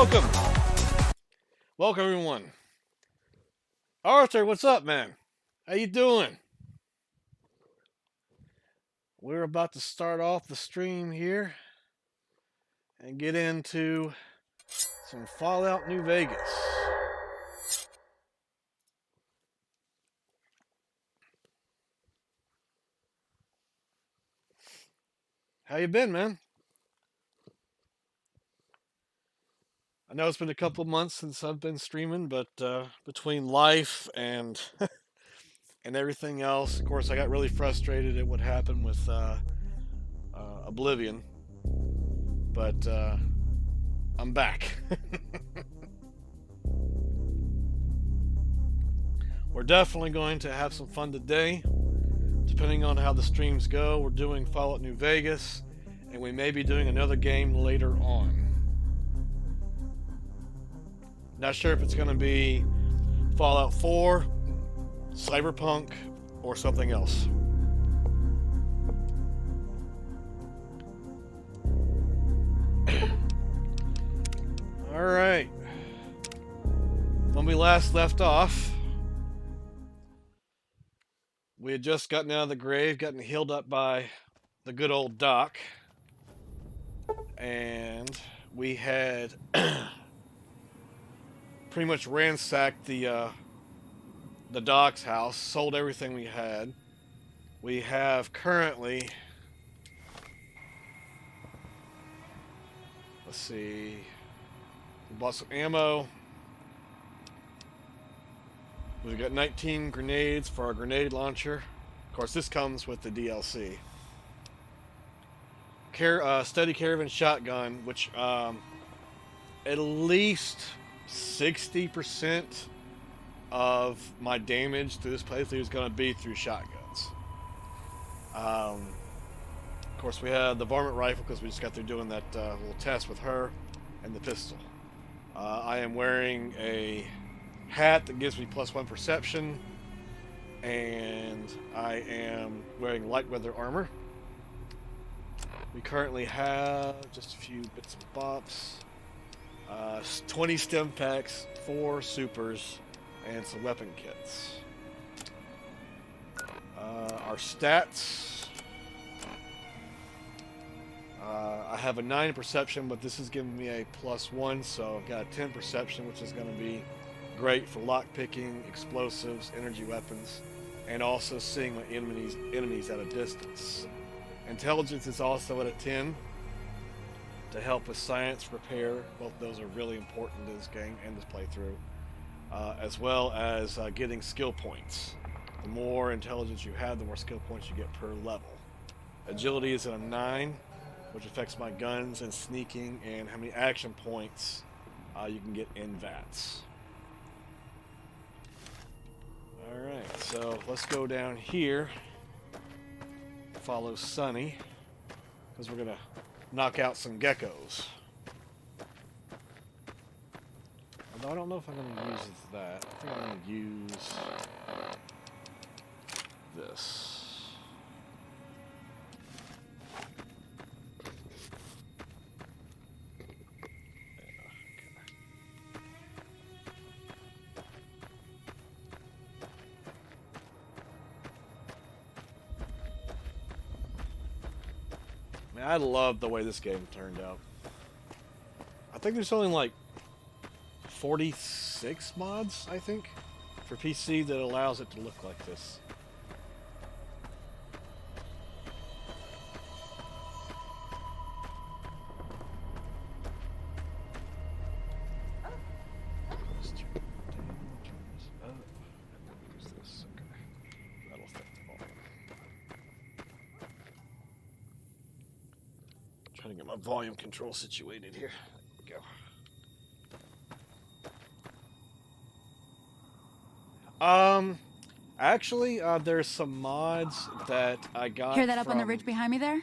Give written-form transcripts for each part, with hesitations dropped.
Welcome. Welcome, everyone. Arthur, what's up, man? How you doing? We're about to start off the stream here and get into some Fallout New Vegas. How you been, man? I know it's been a couple of months since I've been streaming, but between life and and everything else, of course, I got really frustrated at what happened with Oblivion. But I'm back. We're definitely going to have some fun today. Depending on how the streams go, we're doing Fallout New Vegas, and we may be doing another game later on. Not sure if it's going to be Fallout 4, Cyberpunk, or something else. Alright. When we last left off, we had just gotten out of the grave, gotten healed up by the good old Doc, and we had pretty much ransacked the Doc's house, sold everything we had. We have currently, let's see, we bought some ammo. We've got 19 grenades for our grenade launcher. Of course, this comes with the DLC. Steady caravan shotgun, which at least 60% of my damage through this playthrough is going to be through shotguns. Of course, we had the varmint rifle because we just got through doing that little test with her, and the pistol. I am wearing a hat that gives me +1 perception, and I am wearing light weather armor. We currently have just a few bits and bops, 20 stim packs, 4 supers, and some weapon kits. Our stats, I have a 9 perception, but this is giving me a +1, so I've got a 10 perception, which is going to be great for lockpicking, explosives, energy weapons, and also seeing my enemies at a distance. Intelligence is also at a 10 to help with science, repair. Both of those are really important in this game and this playthrough, as well as getting skill points. The more intelligence you have, the more skill points you get per level. Agility is at a 9, which affects my guns and sneaking and how many action points you can get in VATS. Alright, so let's go down here, follow Sunny, because we're going to knock out some geckos. Although I don't know if I'm going to use that. I think I'm going to use this. I love the way this game turned out. I think there's only like 46 mods, I think, for PC that allows it to look like this. Trying to get my volume control situated here. There we go. Actually, there's some mods that I got. Hear that up on the ridge behind me there?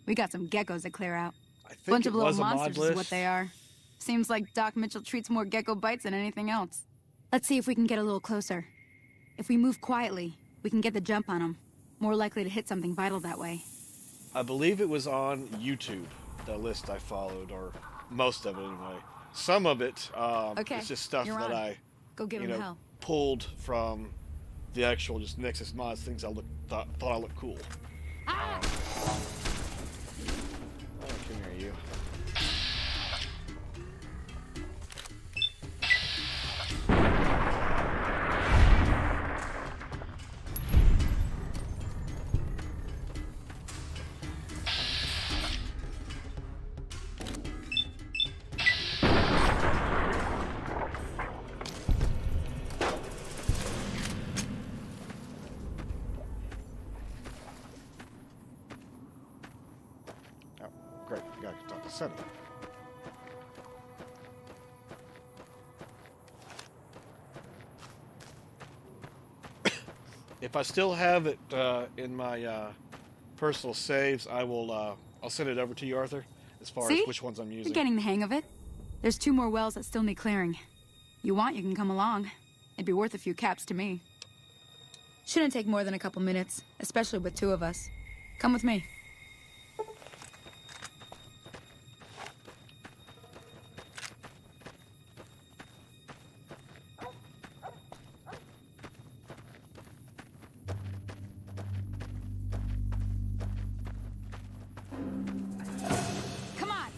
We got some geckos to clear out. I think Bunch it of little was a mod monsters list. is what they are. Seems like Doc Mitchell treats more gecko bites than anything else. Let's see if we can get a little closer. If we move quietly, we can get the jump on them. More likely to hit something vital that way. I believe it was on YouTube, the list I followed, or most of it anyway. Some of it Okay, is just stuff you're that on. I, Go give you him know, hell. pulled from the actual just Nexus mods, things thought I looked cool. Ah! Oh, come here, you. Oh, great. Gotta talk to Sunny. If I still have it in my personal saves, I'll send it over to you, Arthur, as far as See? which ones I'm You're using. getting the hang of it. There's 2 more wells that still need clearing. You want, you can come along. It'd be worth a few caps to me. Shouldn't take more than a couple minutes, especially with 2 of us. Come with me. Come on!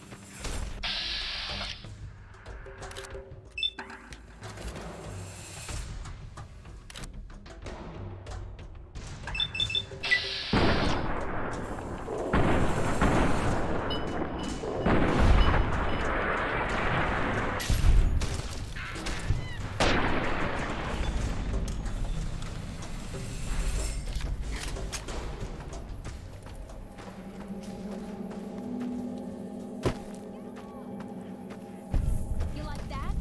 You like that?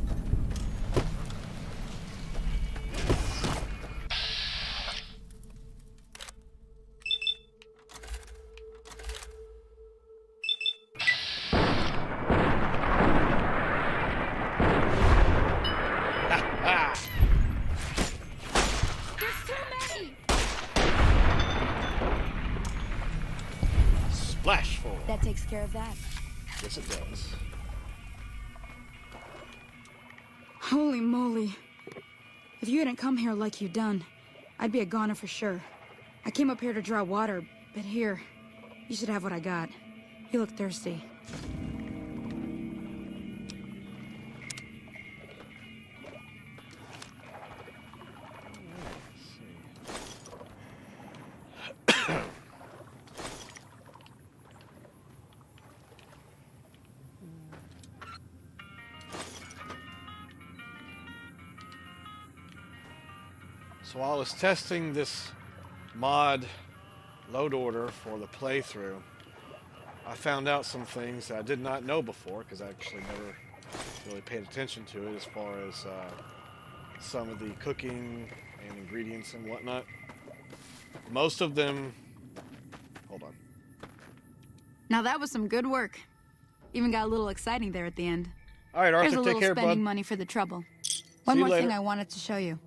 Ah! There's too many! Splashful. That takes care of that. Yes, it does. Holy moly. If you hadn't come here like you done, I'd be a goner for sure. I came up here to draw water, but here, you should have what I got. You look thirsty. So while I was testing this mod load order for the playthrough, I found out some things that I did not know before because I actually never really paid attention to it as far as some of the cooking and ingredients and whatnot. Most of them... Hold on. Now that was some good work. Even got a little exciting there at the end. All right, Here's Arthur, a take little care, spending bud. money for the trouble. See One you more later. thing I wanted to show you.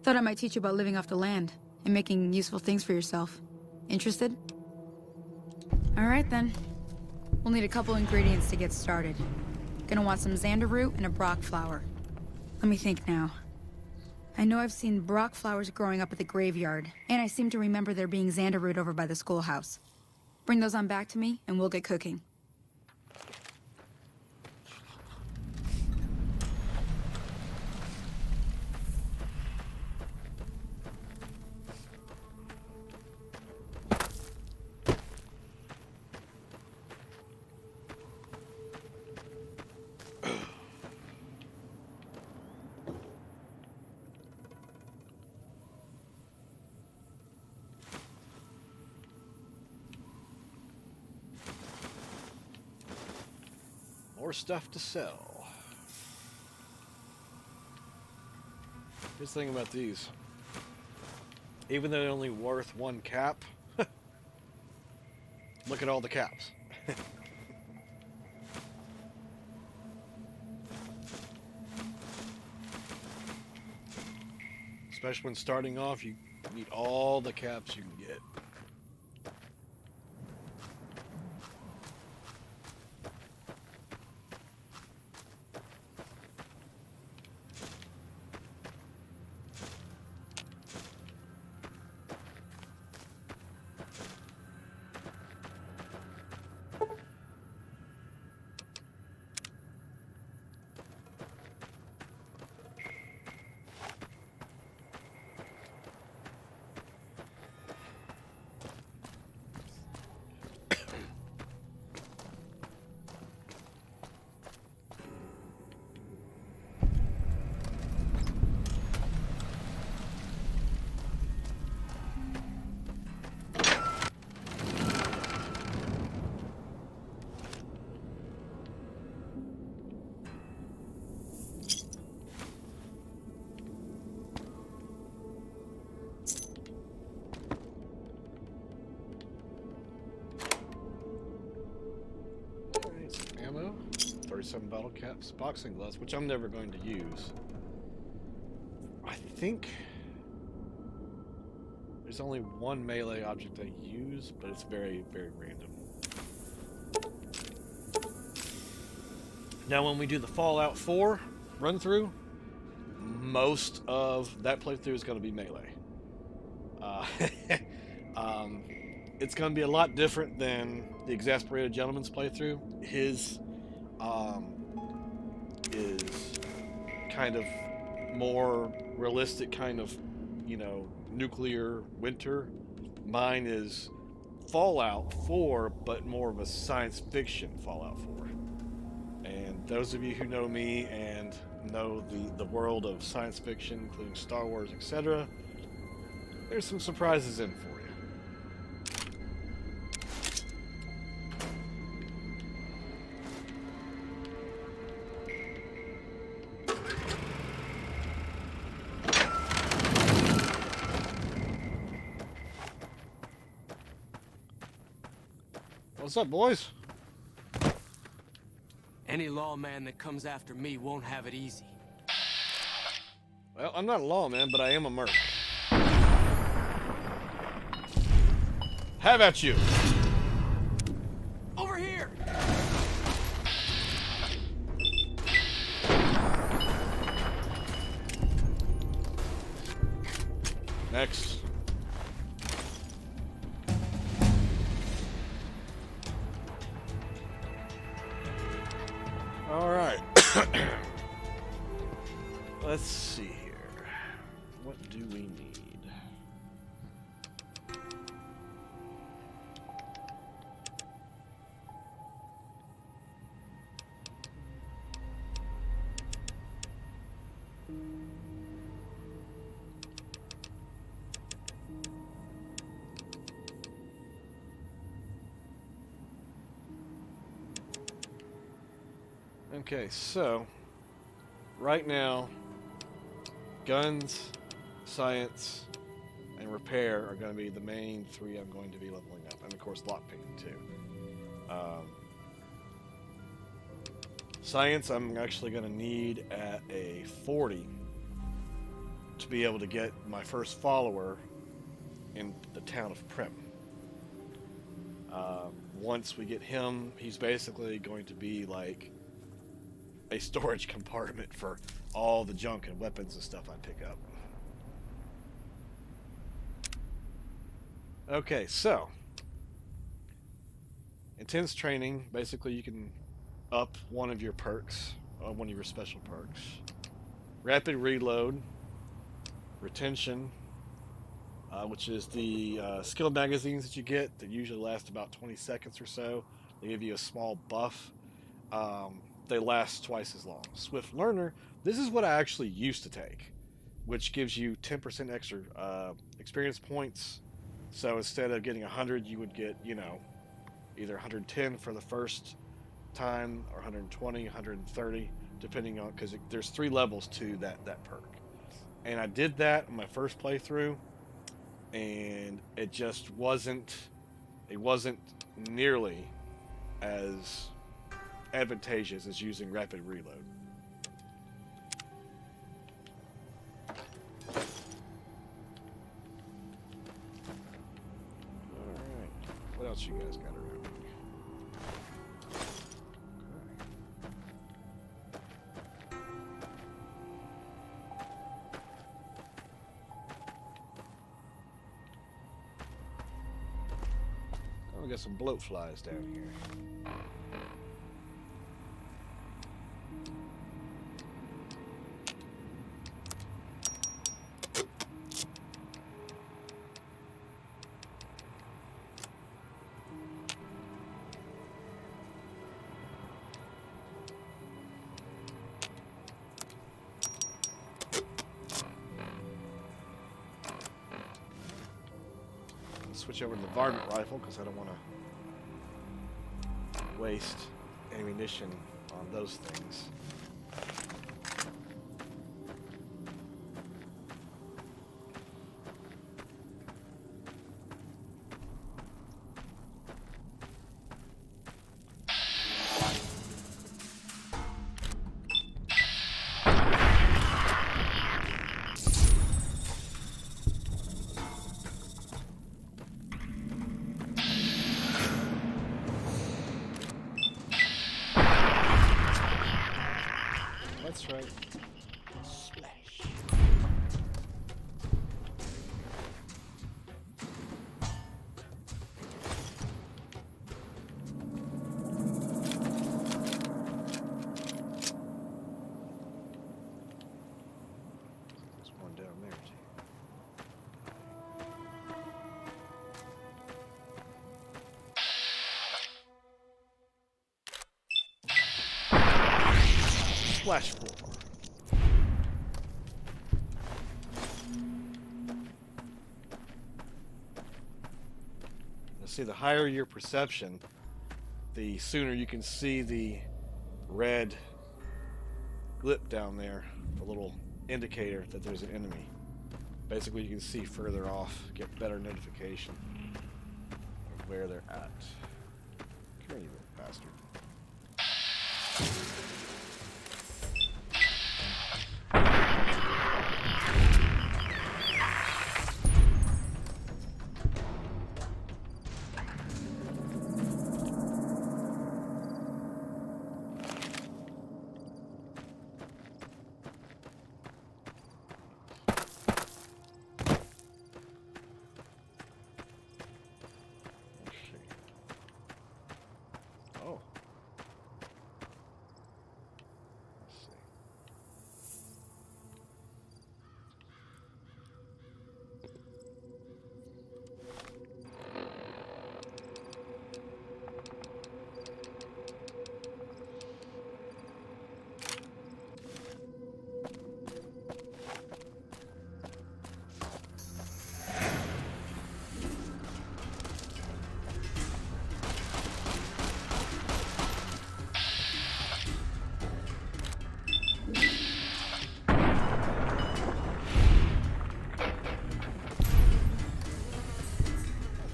Thought I might teach you about living off the land and making useful things for yourself. Interested? All right then. We'll need a couple ingredients to get started. Gonna want some xander root and a brock flower. Let me think now. I know I've seen brock flowers growing up at the graveyard, and I seem to remember there being xander root over by the schoolhouse. Bring those on back to me, and we'll get cooking. More stuff to sell. Here's the thing about these. Even though they're only worth 1 cap, look at all the caps. Especially when starting off, you need all the caps you can get. 37 bottle caps, boxing gloves, which I'm never going to use. I think there's only one melee object I use, but it's very, very random. Now, when we do the Fallout 4 run through, most of that playthrough is going to be melee. It's going to be a lot different than the Exasperated Gentleman's playthrough. His is kind of more realistic, kind of, you know, nuclear winter. Mine is Fallout 4, but more of a science fiction Fallout 4. And those of you who know me and know the world of science fiction, including Star Wars, etc., there's some surprises in for you. What's up, boys? Any lawman that comes after me won't have it easy. Well, I'm not a lawman, but I am a merc. Have at you! Over here! Next. All right. Let's see here. What do we need? Okay, so right now, guns, science, and repair are going to be the main three I'm going to be leveling up, and of course lockpicking too. Science I'm actually going to need at a 40 to be able to get my first follower in the town of Prim. Once we get him, he's basically going to be like a storage compartment for all the junk and weapons and stuff I pick up. Okay, so intense training, basically you can up one of your perks, one of your special perks. Rapid reload, retention, which is the skill magazines that you get that usually last about 20 seconds or so. They give you a small buff. They last twice as long. Swift Learner, this is what I actually used to take, which gives you 10% extra experience points. So instead of getting 100, you would get, you know, either 110 for the first time or 120, 130, depending on, because there's 3 levels to that perk. And I did that in my first playthrough, and it just wasn't nearly as advantageous as using rapid reload. Alright, what else you guys got around here? Oh, we got some bloat flies down here. Switch over to the varmint rifle because I don't want to waste ammunition on those things. flash floor. Let's see, the higher your perception, the sooner you can see the red blip down there, the little indicator that there's an enemy. Basically, you can see further off, get better notification of where they're at. Come here, you little bastard. Oh. Let's see.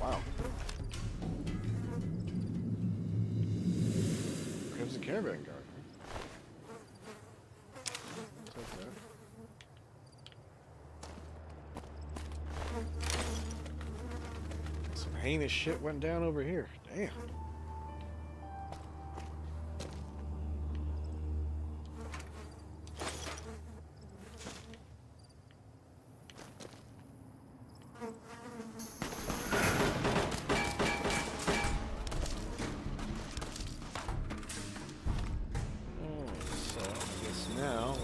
Wow. Crimson Caravan Guard, huh? Take that. Some heinous shit went down over here. Damn. So I guess now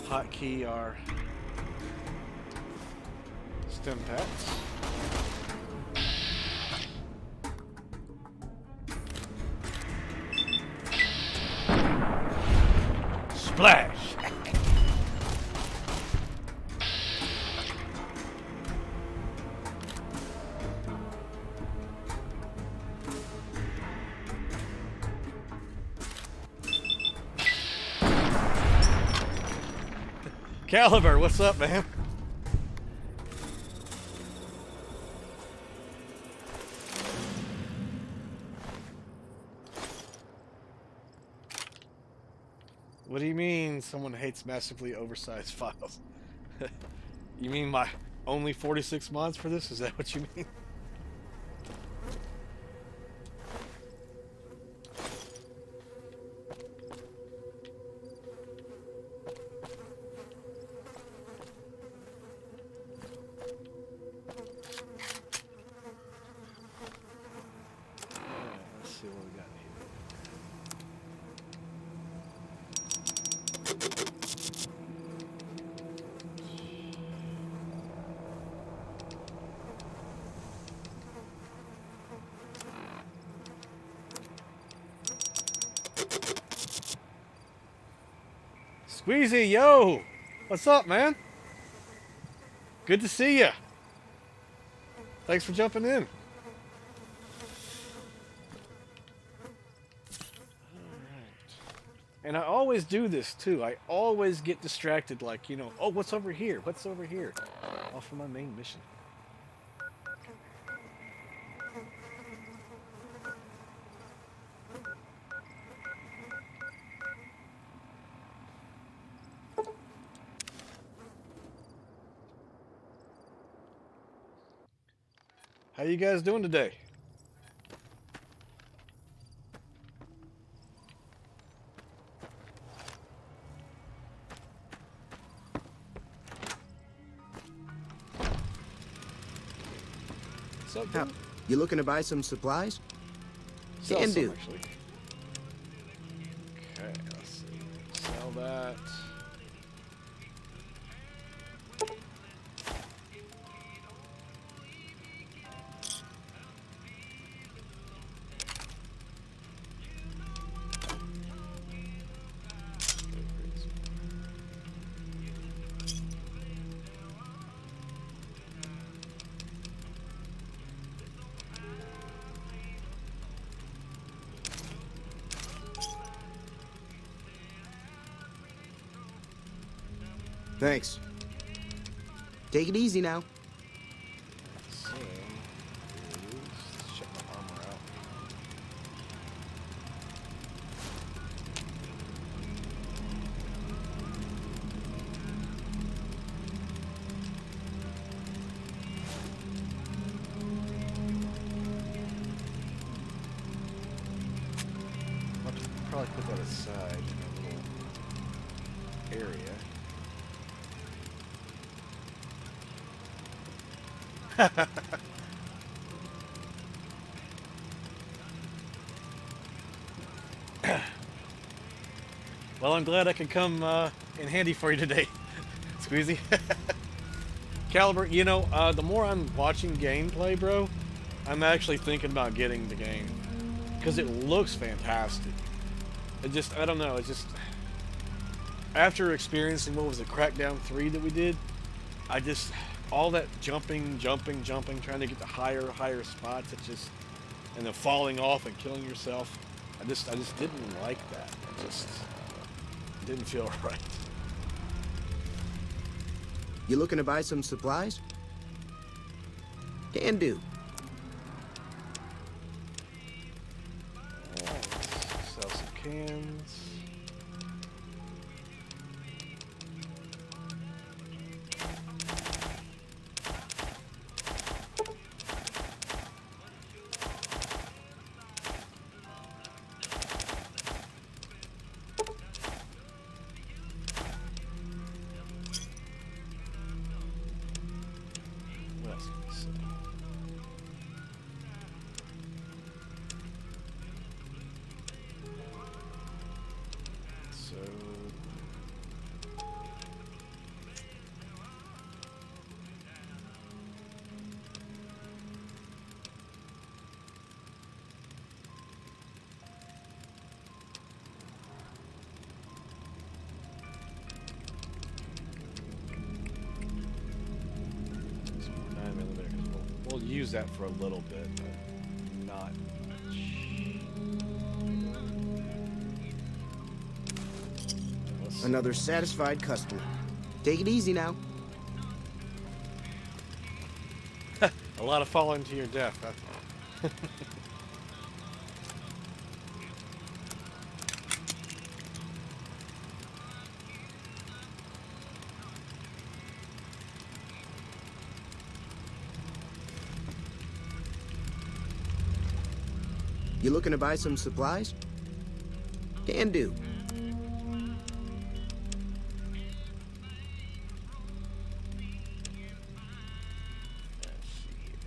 we'll hotkey our stim packs. Splash! Caliber, what's up, man? What do you mean someone hates massively oversized files? You mean my only 46 mods for this? Is that what you mean? Let's see what we got here. Squeezy, yo! What's up, man? Good to see ya. Thanks for jumping in. And I always do this too. I always get distracted, like, you know, oh, what's over here? What's over here? Off of my main mission. How you guys doing today? What's up, How, dude? you looking to buy some supplies? Sell Can some, do. actually. Okay, let's see. Sell that. Thanks. Take it easy now. So, let's check my armor out. I'll probably put that aside in a little area. Well, I'm glad I could come in handy for you today, Squeezy. Caliber, you know, the more I'm watching gameplay, bro, I'm actually thinking about getting the game. Because it looks fantastic. It just, I don't know, it's just... After experiencing, what was it, Crackdown 3 that we did, I just... All that jumping, trying to get to higher spots, it just... And then falling off and killing yourself. I just didn't like that. It just... didn't feel right. You looking to buy some supplies? Can do. Let's sell some cans. What else can we sell? So some more 9mm, 'cause we'll use that for a little bit, but not much. Let's- Another satisfied customer. Take it easy now. A lot of falling to your death, huh? You looking to buy some supplies? Can do. Let's see here.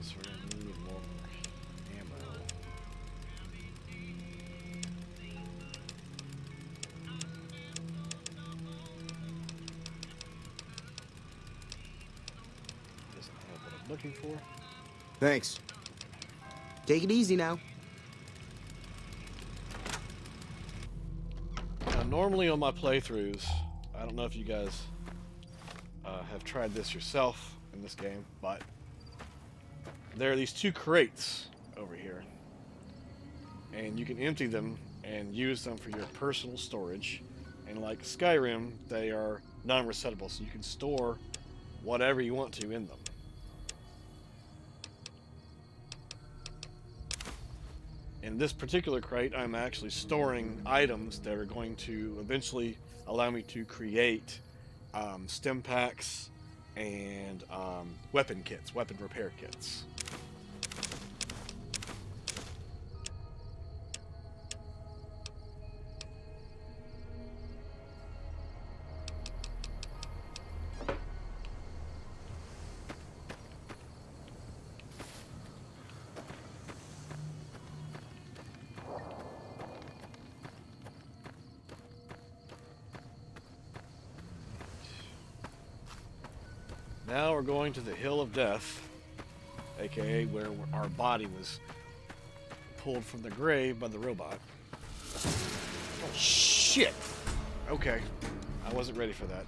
So we're gonna need more ammo. Doesn't have what I'm looking for. Thanks. Take it easy now. Now, normally on my playthroughs, I don't know if you guys have tried this yourself in this game, but there are these two crates over here, and you can empty them and use them for your personal storage. And like Skyrim, they are non-resettable, so you can store whatever you want to in them. In this particular crate, I'm actually storing items that are going to eventually allow me to create stim packs and weapon kits, weapon repair kits. Now we're going to the Hill of Death, aka where our body was pulled from the grave by the robot. Oh, shit! Okay. I wasn't ready for that.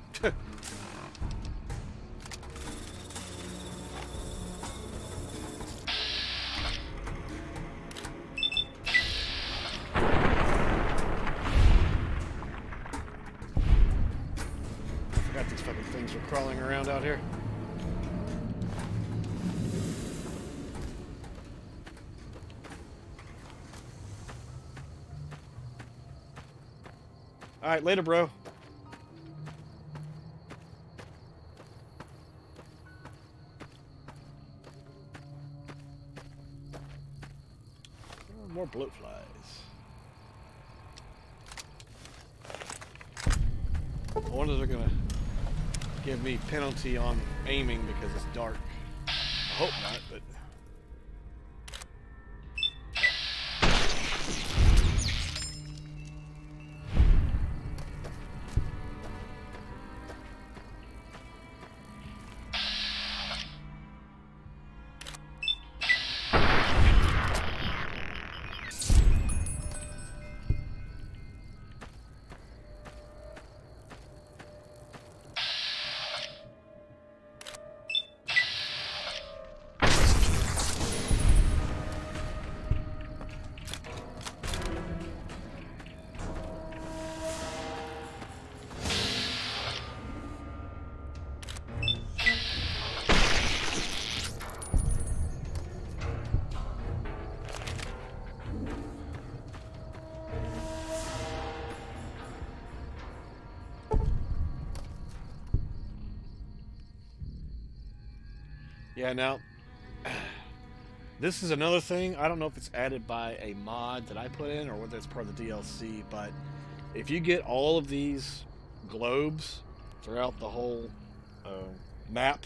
Forgot these fucking things were crawling around out here. Alright, later, bro. Oh, more bloat flies. I wonder if they're gonna give me penalty on aiming because it's dark. I hope not, but... Yeah, now, this is another thing. I don't know if it's added by a mod that I put in or whether it's part of the DLC, but if you get all of these globes throughout the whole map,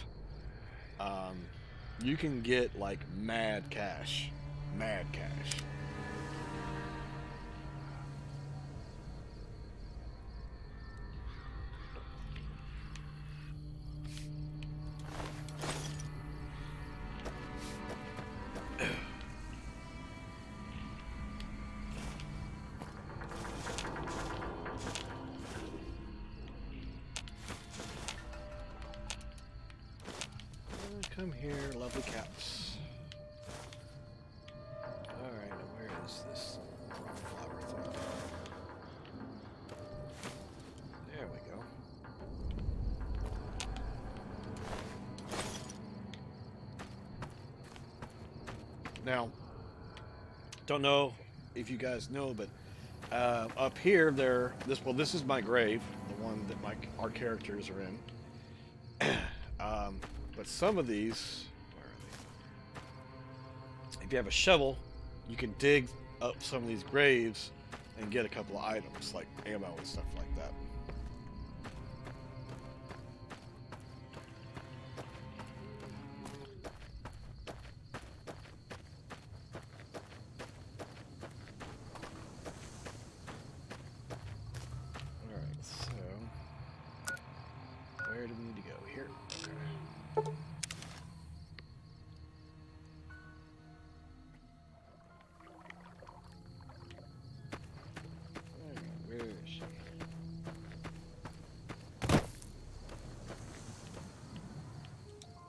you can get, like, mad cash. Mad cash. Come here, lovely caps. Alright, now where is this flower thing? There we go. Now, don't know if you guys know, but up here, this is my grave, the one that our characters are in. But some of these, where are they? If you have a shovel, you can dig up some of these graves and get a couple of items, like ammo and stuff like that. Alright, so where do we need to go? Here. Okay. Where is she?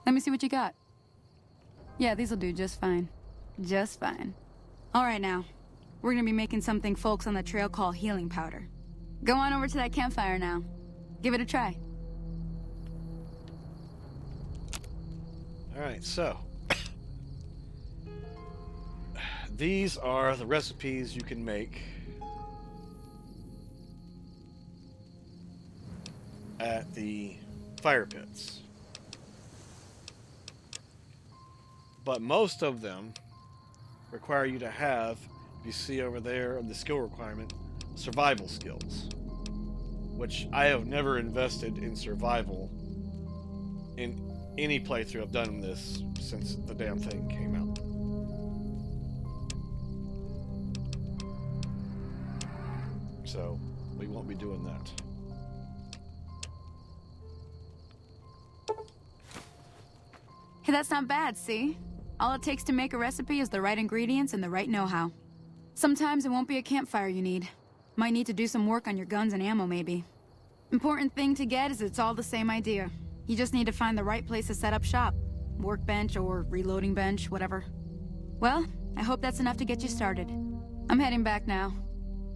Let me see what you got. Yeah, these'll do just fine. Just fine. All right, now. We're gonna be making something folks on the trail call healing powder. Go on over to that campfire now. Give it a try. Alright, so these are the recipes you can make at the fire pits. But most of them require you to have, if you see over there, the skill requirement, survival skills. Which I have never invested in survival in any playthrough I've done this since the damn thing came out. So, we won't be doing that. Hey, that's not bad, see? All it takes to make a recipe is the right ingredients and the right know-how. Sometimes it won't be a campfire you need. Might need to do some work on your guns and ammo, maybe. Important thing to get is it's all the same idea. You just need to find the right place to set up shop. Workbench or reloading bench, whatever. Well, I hope that's enough to get you started. I'm heading back now.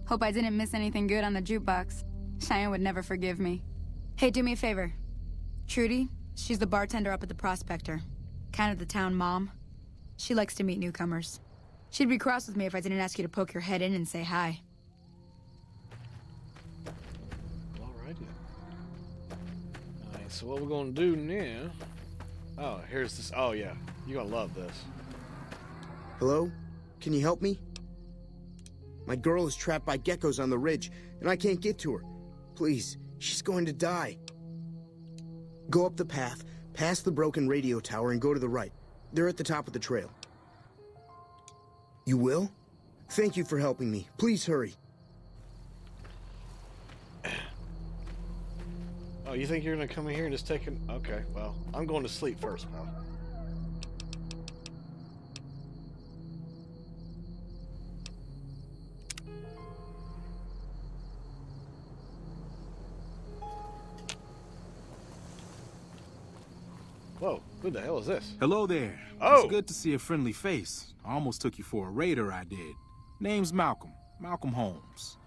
Hope I didn't miss anything good on the jukebox. Cheyenne would never forgive me. Hey, do me a favor. Trudy, she's the bartender up at the Prospector. Kind of the town mom. She likes to meet newcomers. She'd be cross with me if I didn't ask you to poke your head in and say hi. Alrighty. Alright, so what we're gonna do now... Oh, here's this... Oh, yeah. You're gonna love this. Hello? Can you help me? My girl is trapped by geckos on the ridge, and I can't get to her. Please, she's going to die. Go up the path, past the broken radio tower, and go to the right. They're at the top of the trail. You will? Thank you for helping me. Please hurry. Oh, you think you're gonna come in here and just take an... Okay, well, I'm going to sleep first, pal. Whoa, who the hell is this? Hello there. Oh! It's good to see a friendly face. I almost took you for a raider, I did. Name's Malcolm. Malcolm Holmes.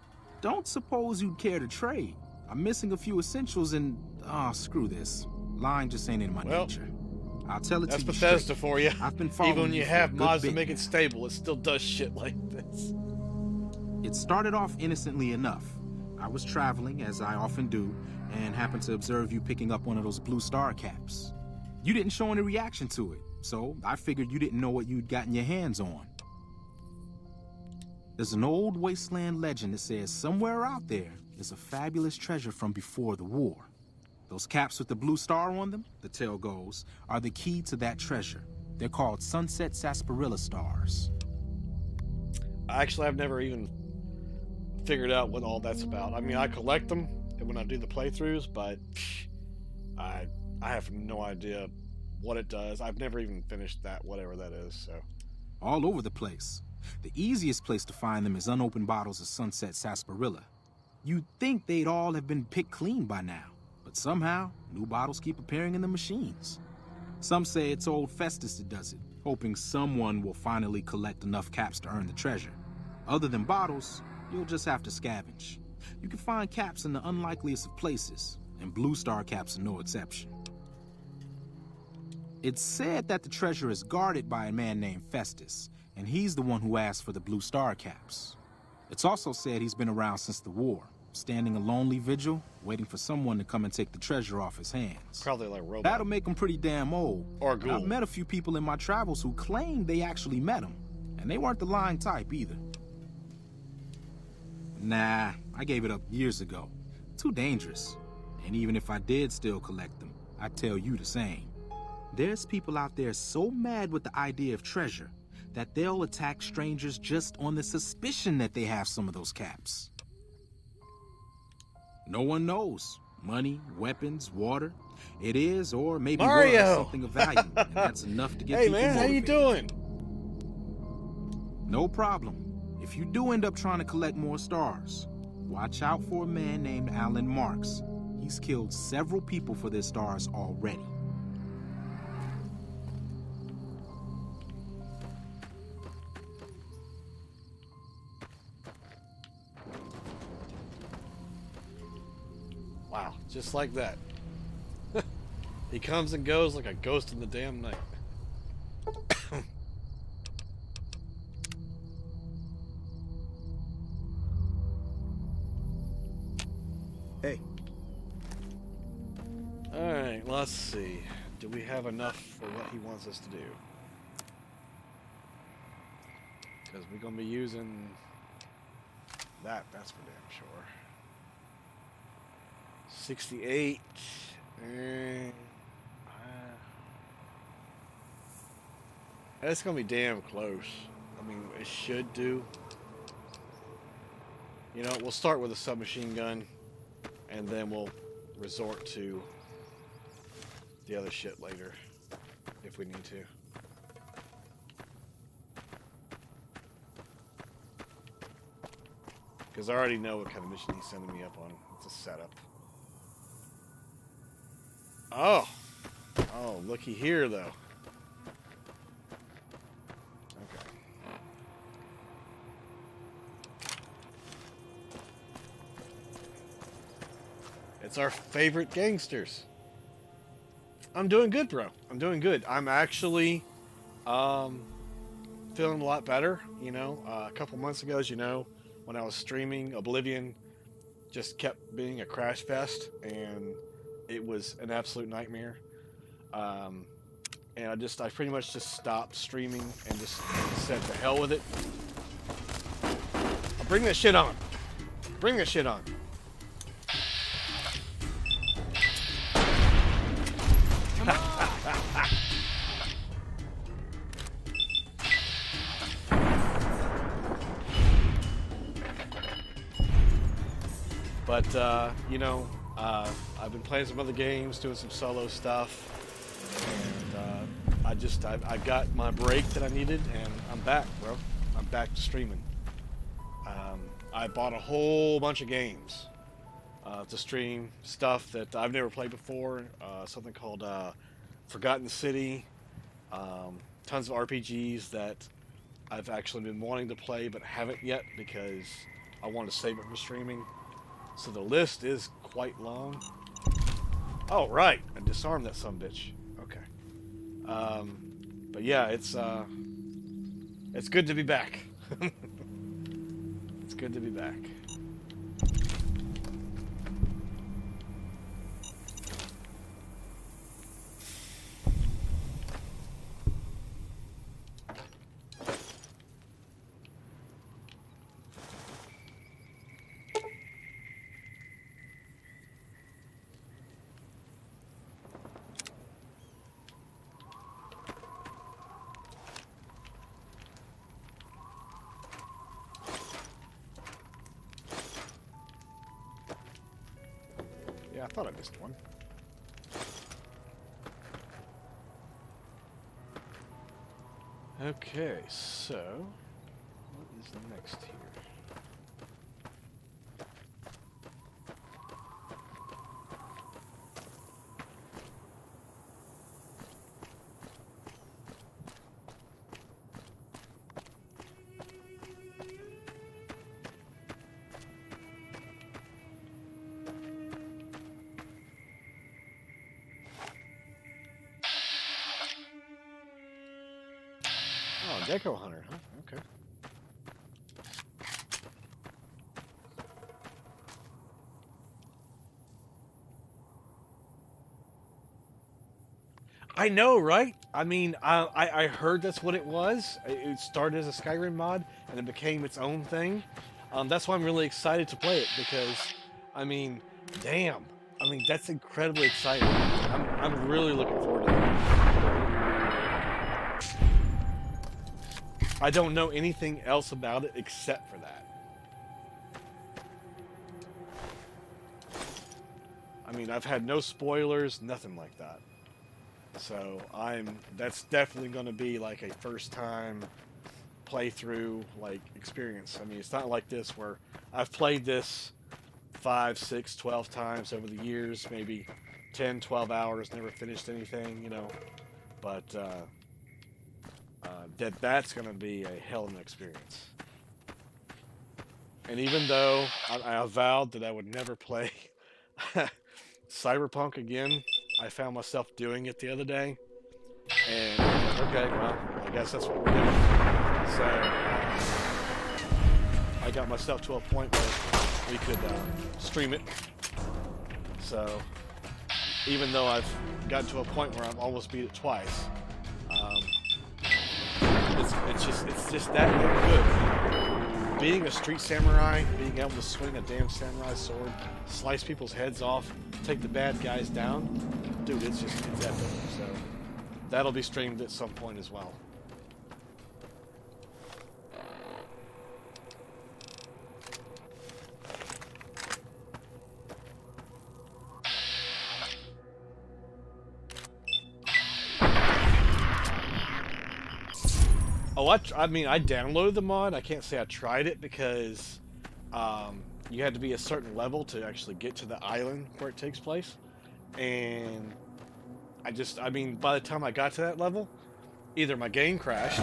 Don't suppose you'd care to trade. I'm missing a few essentials and... Ah, screw this. Lying just ain't in my nature. I'll tell it to you That's Bethesda straight. for you. I've been following Even when you for have a good mods to bit make now. it stable, it still does shit like this. It started off innocently enough. I was traveling, as I often do, and happened to observe you picking up one of those blue star caps. You didn't show any reaction to it, so I figured you didn't know what you'd gotten your hands on. There's an old wasteland legend that says somewhere out there is a fabulous treasure from before the war. Those caps with the blue star on them, the tale goes, are the key to that treasure. They're called sunset sarsaparilla stars. Actually, I've never even figured out what all that's about. I mean, I collect them when I do the playthroughs, but I have no idea what it does. I've never even finished that, whatever that is, so. All over the place. The easiest place to find them is unopened bottles of sunset sarsaparilla. You'd think they'd all have been picked clean by now, but somehow, new bottles keep appearing in the machines. Some say it's old Festus that does it, hoping someone will finally collect enough caps to earn the treasure. Other than bottles, you'll just have to scavenge. You can find caps in the unlikeliest of places, and blue star caps are no exception. It's said that the treasure is guarded by a man named Festus, and he's the one who asked for the blue star caps. It's also said he's been around since the war, standing a lonely vigil, waiting for someone to come and take the treasure off his hands. Probably like Robot. That'll make him pretty damn old. Or And Ghoul. I've met a few people in my travels who claim they actually met him, and they weren't the lying type either. Nah, I gave it up years ago. Too dangerous. And even if I did still collect them, I'd tell you the same. There's people out there so mad with the idea of treasure that they'll attack strangers just on the suspicion that they have some of those caps. No one knows. Money, weapons, water. It is, or maybe Mario! was, something of value, and that's enough to get Hey people man, how you motivated. doing? No problem. If you do end up trying to collect more stars, watch out for a man named Alan Marks. He's killed several people for their stars already. Wow, just like that. He comes and goes like a ghost in the damn night. Hey, Alright, let's see. Do we have enough for what he wants us to do? Because we're going to be using that's for damn sure. 68. That's going to be damn close. I mean, it should do. You know, we'll start with a submachine gun, and then we'll resort to the other shit later, if we need to. Because I already know what kind of mission he's sending me up on. It's a setup. Oh! Oh, looky here, though. Okay. It's our favorite gangsters. I'm doing good, bro. I'm doing good. I'm actually feeling a lot better. You know, a couple months ago, as you know, when I was streaming, Oblivion just kept being a crash fest, and it was an absolute nightmare. And I pretty much just stopped streaming and just said to hell with it. I'll bring that shit on. Bring that shit on. But, you know, I've been playing some other games, doing some solo stuff, and I got my break that I needed, and I'm back, bro. I'm back to streaming. I bought a whole bunch of games to stream, stuff that I've never played before, something called Forgotten City, tons of RPGs that I've actually been wanting to play but haven't yet because I want to save it for streaming. So the list is quite long. Oh, right. I disarmed that sumbitch. Okay. But yeah, it's good to be back. It's good to be back. Yeah, I thought I missed one. Okay, so what is next here? Oh, Gecko Hunter, huh? Okay. I know, right? I mean, I heard that's what it was. It started as a Skyrim mod, and it became its own thing. That's why I'm really excited to play it, because, I mean, damn. I mean, that's incredibly exciting. I'm really looking forward to that. I don't know anything else about it except for that. I mean, I've had no spoilers, nothing like that. So that's definitely going to be like a first time playthrough like experience. I mean, it's not like this where I've played this 5, 6, 12 times over the years, maybe 10, 12 hours, never finished anything, you know. But that's going to be a hell of an experience. And even though I vowed that I would never play Cyberpunk again, I found myself doing it the other day. And, okay, well, I guess that's what we're doing. So, I got myself to a point where we could stream it. So, even though I've gotten to a point where I've almost beat it twice, it's just that good. Being a street samurai, being able to swing a damn samurai sword, slice people's heads off, take the bad guys down, dude, it's epic. So that'll be streamed at some point as well. Oh, I mean, I downloaded the mod. I can't say I tried it because you had to be a certain level to actually get to the island where it takes place. And I mean, by the time I got to that level, either my game crashed.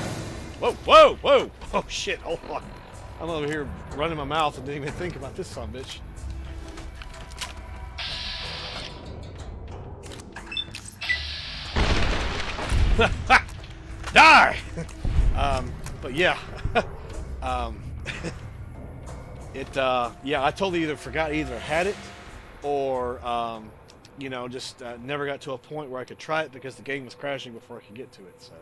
Whoa, whoa, whoa! Oh shit! Hold on. I'm over here running my mouth and didn't even think about this son of a bitch. Die! But yeah, yeah, I totally either forgot, either had it, or you know, just never got to a point where I could try it because the game was crashing before I could get to it. So.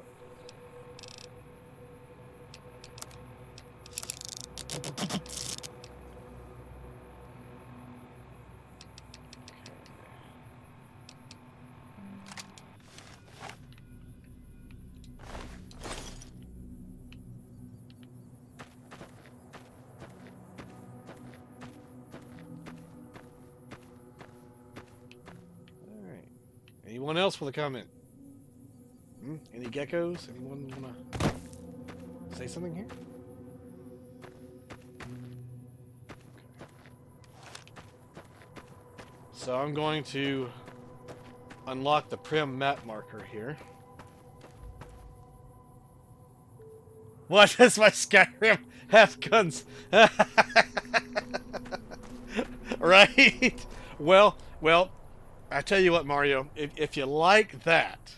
Anyone else with a comment? Any geckos? Anyone want to say something here? So I'm going to unlock the Prim map marker here. What? That's my Skyrim half guns. Right? Well, I tell you what, Mario, if you like that,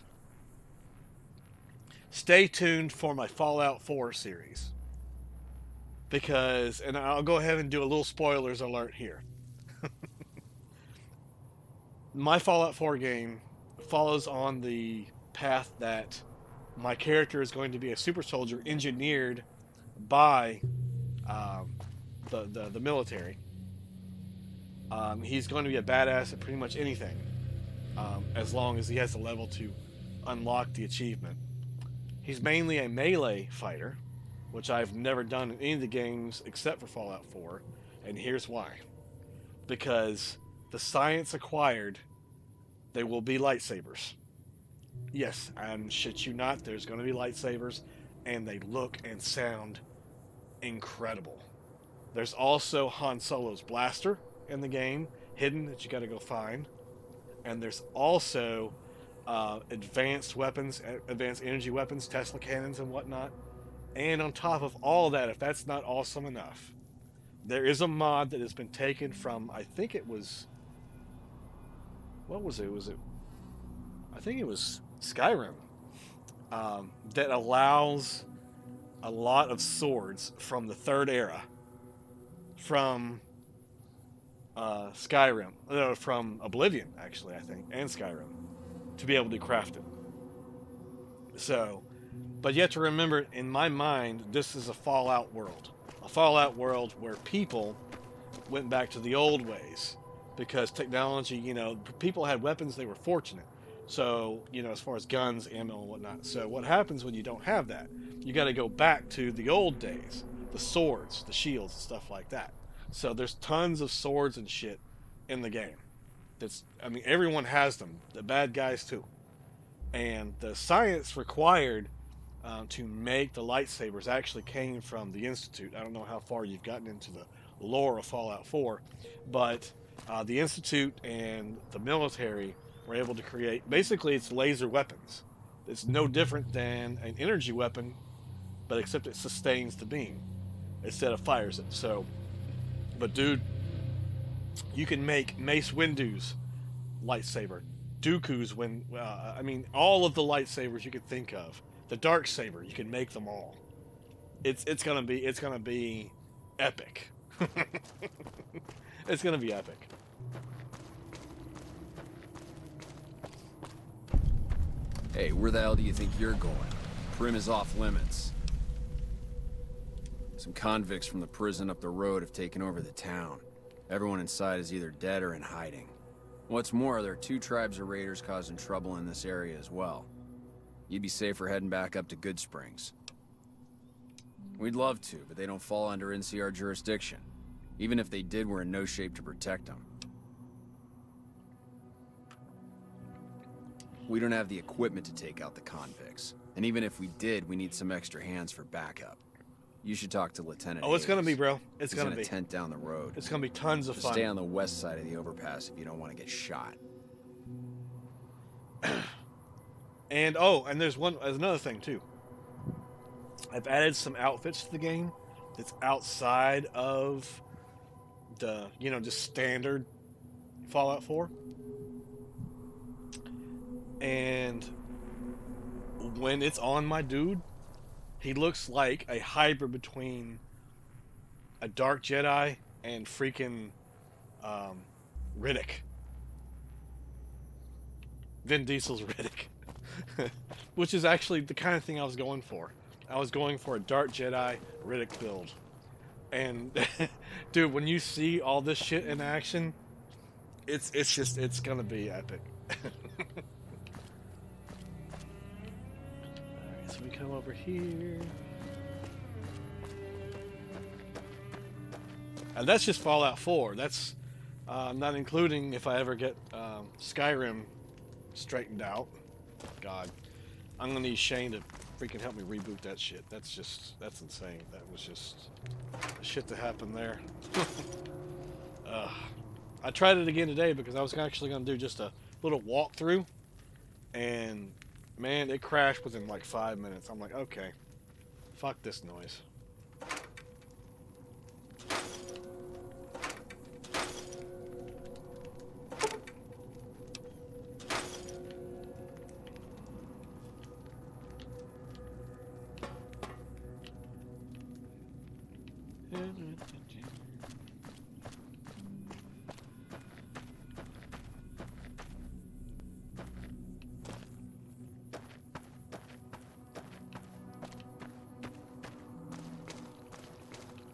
stay tuned for my Fallout 4 series. Because, and I'll go ahead and do a little spoilers alert here. My Fallout 4 game follows on the path that my character is going to be a super soldier engineered by the military. He's going to be a badass at pretty much anything, as long as he has the level to unlock the achievement. He's mainly a melee fighter, which I've never done in any of the games except for Fallout 4, and here's why. Because the science acquired, they will be lightsabers. Yes, and shit you not, there's going to be lightsabers, and they look and sound incredible. There's also Han Solo's blaster in the game, hidden, that you got to go find. And there's also advanced weapons, advanced energy weapons, Tesla cannons and whatnot. And on top of all that, if that's not awesome enough, there is a mod that has been taken from, I think it was, what was it? I think it was Skyrim, that allows a lot of swords from the third era, from Skyrim, no, from Oblivion, actually, I think, and Skyrim, to be able to craft it. So, but you have to remember, in my mind, this is a Fallout world. A Fallout world where people went back to the old ways. Because technology, you know, people had weapons, they were fortunate. So, you know, as far as guns, ammo, and whatnot. So what happens when you don't have that? You got to go back to the old days. The swords, the shields, and stuff like that. So there's tons of swords and shit in the game. I mean, everyone has them. The bad guys too. And the science required to make the lightsabers actually came from the Institute. I don't know how far you've gotten into the lore of Fallout 4, but the Institute and the military were able to create, basically it's laser weapons. It's no different than an energy weapon, but except it sustains the beam instead of fires it. So, but dude, you can make Mace Windu's lightsaber, Dooku's I mean, all of the lightsabers you could think of. The dark saber, you can make them all. It's gonna be epic. It's gonna be epic. Hey, where the hell do you think you're going? Prim is off limits. Some convicts from the prison up the road have taken over the town. Everyone inside is either dead or in hiding. What's more, there are 2 tribes of raiders causing trouble in this area as well. You'd be safer heading back up to Good Springs. We'd love to, but they don't fall under NCR jurisdiction. Even if they did, we're in no shape to protect them. We don't have the equipment to take out the convicts. And even if we did, we need some extra hands for backup. You should talk to Lieutenant Oh, it's gonna be, Hayes. bro. It's He's gonna in a be. tent down the road. It's gonna be tons of Just fun. stay on the west side of the overpass if you don't want to get shot. And there's another thing too. I've added some outfits to the game that's outside of the, just standard Fallout 4. And when it's on my dude, he looks like a hybrid between a Dark Jedi and freaking Riddick. Vin Diesel's Riddick. Which is actually the kind of thing I was going for. I was going for a Dark Jedi Riddick build. And dude, when you see all this shit in action, it's gonna be epic. Alright, so we come over here. And that's just Fallout 4. That's not including if I ever get Skyrim straightened out. God, I'm gonna need Shane to freaking help me reboot that shit. That's insane. That was just the shit that happened there. I tried it again today because I was actually gonna do just a little walkthrough, and man, it crashed within like 5 minutes. I'm like, okay, fuck this noise.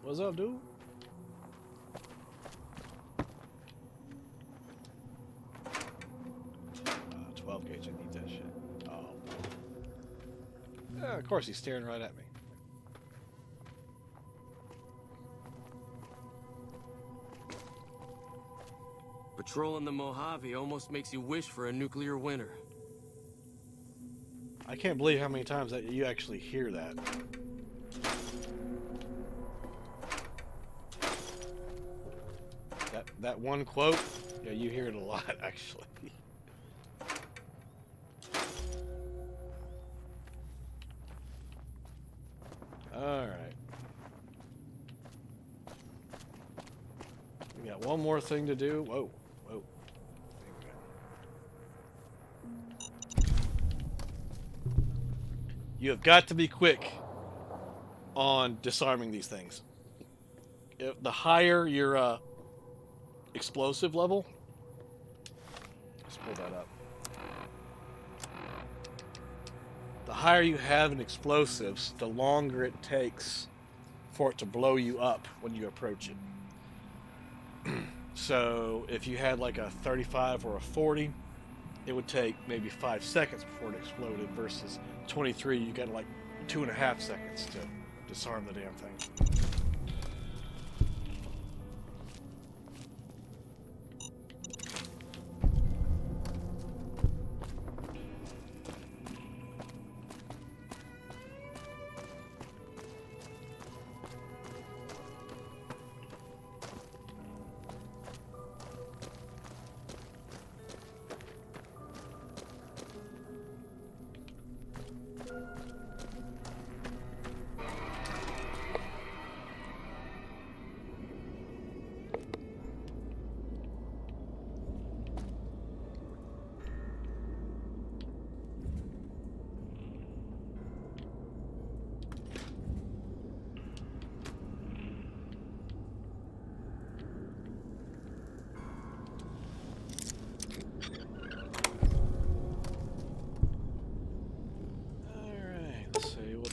What's up, dude? 12 gauge, I need that shit. Oh. Yeah, of course, he's staring right at me. Patrolling the Mojave almost makes you wish for a nuclear winter. I can't believe how many times that you actually hear that. That one quote, yeah, you hear it a lot, actually. All right. We got one more thing to do. Whoa, whoa. You have got to be quick on disarming these things. The higher your explosive level, let's pull that up. The higher you have in explosives, the longer it takes for it to blow you up when you approach it. So if you had like a 35 or a 40, it would take maybe 5 seconds before it exploded, versus 23, you got like 2.5 seconds to disarm the damn thing.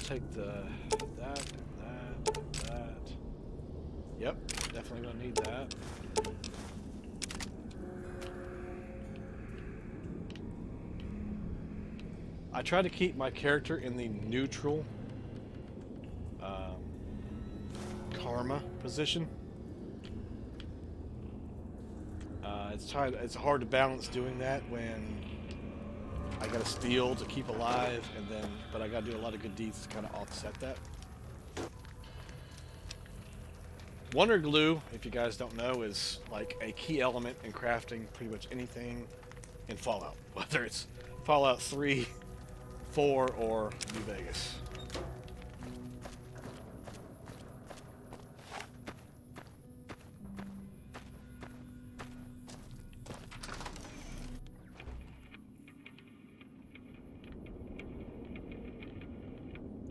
Take that. Yep, definitely gonna need that. I try to keep my character in the neutral karma position. It's hard to balance doing that when I gotta steal to keep alive, but I gotta do a lot of good deeds to kind of offset that. Wonder glue, if you guys don't know, is like a key element in crafting pretty much anything in Fallout, whether it's Fallout 3, 4, or New Vegas.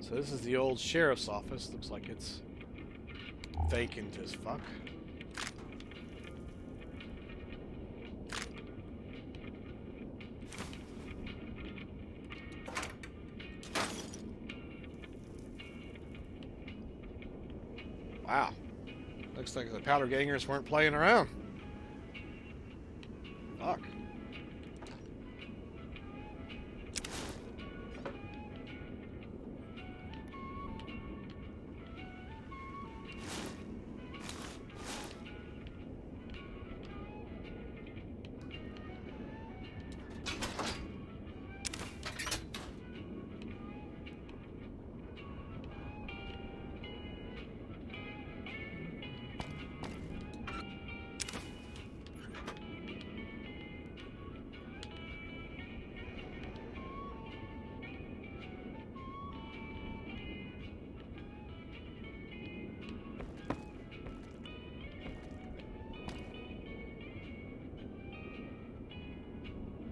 So this is the old sheriff's office. Looks like it's vacant as fuck. Wow. Looks like the powder gangers weren't playing around. Fuck.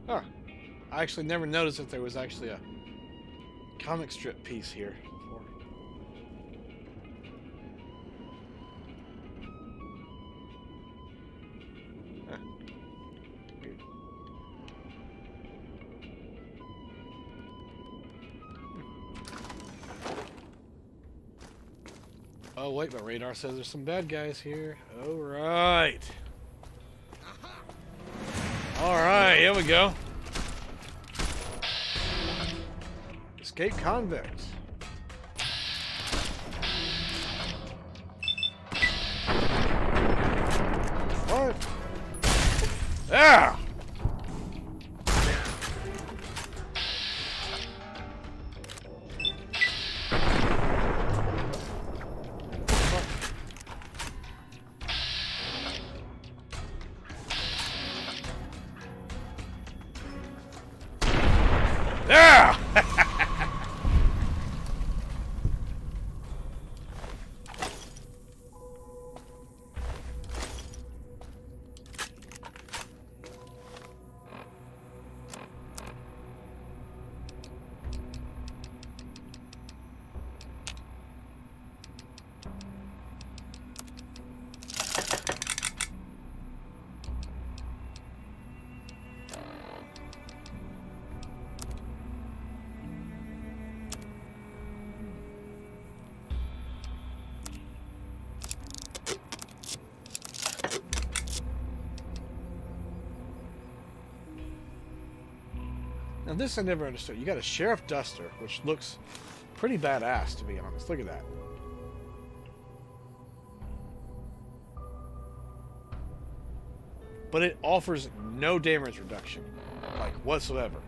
Huh. I actually never noticed that there was actually a comic strip piece here before. Huh. Weird. Oh wait, my radar says there's some bad guys here. Alright. Alright, here we go. Escape convicts. What? Yeah! Yeah! Now this I never understood. You got a Sheriff Duster, which looks pretty badass to be honest. Look at that. But it offers no damage reduction, like whatsoever.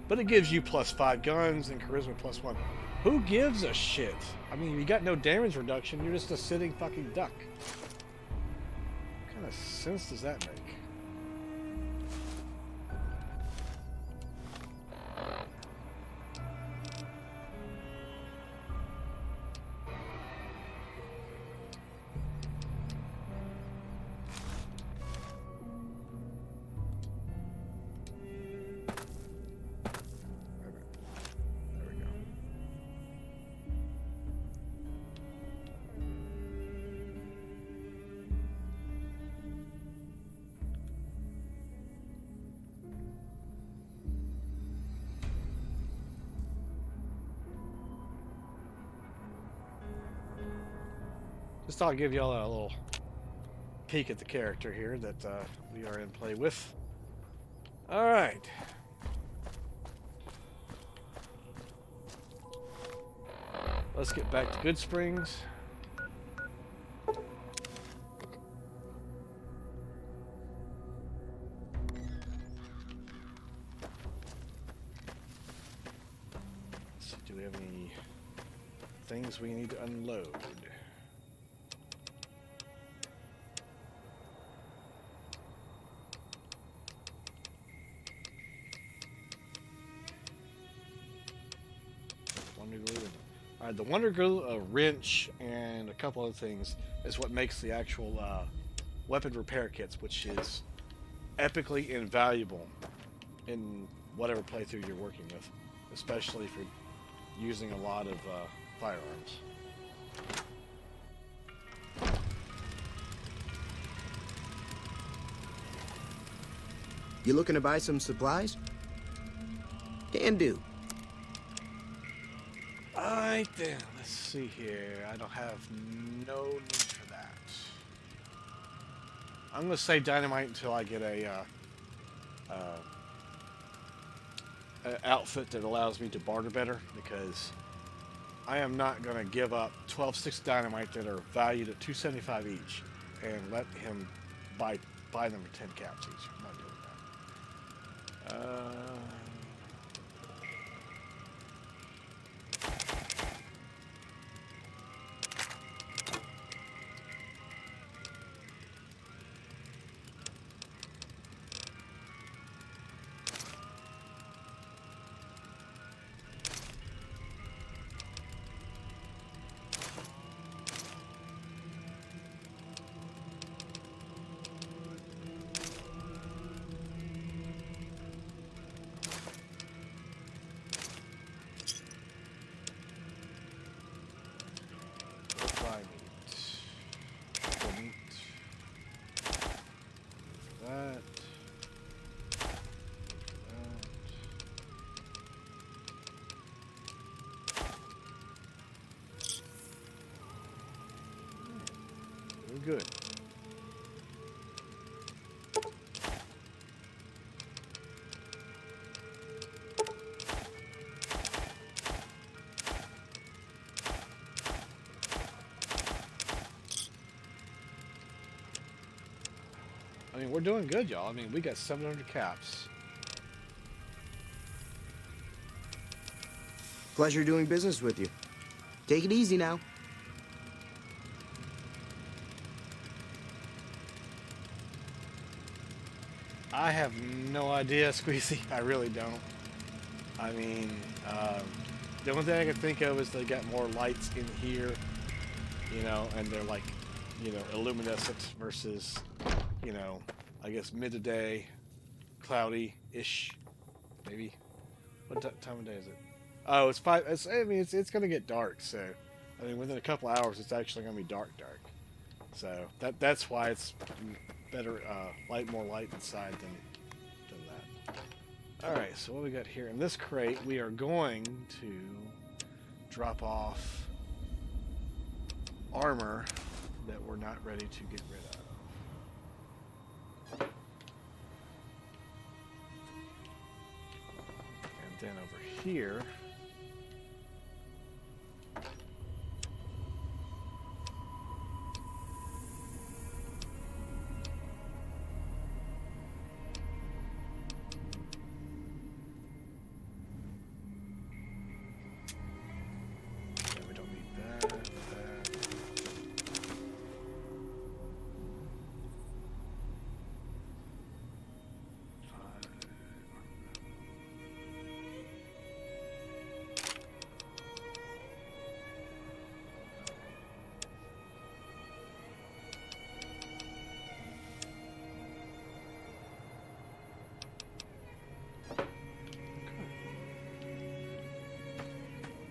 But it gives you +5 guns and charisma +1. Who gives a shit? I mean, you got no damage reduction, you're just a sitting fucking duck. What kind of sense does that make? Just thought I'd give y'all a little peek at the character here that we are in play with. Alright. Let's get back to Good Springs. Let's see, do we have any things we need to unload? The Wonder Glue, a wrench, and a couple other things is what makes the actual weapon repair kits, which is epically invaluable in whatever playthrough you're working with, especially if you're using a lot of firearms. You looking to buy some supplies? Can do. Alright then, let's see here. I don't have no need for that. I'm gonna say dynamite until I get a outfit that allows me to barter better, because I am not gonna give up 12 sticks of dynamite that are valued at $275 each and let him buy them for 10 caps each. I'm not doing that. We're good. I mean, we're doing good, y'all. I mean, we got 700 caps. Pleasure doing business with you. Take it easy now. I have no idea, Squeezy. I really don't. I mean, the only thing I can think of is they got more lights in here, you know, and they're like, you know, illuminescent versus, you know, I guess mid-day, cloudy-ish, maybe. What time of day is it? Oh, it's 5. I mean, it's gonna get dark, so I mean, within a couple hours, it's actually gonna be dark. So that's why it's better, more light inside than that. All right, so what we got here in this crate? We are going to drop off armor that we're not ready to get rid of. And then over here, we don't need that.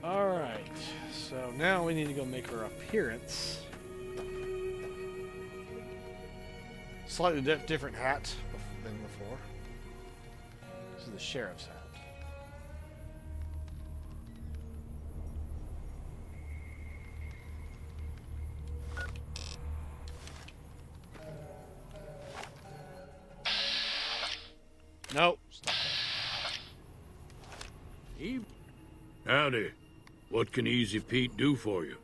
Alright, so now we need to go make our appearance. Slightly different hat than before. This is the sheriff's hat. Nope. Stop that. Howdy. What can Easy Pete do for you?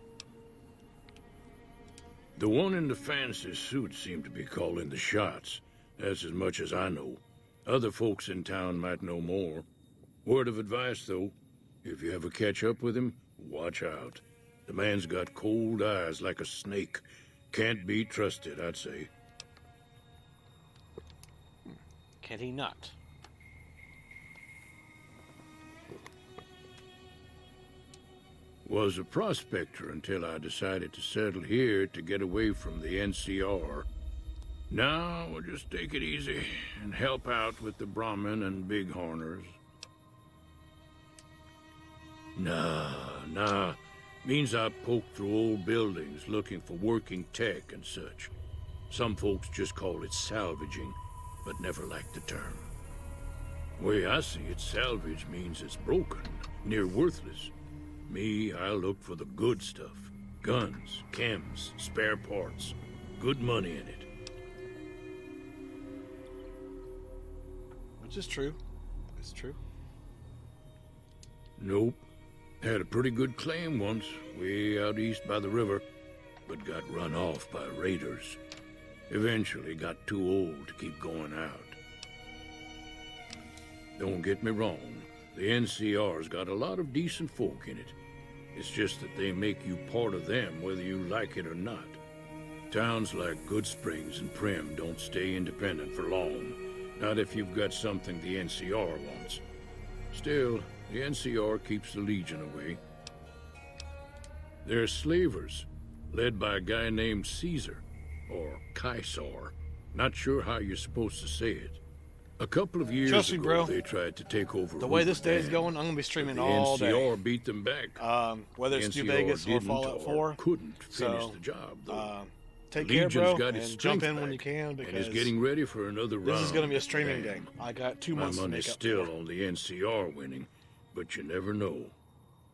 The one in the fancy suit seemed to be calling the shots. That's as much as I know. Other folks in town might know more. Word of advice, though. If you ever catch up with him, watch out. The man's got cold eyes like a snake. Can't be trusted, I'd say. Can he not? Was a prospector until I decided to settle here to get away from the NCR. Now, we'll just take it easy and help out with the Brahmin and Bighorners. Nah. Means I poke through old buildings looking for working tech and such. Some folks just call it salvaging, but never liked the term. Way I see it, salvage means it's broken, near worthless. Me, I look for the good stuff. Guns, chems, spare parts. Good money in it. Which is true. It's true. Nope. Had a pretty good claim once, way out east by the river, but got run off by raiders. Eventually got too old to keep going out. Don't get me wrong, the NCR's got a lot of decent folk in it. It's just that they make you part of them whether you like it or not. Towns like Good Springs and Prim don't stay independent for long, not if you've got something the NCR wants. Still, the NCR keeps the Legion away. They're slavers, led by a guy named Caesar, or Caesar. Not sure how you're supposed to say it. A couple of years Trust me, ago, bro. they tried to take over The way this day is Hoover going, Dam, I'm gonna be streaming but all the day. NCR beat them back. Whether it's The New NCR Vegas or didn't Fallout or 4. couldn't finish So, the job, though. Take The care, Legion's bro, got its and jump strength in when you back, can and because is getting ready for another round. this is going to be a of streaming Dam. game. I got 2 My months to money's make up still for. on the NCR winning, but you never know.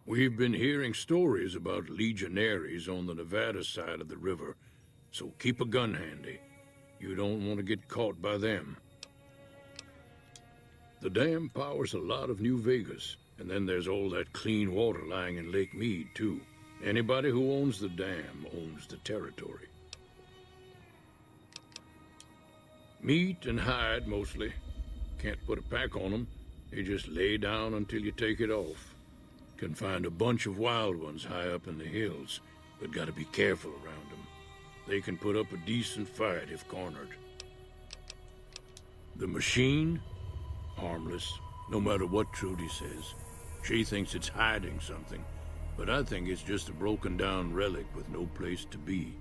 We've been hearing stories about legionaries on the Nevada side of the river, so keep a gun handy. You don't want to get caught by them. The dam powers a lot of New Vegas, and then there's all that clean water lying in Lake Mead, too. Anybody who owns the dam owns the territory. Meat and hide, mostly. Can't put a pack on them. They just lay down until you take it off. Can find a bunch of wild ones high up in the hills, but gotta be careful around them. They can put up a decent fight if cornered. The machine? Harmless, no matter what Trudy says. She thinks it's hiding something, but I think it's just a broken down relic with no place to be.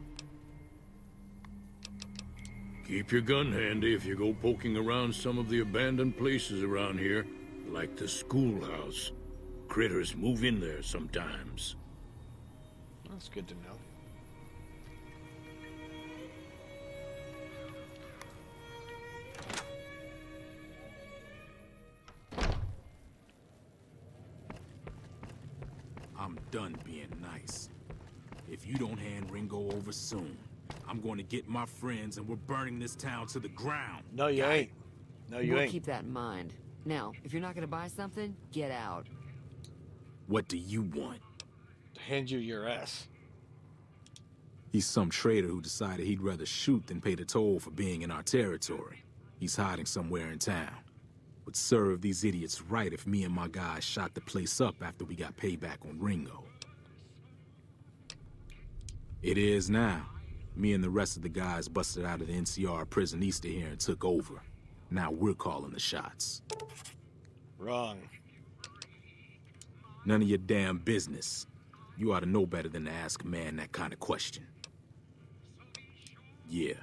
Keep your gun handy if you go poking around some of the abandoned places around here, like the schoolhouse. Critters move in there sometimes. That's good to know. I'm done being nice. If you don't hand Ringo over soon, I'm going to get my friends and we're burning this town to the ground. No, you Got it? ain't. No, you We'll ain't. keep that in mind. Now, if you're not gonna buy something, get out. What do you want? To hand you your ass. He's some traitor who decided he'd rather shoot than pay the toll for being in our territory. He's hiding somewhere in town. Would serve these idiots right if me and my guys shot the place up after we got payback on Ringo. It is now. Me and the rest of the guys busted out of the NCR prison east of here and took over. Now we're calling the shots. Wrong. None of your damn business. You ought to know better than to ask a man that kind of question. Yeah,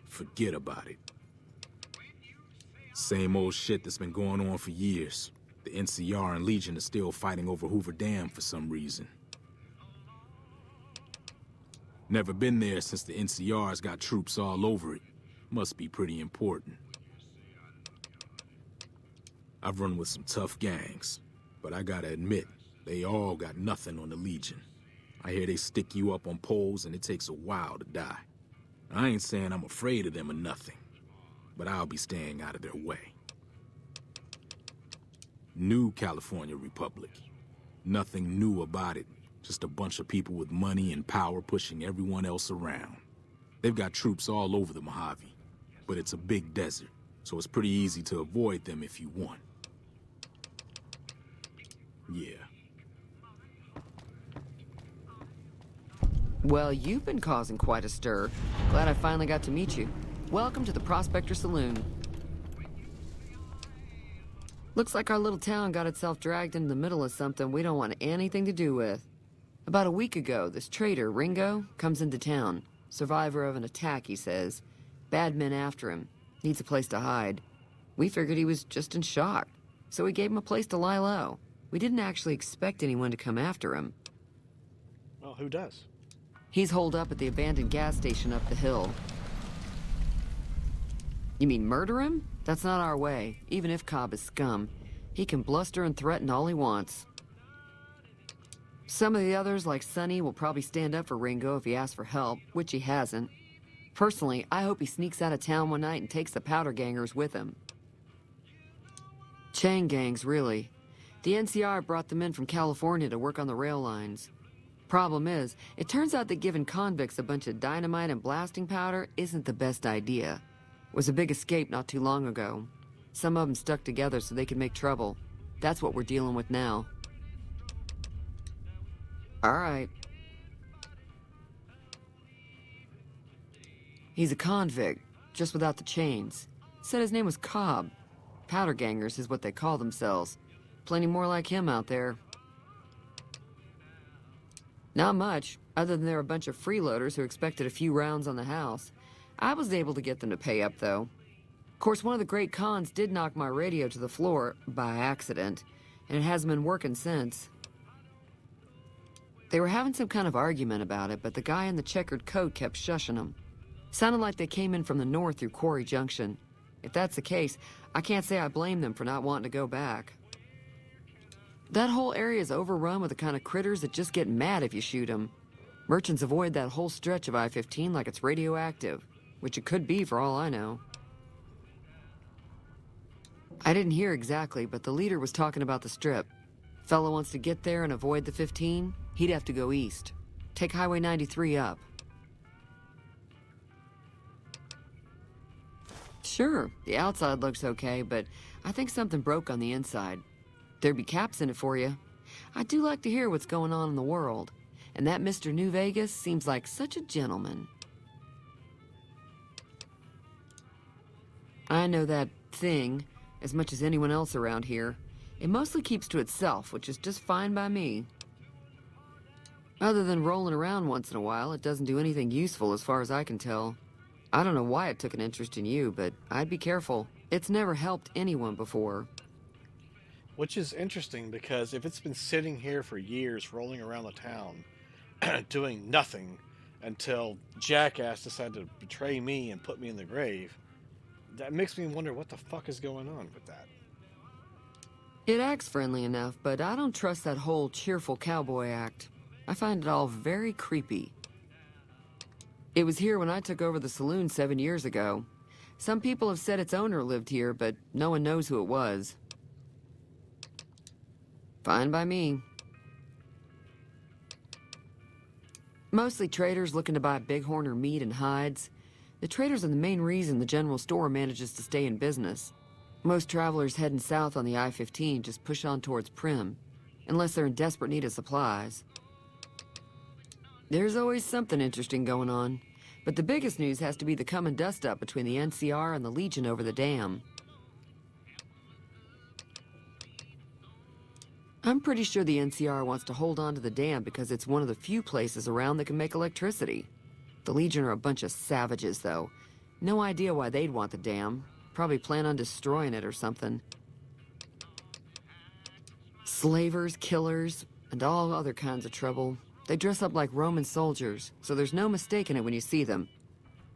forget about it. Same old shit that's been going on for years. The NCR and Legion are still fighting over Hoover Dam for some reason. Never been there since the NCR's got troops all over it. Must be pretty important. I've run with some tough gangs, but I gotta admit, they all got nothing on the Legion. I hear they stick you up on poles and it takes a while to die. I ain't saying I'm afraid of them or nothing, but I'll be staying out of their way. New California Republic. Nothing new about it. Just a bunch of people with money and power pushing everyone else around. They've got troops all over the Mojave, but it's a big desert, so it's pretty easy to avoid them if you want. Yeah. Well, you've been causing quite a stir. Glad I finally got to meet you. Welcome to the Prospector Saloon. Looks like our little town got itself dragged into the middle of something we don't want anything to do with. About a week ago, this trader, Ringo, comes into town. Survivor of an attack, he says. Bad men after him. Needs a place to hide. We figured he was just in shock, so we gave him a place to lie low. We didn't actually expect anyone to come after him. Well, who does? He's holed up at the abandoned gas station up the hill. You mean murder him? That's not our way, even if Cobb is scum. He can bluster and threaten all he wants. Some of the others, like Sonny, will probably stand up for Ringo if he asks for help, which he hasn't. Personally, I hope he sneaks out of town one night and takes the powder gangers with him. Chain gangs, really. The NCR brought them in from California to work on the rail lines. Problem is, it turns out that giving convicts a bunch of dynamite and blasting powder isn't the best idea. It was a big escape not too long ago. Some of them stuck together so they could make trouble. That's what we're dealing with now. All right. He's a convict, just without the chains. Said his name was Cobb. Powder gangers is what they call themselves. Plenty more like him out there. Not much, other than they're a bunch of freeloaders who expected a few rounds on the house. I was able to get them to pay up, though. Of course, one of the great cons did knock my radio to the floor, by accident, and it hasn't been working since. They were having some kind of argument about it, but the guy in the checkered coat kept shushing them. Sounded like they came in from the north through Quarry Junction. If that's the case, I can't say I blame them for not wanting to go back. That whole area is overrun with the kind of critters that just get mad if you shoot them. Merchants avoid that whole stretch of I-15 like it's radioactive, which it could be for all I know. I didn't hear exactly, but the leader was talking about the strip. Fella wants to get there and avoid the 15, he'd have to go east. Take Highway 93 up. Sure, the outside looks okay, but I think something broke on the inside. There'd be caps in it for you. I do like to hear what's going on in the world, and that Mr. New Vegas seems like such a gentleman. I know that thing as much as anyone else around here. It mostly keeps to itself, which is just fine by me. Other than rolling around once in a while, it doesn't do anything useful as far as I can tell. I don't know why it took an interest in you, but I'd be careful. It's never helped anyone before. Which is interesting because if it's been sitting here for years, rolling around the town, doing nothing until Jackass decided to betray me and put me in the grave, that makes me wonder what the fuck is going on with that. It acts friendly enough, but I don't trust that whole cheerful cowboy act. I find it all very creepy. It was here when I took over the saloon 7 years ago. Some people have said its owner lived here, but no one knows who it was. Fine by me. Mostly traders looking to buy bighorn or meat and hides. The traders are the main reason the general store manages to stay in business. Most travelers heading south on the I-15 just push on towards Prim, unless they're in desperate need of supplies. There's always something interesting going on, but the biggest news has to be the coming dust-up between the NCR and the Legion over the dam. I'm pretty sure the NCR wants to hold on to the dam because it's one of the few places around that can make electricity. The Legion are a bunch of savages, though. No idea why they'd want the dam. Probably plan on destroying it or something. Slavers, killers, and all other kinds of trouble. They dress up like Roman soldiers, so there's no mistaking it when you see them.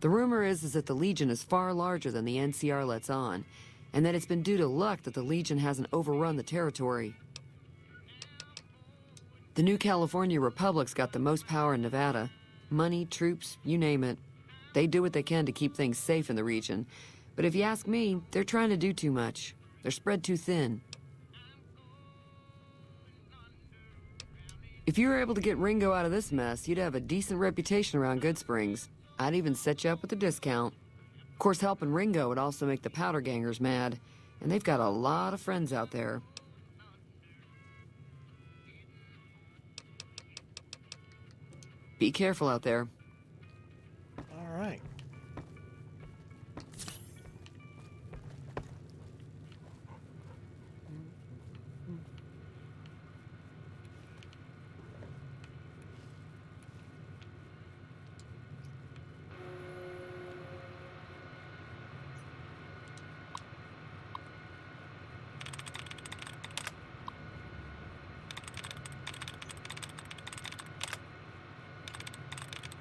The rumor is that the Legion is far larger than the NCR lets on, and that it's been due to luck that the Legion hasn't overrun the territory. The new California Republic's got the most power in Nevada. Money, troops, you name it. They do what they can to keep things safe in the region. But if you ask me, they're trying to do too much. They're spread too thin. If you were able to get Ringo out of this mess, you'd have a decent reputation around Goodsprings. I'd even set you up with a discount. Of course, helping Ringo would also make the powder gangers mad. And they've got a lot of friends out there. Be careful out there. All right.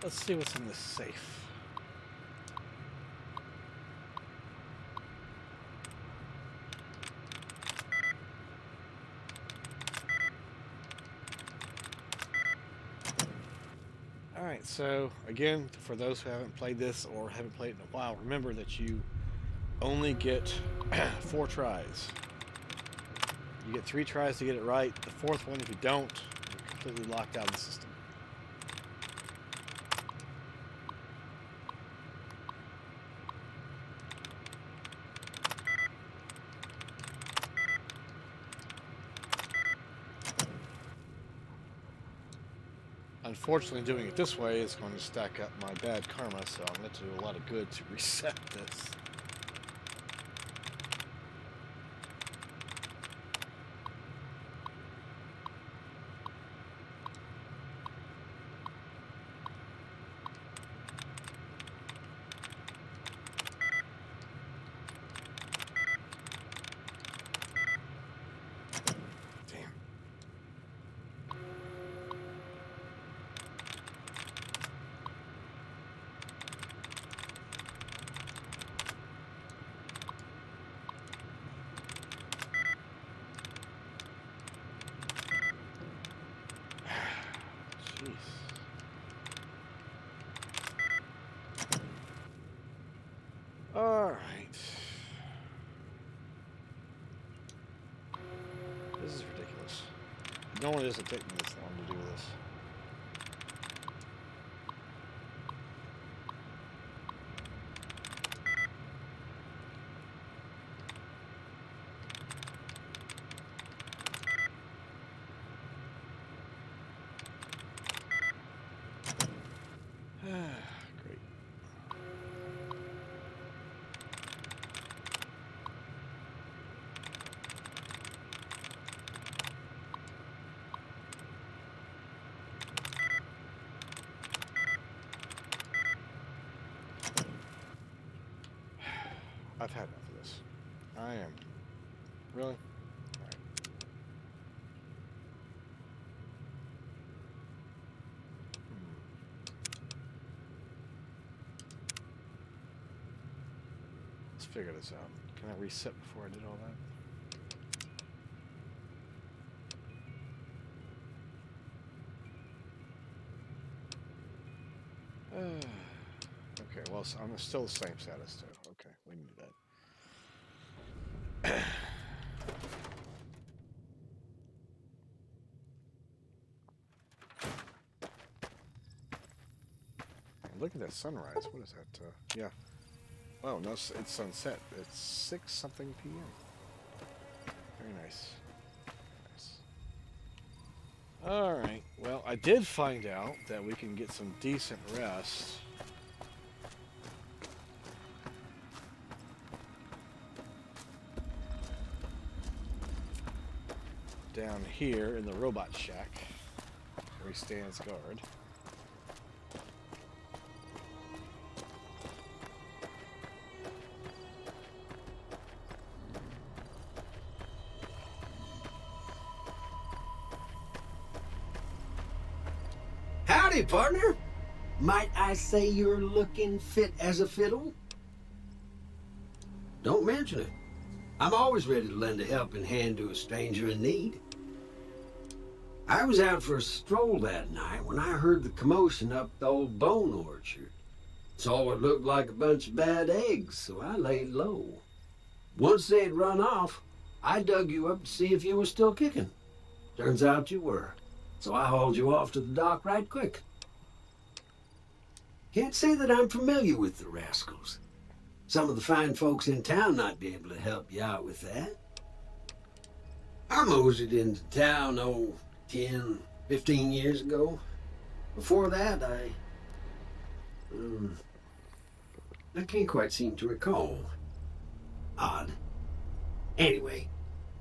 Let's see what's in this safe. Alright, so again, for those who haven't played this or haven't played it in a while, remember that you only get 4 tries. You get 3 tries to get it right. The 4th one, if you don't, you're completely locked out of the system. Unfortunately, doing it this way is going to stack up my bad karma, so I'm going to do a lot of good to reset this. Alright. This is ridiculous. Normally it doesn't take me this long to do this. Great. I've had enough of this. I am. Really? Alright. Let's figure this out. Can I reset before I did all that? Okay, well, so I'm still the same status too. Okay, we can do that. Look at that sunrise. What is that? Yeah. Oh, no, it's sunset. It's 6 something p.m. Very nice. Nice. Alright, well, I did find out that we can get some decent rest. Down here in the robot shack, where he stands guard. Howdy, partner. Might I say you're looking fit as a fiddle? Don't mention it. I'm always ready to lend a helping hand to a stranger in need. I was out for a stroll that night when I heard the commotion up the old bone orchard. Saw what looked like a bunch of bad eggs, so I laid low. Once they'd run off, I dug you up to see if you were still kicking. Turns out you were, so I hauled you off to the dock right quick. Can't say that I'm familiar with the rascals. Some of the fine folks in town might be able to help you out with that. I moseyed into town, 10, 15 years ago. Before that, I can't quite seem to recall. Odd. Anyway,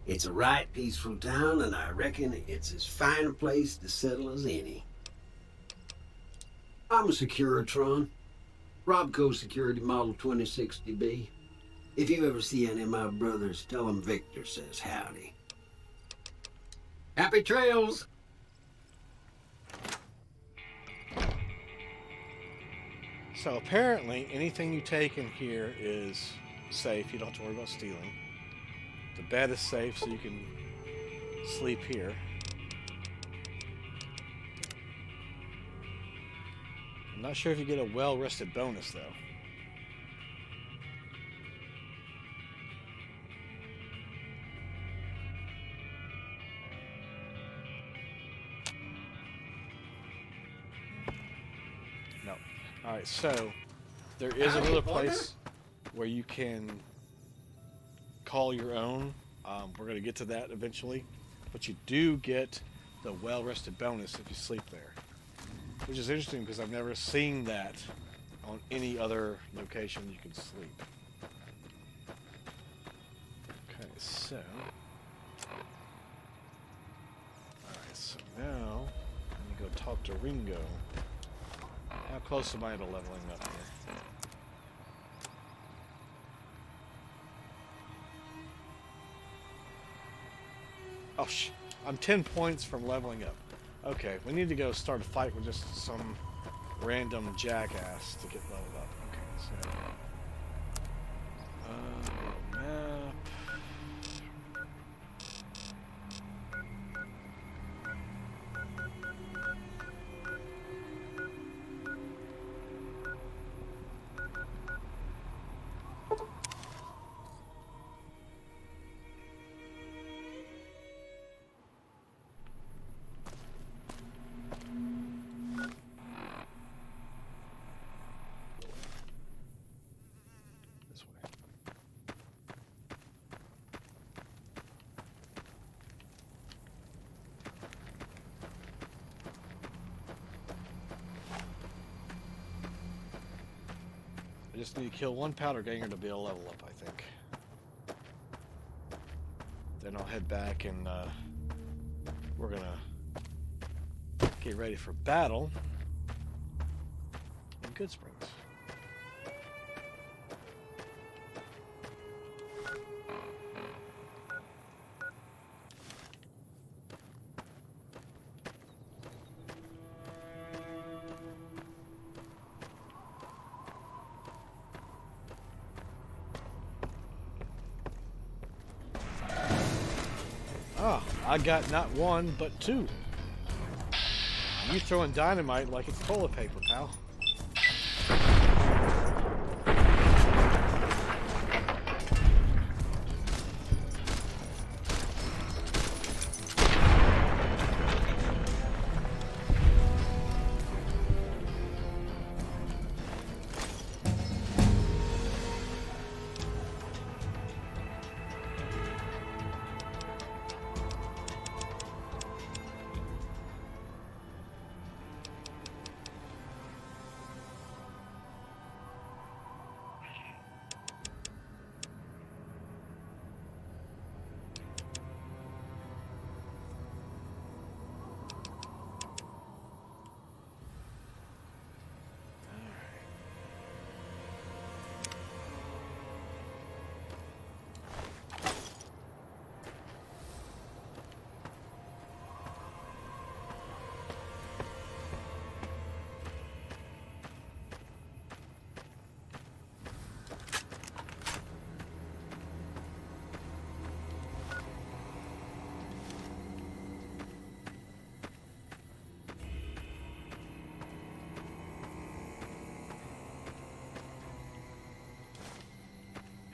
it's a right peaceful town, and I reckon it's as fine a place to settle as any. I'm a Securitron. Robco Security Model 2060B. If you ever see any of my brothers, tell them Victor says howdy. Happy trails! So apparently, anything you take in here is safe. You don't have to worry about stealing. The bed is safe, so you can sleep here. I'm not sure if you get a well-rested bonus, though. No. Alright, so there is another place where you can call your own. We're going to get to that eventually. But you do get the well-rested bonus if you sleep there. Which is interesting because I've never seen that on any other location you can sleep. Okay, so... Alright, so now I'm going to go talk to Ringo. How close am I to leveling up here? Oh, I'm 10 points from leveling up. Okay, we need to go start a fight with just some random jackass to get leveled up. Okay, so... map... this way. I just need to kill one powder ganger to be able to level up, I think. Then I'll head back and we're gonna get ready for battle in Good Springs. Oh, I got not one, but two. You throwing dynamite like it's toilet paper, pal.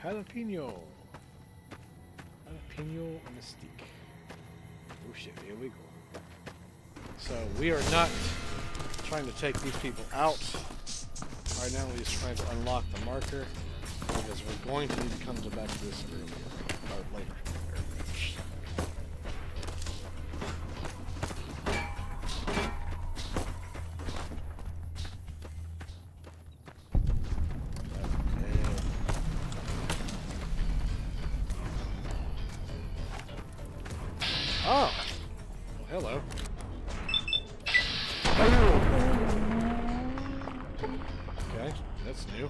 Jalapeno. Jalapeno Mystique. Oh shit, here we go. So we are not trying to take these people out. Right now we're just trying to unlock the marker because we're going to need to come back to this earlier, or later. Oh! Well, hello. Okay, that's new.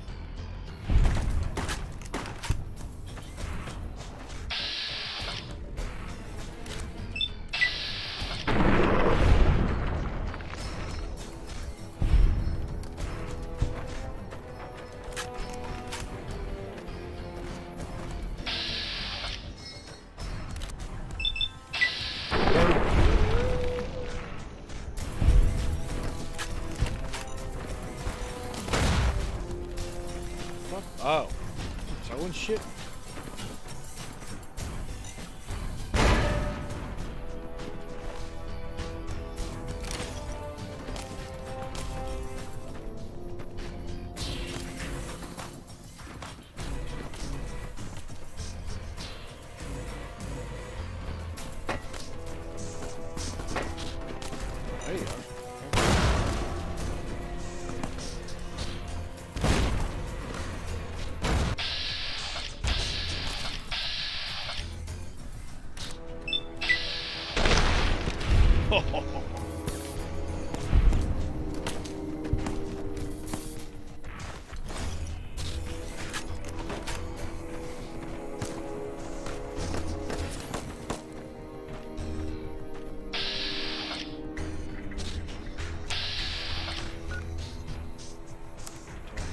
Oh. Throwing shit? There you are.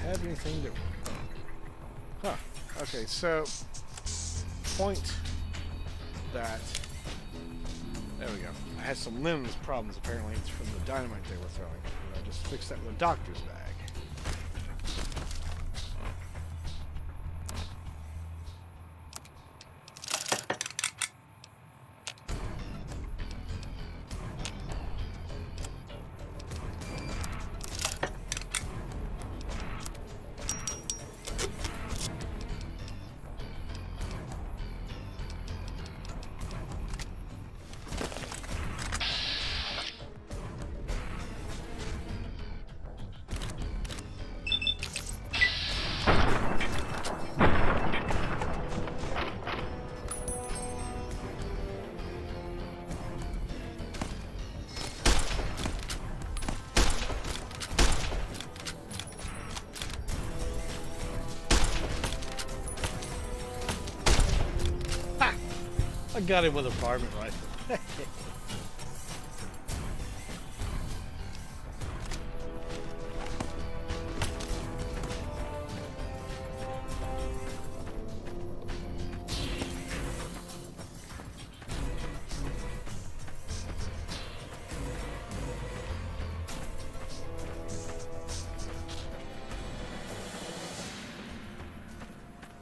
Have anything to... Huh. Okay, so... Point that... There we go. I had some limbs problems, apparently. It's from the dynamite they were throwing. But I just fixed that with a doctor's bag. I got him with a varmint rifle.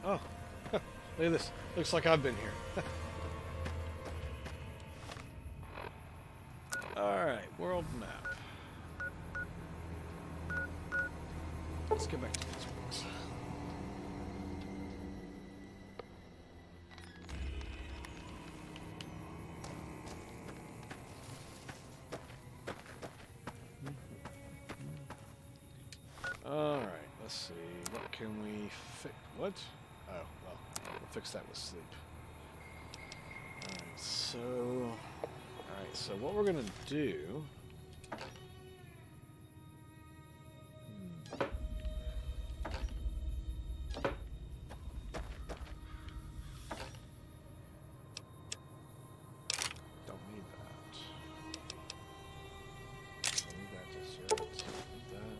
Oh, look at this. Looks like I've been here. Alright, world map. Let's get back to these books. Alright, let's see. What can we fix? What? Oh, well, we'll fix that with sleep. Alright, so what we're gonna do... Don't need that. Don't need that just yet. Don't need that.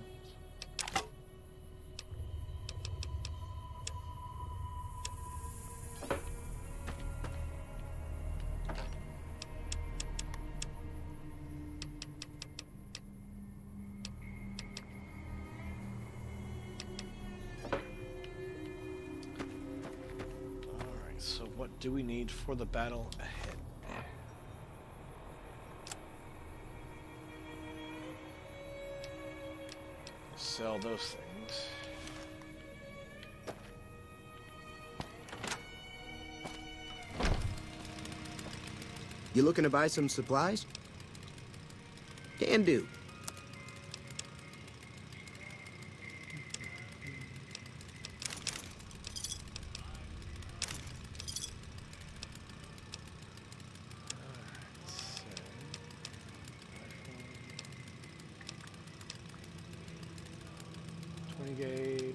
Alright, so what do we need for the battle ahead? Sell those things. You looking to buy some supplies? Can do. Gauge.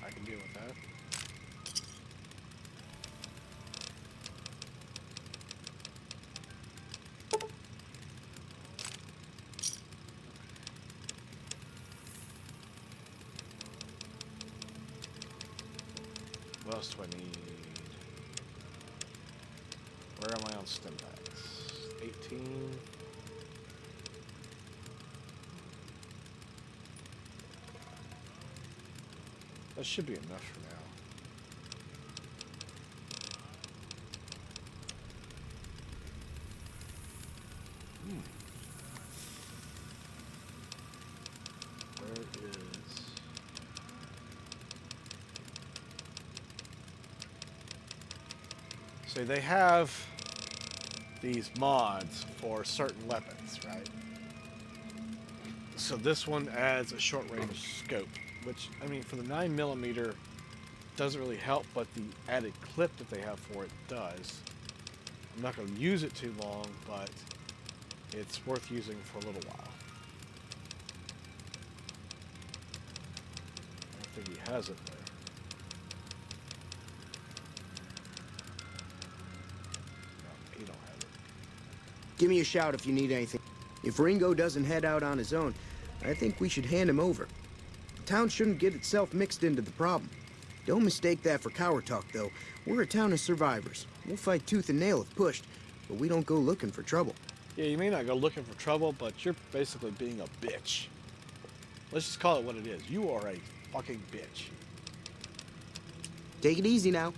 I can deal with that. What else do I need? Where am I on stim packs? 18. That should be enough for now. Where is... So they have these mods for certain weapons, right? So this one adds a short-range scope, which, I mean, for the 9mm doesn't really help, but the added clip that they have for it does. I'm not going to use it too long, but it's worth using for a little while. I don't think he has it there. No, he don't have it. Give me a shout if you need anything. If Ringo doesn't head out on his own, I think we should hand him over. The town shouldn't get itself mixed into the problem. Don't mistake that for coward talk, though. We're a town of survivors. We'll fight tooth and nail if pushed, but we don't go looking for trouble. Yeah, you may not go looking for trouble, but you're basically being a bitch. Let's just call it what it is. You are a fucking bitch. Take it easy now.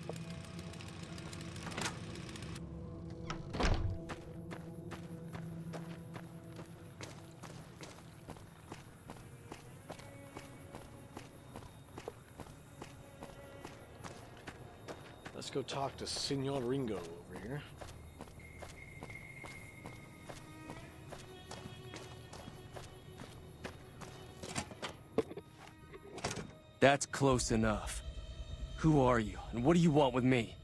Let's go talk to Senor Ringo over here. That's close enough. Who are you, and what do you want with me?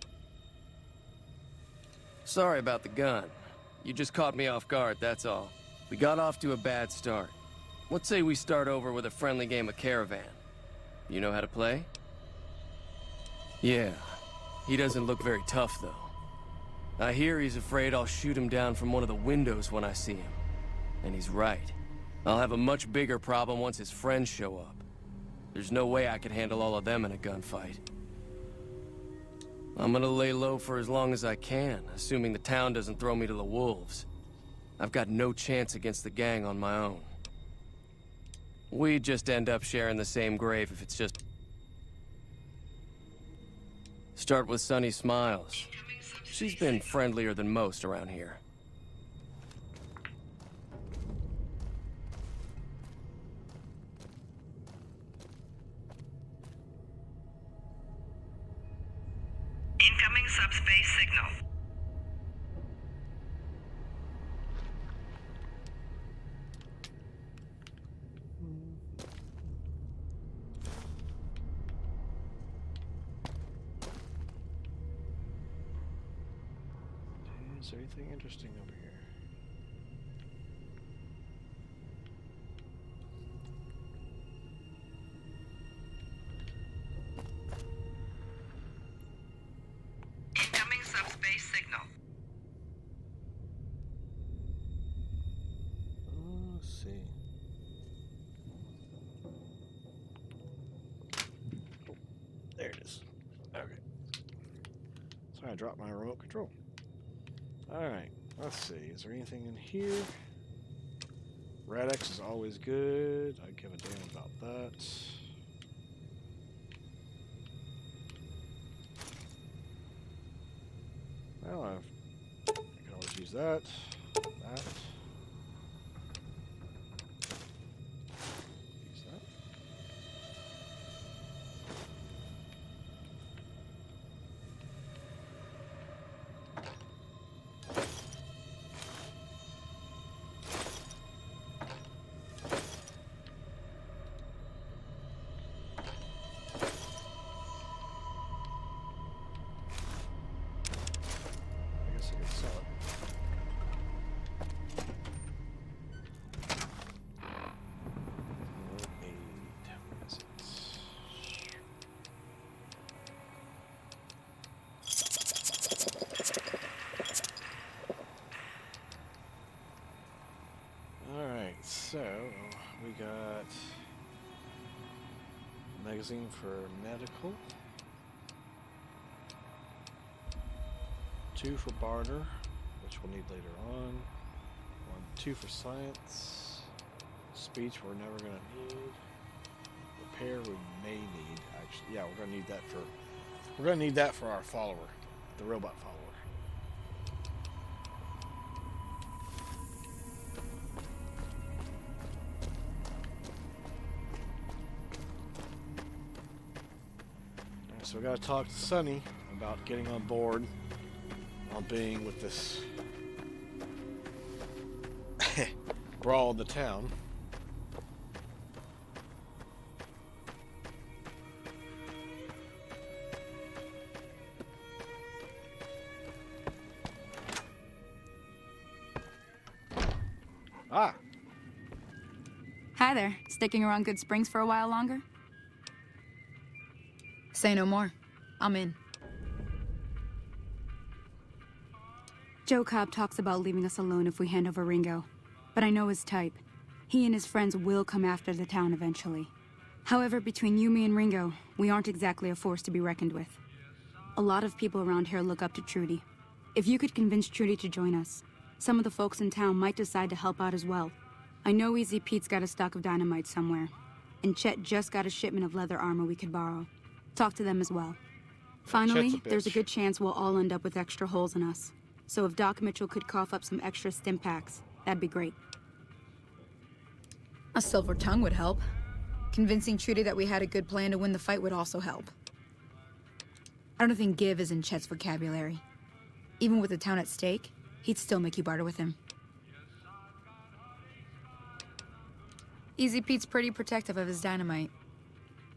Sorry about the gun. You just caught me off guard, that's all. We got off to a bad start. Let's say we start over with a friendly game of Caravan. You know how to play? Yeah. He doesn't look very tough, though. I hear he's afraid I'll shoot him down from one of the windows when I see him. And he's right. I'll have a much bigger problem once his friends show up. There's no way I could handle all of them in a gunfight. I'm gonna lay low for as long as I can, assuming the town doesn't throw me to the wolves. I've got no chance against the gang on my own. We'd just end up sharing the same grave if it's just... Start with Sunny Smiles. She's been friendlier than most around here. Incoming subspace signal. Is there anything interesting over here? Incoming subspace signal. Oh, let's see. Oh, there it is. Okay. Sorry, I dropped my remote control. Alright, let's see. Is there anything in here? Rad-X is always good. I give a damn about that. Well, I can always use that. That. Use that. I guess I could sell it. No aid. Where is it? Alright, so we got a magazine for medical. 2 for barter, which we'll need later on. 2 for science. Speech we're never gonna need. Repair we may need. Actually, yeah, we're gonna need that for our follower, the robot follower. So we gotta talk to Sonny about getting on board on being with this brawl in the town. Ah. Hi there. Sticking around Good Springs for a while longer? Say no more. I'm in. Joe Cobb talks about leaving us alone if we hand over Ringo. But I know his type. He and his friends will come after the town eventually. However, between you, me, and Ringo, we aren't exactly a force to be reckoned with. A lot of people around here look up to Trudy. If you could convince Trudy to join us, some of the folks in town might decide to help out as well. I know Easy Pete's got a stock of dynamite somewhere, and Chet just got a shipment of leather armor we could borrow. Talk to them as well. Finally, there's a good chance we'll all end up with extra holes in us. So if Doc Mitchell could cough up some extra stim packs, that'd be great. A silver tongue would help. Convincing Trudy that we had a good plan to win the fight would also help. I don't think give is in Chet's vocabulary. Even with the town at stake, he'd still make you barter with him. Easy Pete's pretty protective of his dynamite.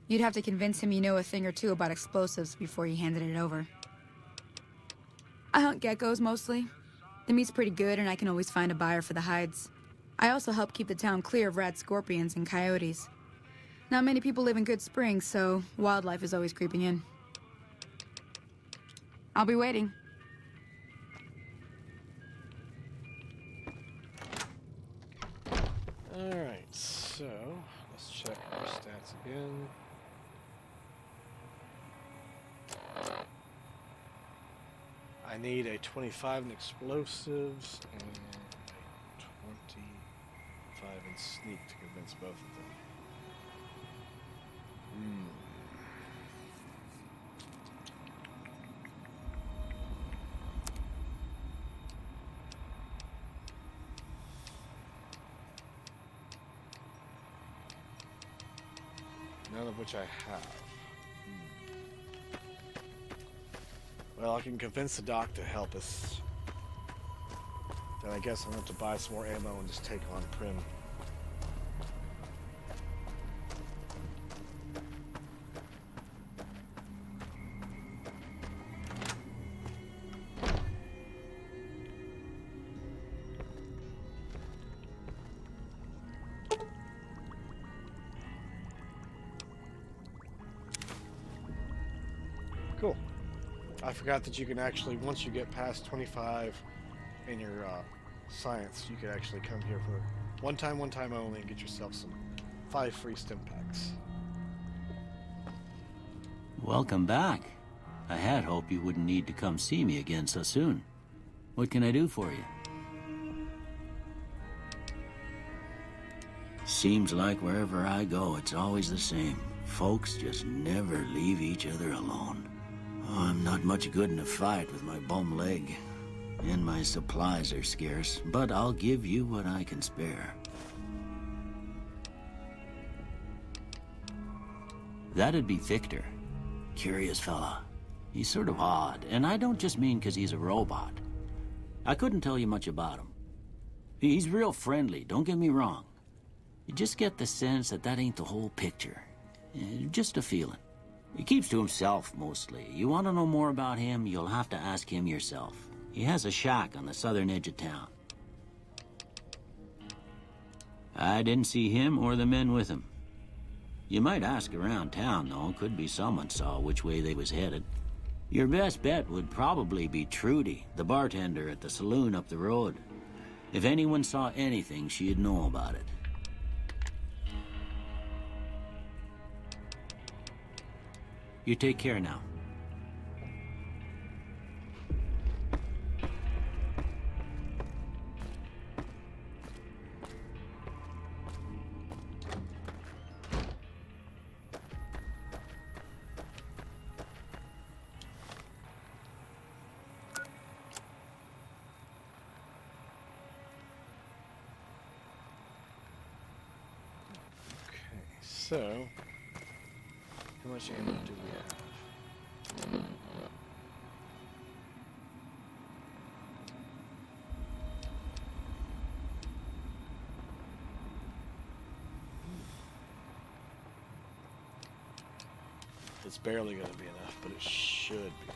You'd have to convince him you know a thing or two about explosives before you handed it over. I hunt geckos mostly. The meat's pretty good and I can always find a buyer for the hides. I also help keep the town clear of rat scorpions and coyotes. Not many people live in Good Springs, so wildlife is always creeping in. I'll be waiting. Alright, so let's check our stats again. I need a 25 in explosives and a 25 in sneak to convince both of them. None of which I have. Well, I can convince the doc to help us. Then I guess I'm going to have to buy some more ammo and just take on Prim. Cool. I forgot that you can actually, once you get past 25 in your science, you can actually come here for one time only, and get yourself some 5 free stim packs. Welcome back. I had hoped you wouldn't need to come see me again so soon. What can I do for you? Seems like wherever I go, it's always the same. Folks just never leave each other alone. Oh, I'm not much good in a fight with my bum leg. And my supplies are scarce, but I'll give you what I can spare. That'd be Victor. Curious fella. He's sort of odd, and I don't just mean 'cause he's a robot. I couldn't tell you much about him. He's real friendly, don't get me wrong. You just get the sense that ain't the whole picture. Just a feeling. He keeps to himself, mostly. You want to know more about him, you'll have to ask him yourself. He has a shack on the southern edge of town. I didn't see him or the men with him. You might ask around town, though. Could be someone saw which way they was headed. Your best bet would probably be Trudy, the bartender at the saloon up the road. If anyone saw anything, she'd know about it. You take care now. so how much ammo do we have? It's barely going to be enough, but it should be enough.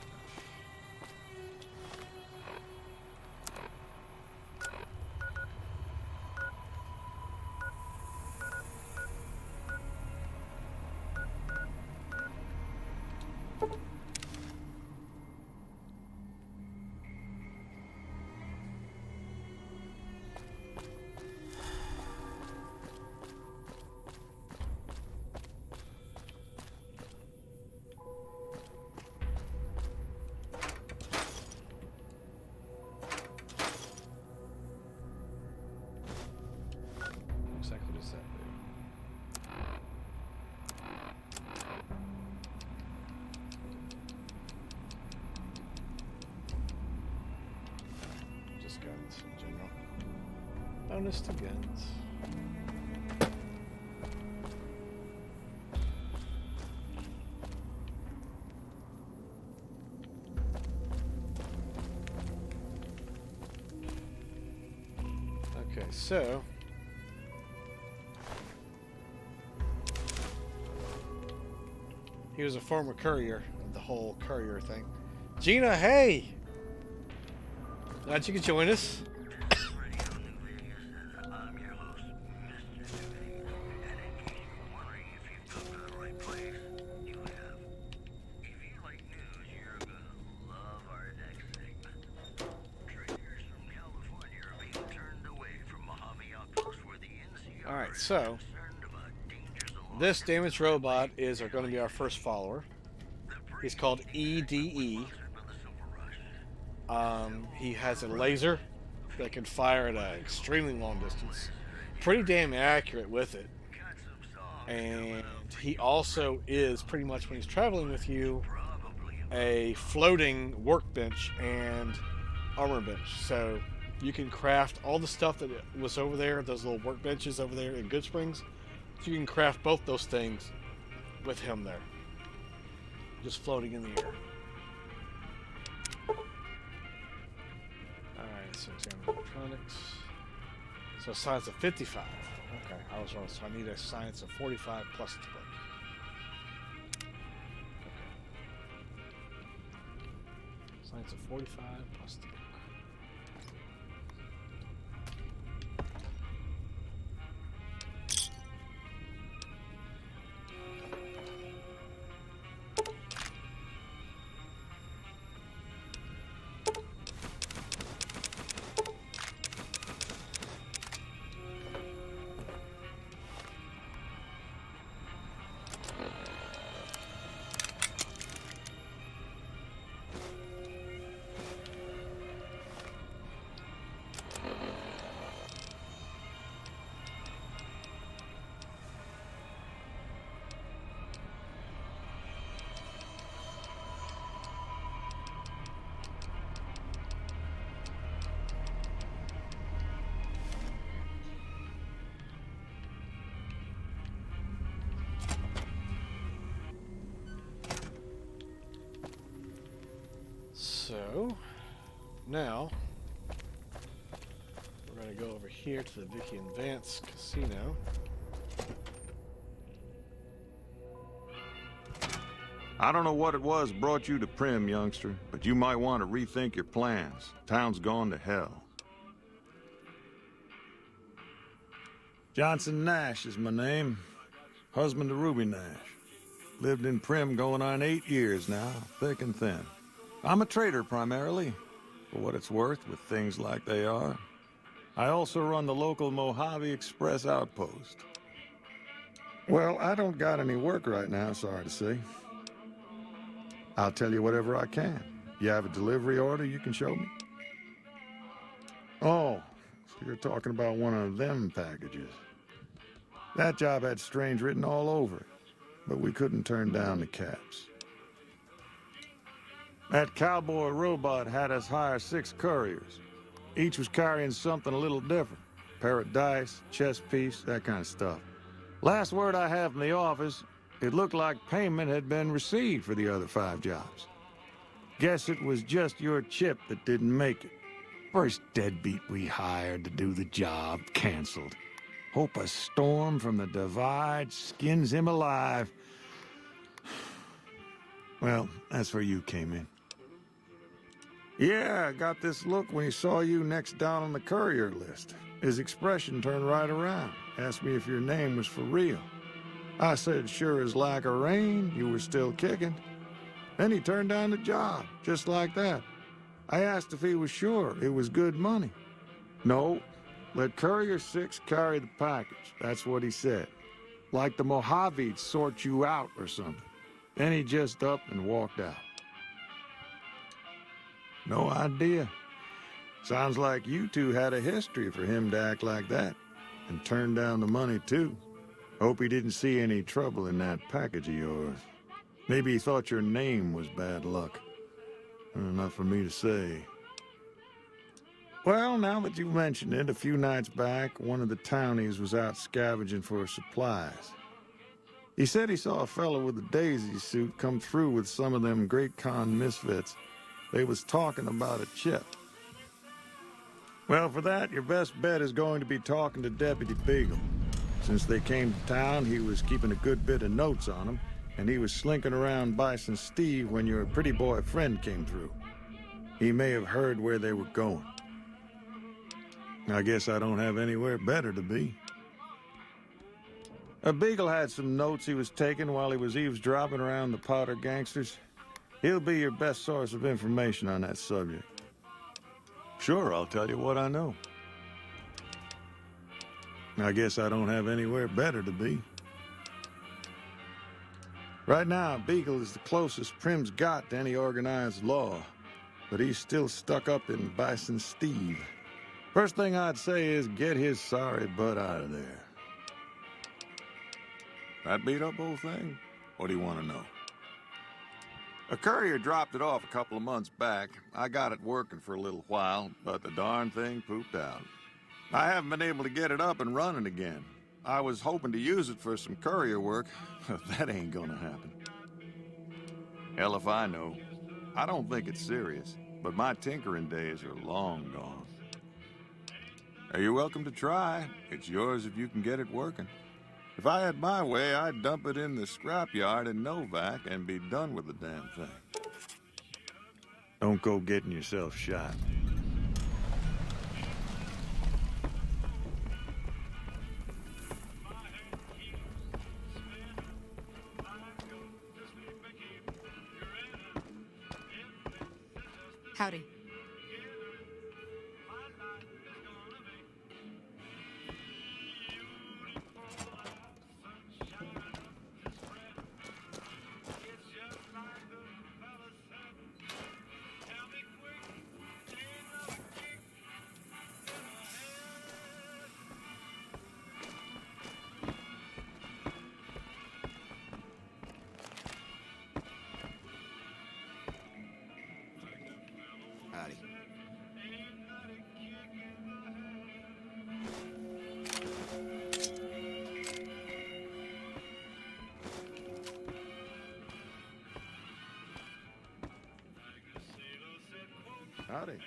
Exactly does that do? Just guns in general. Bonus to guns. Okay, so he was a former courier of the whole courier thing. Gina, hey! Glad you could join us. Alright, so this damaged robot is going to be our first follower. He's called EDE. He has a laser that can fire at an extremely long distance. Pretty damn accurate with it. And he also is, pretty much when he's traveling with you, a floating workbench and armor bench. So you can craft all the stuff that was over there, those little workbenches over there in Good Springs. So you can craft both those things with him there. Just floating in the air. Alright, so examine electronics. So science of 55. Okay, I was wrong. So I need a science of 45 plus the book. Okay. Science of 45 plus the book. So, now, we're going to go over here to the Vicky and Vance Casino. I don't know what it was brought you to Prim, youngster, but you might want to rethink your plans. Town's gone to hell. Johnson Nash is my name. Husband to Ruby Nash. Lived in Prim going on 8 years now, thick and thin. I'm a trader primarily, for what it's worth with things like they are. I also run the local Mojave Express outpost. Well, I don't got any work right now, sorry to say. I'll tell you whatever I can. You have a delivery order you can show me? Oh, so you're talking about one of them packages. That job had strange written all over it, but we couldn't turn down the caps. That cowboy robot had us hire 6 couriers. Each was carrying something a little different. Pair of dice, chess piece, that kind of stuff. Last word I have from the office, it looked like payment had been received for the other 5 jobs. Guess it was just your chip that didn't make it. First deadbeat we hired to do the job canceled. Hope a storm from the divide skins him alive. Well, that's where you came in. Yeah, I got this look when he saw you next down on the courier list. His expression turned right around. Asked me if your name was for real. I said, sure as lack of rain, you were still kicking. Then he turned down the job, just like that. I asked if he was sure it was good money. No, let Courier 6 carry the package. That's what he said. Like the Mojave'd sort you out or something. Then he just up and walked out. No idea. Sounds like you two had a history for him to act like that. And turn down the money, too. Hope he didn't see any trouble in that package of yours. Maybe he thought your name was bad luck. Not for me to say. Well, now that you've mentioned it, a few nights back, one of the townies was out scavenging for supplies. He said he saw a fellow with a daisy suit come through with some of them Great Con misfits. They was talking about a chip. Well, for that, your best bet is going to be talking to Deputy Beagle. Since they came to town, he was keeping a good bit of notes on them, and he was slinking around Bison Steve when your pretty boy friend came through. He may have heard where they were going. I guess I don't have anywhere better to be. Beagle had some notes he was taking while he was eavesdropping around the Powder gangsters. He'll be your best source of information on that subject. Sure, I'll tell you what I know. I guess I don't have anywhere better to be. Right now, Beagle is the closest Prim's got to any organized law, but he's still stuck up in Bison Steve. First thing I'd say is get his sorry butt out of there. That beat up whole thing? What do you want to know? A courier dropped it off a couple of months back. I got it working for a little while, but the darn thing pooped out. I haven't been able to get it up and running again. I was hoping to use it for some courier work, but that ain't gonna happen. Hell if I know. I don't think it's serious, but my tinkering days are long gone. You're welcome to try. It's yours if you can get it working. If I had my way, I'd dump it in the scrapyard in Novak and be done with the damn thing. Don't go getting yourself shot. Howdy. Howdy. Howdy.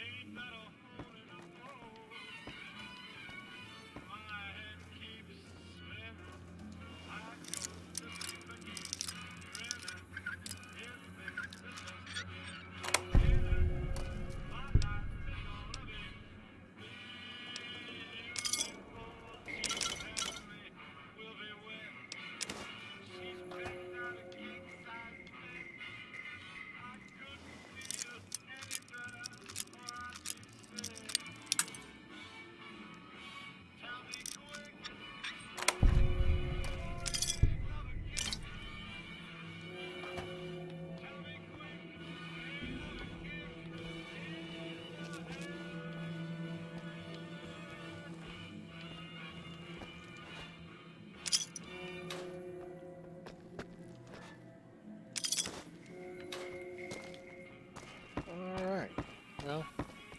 Well,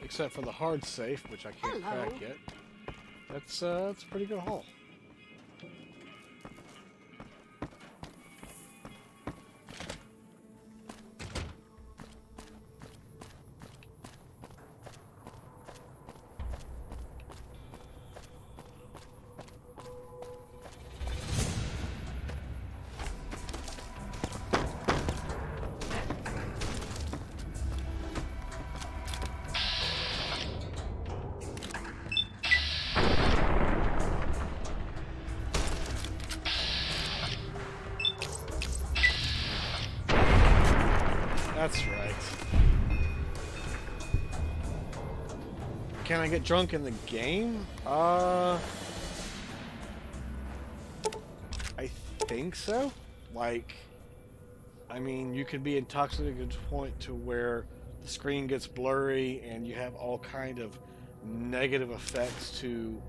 except for the hard safe, which I can't crack yet. That's a pretty good haul. That's right. Can I get drunk in the game? I think so. Like, I mean, you could be intoxicated to the point to where the screen gets blurry and you have all kind of negative effects to,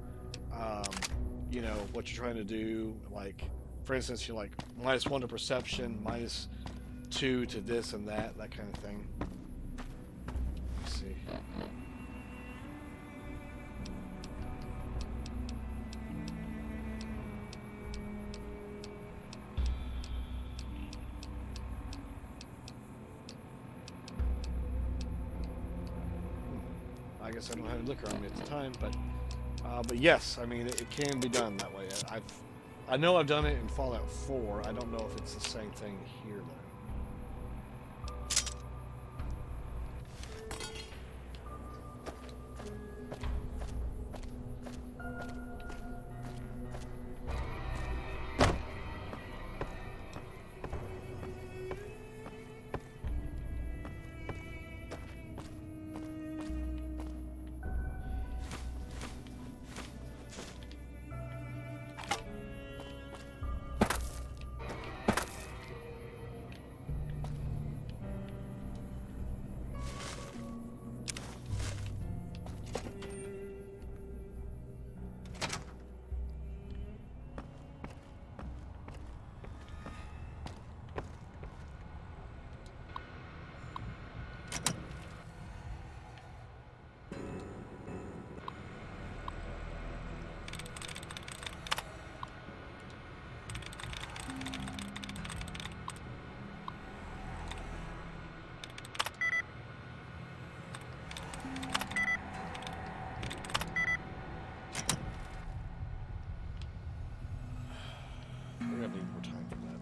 you know, what you're trying to do. Like, for instance, you're like -1 to perception, -2 to this and that kind of thing. Let's see. I guess I don't have liquor on me at the time, but yes, I mean it can be done that way. I know I've done it in Fallout 4. I don't know if it's the same thing here though. We're gonna need more time for that.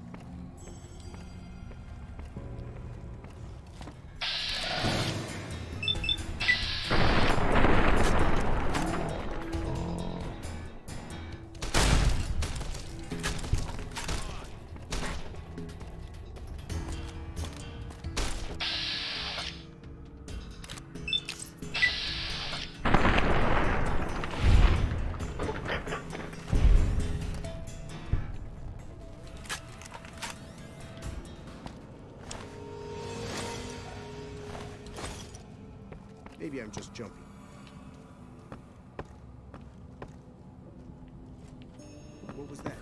Maybe I'm just jumpy. What was that?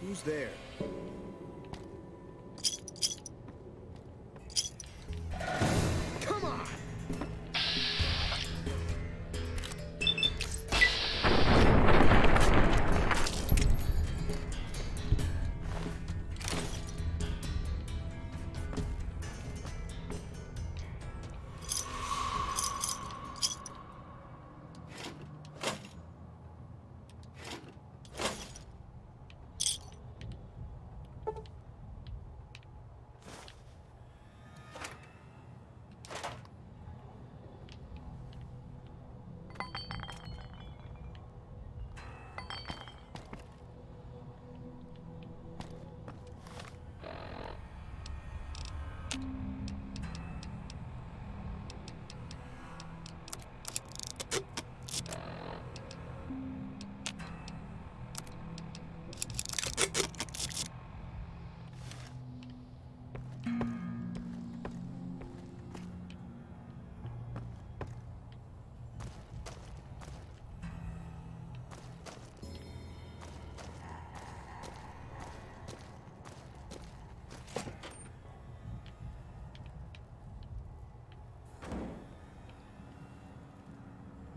Who's there? Come on!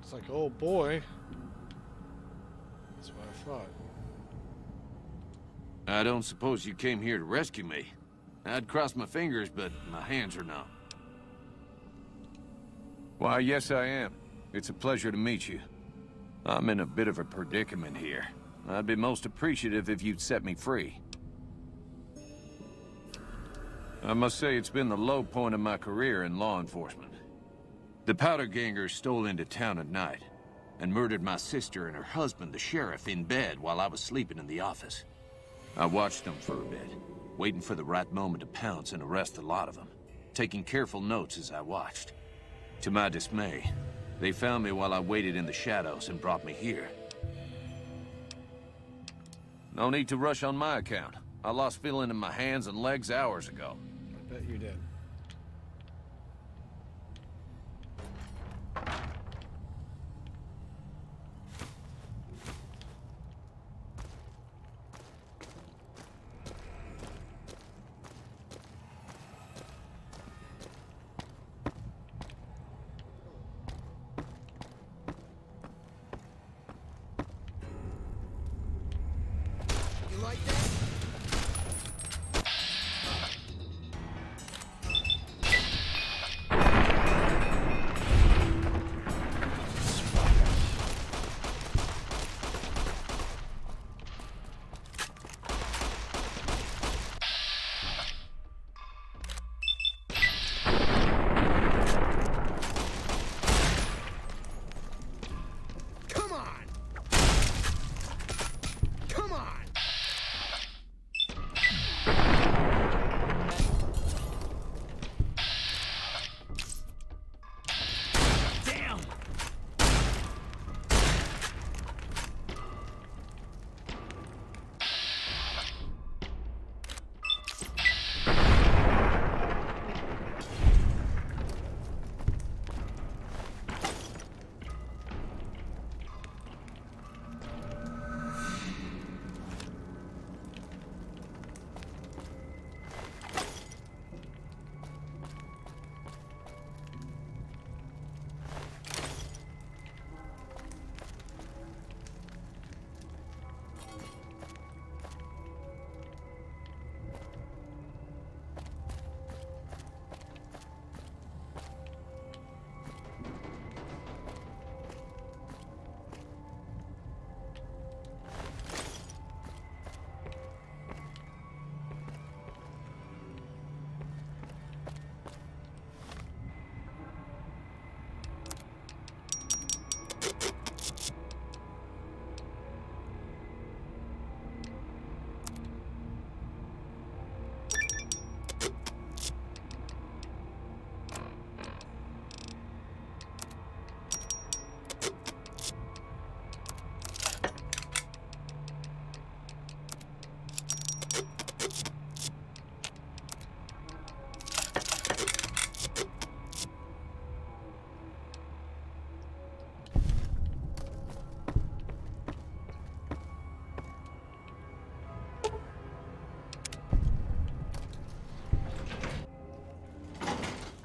It's like, oh boy. That's what I thought. I don't suppose you came here to rescue me. I'd cross my fingers, but my hands are numb. Why, yes I am. It's a pleasure to meet you. I'm in a bit of a predicament here. I'd be most appreciative if you'd set me free. I must say it's been the low point of my career in law enforcement. The powder gangers stole into town at night and murdered my sister and her husband, the sheriff, in bed while I was sleeping in the office. I watched them for a bit, waiting for the right moment to pounce and arrest the lot of them, taking careful notes as I watched. To my dismay, they found me while I waited in the shadows and brought me here. No need to rush on my account. I lost feeling in my hands and legs hours ago. I bet you did. You like that? Come on! Come on! Damn!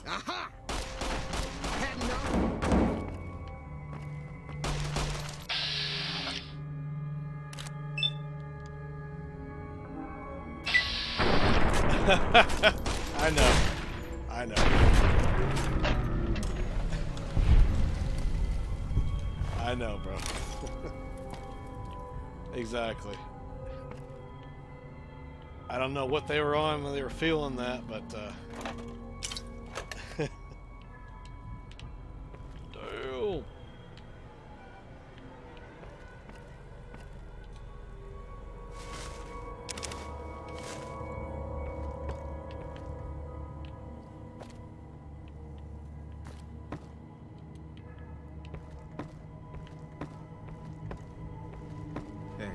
Aha! Had enough? I know. I know. I know, bro. Exactly. I don't know what they were on when they were feeling that, but damn. Hey.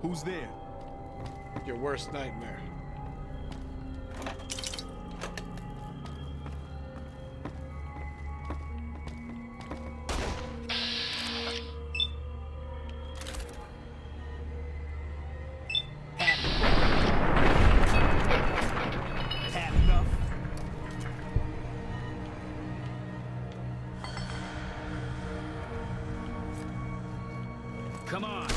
Who's there? Your worst nightmare. Had enough? Come on.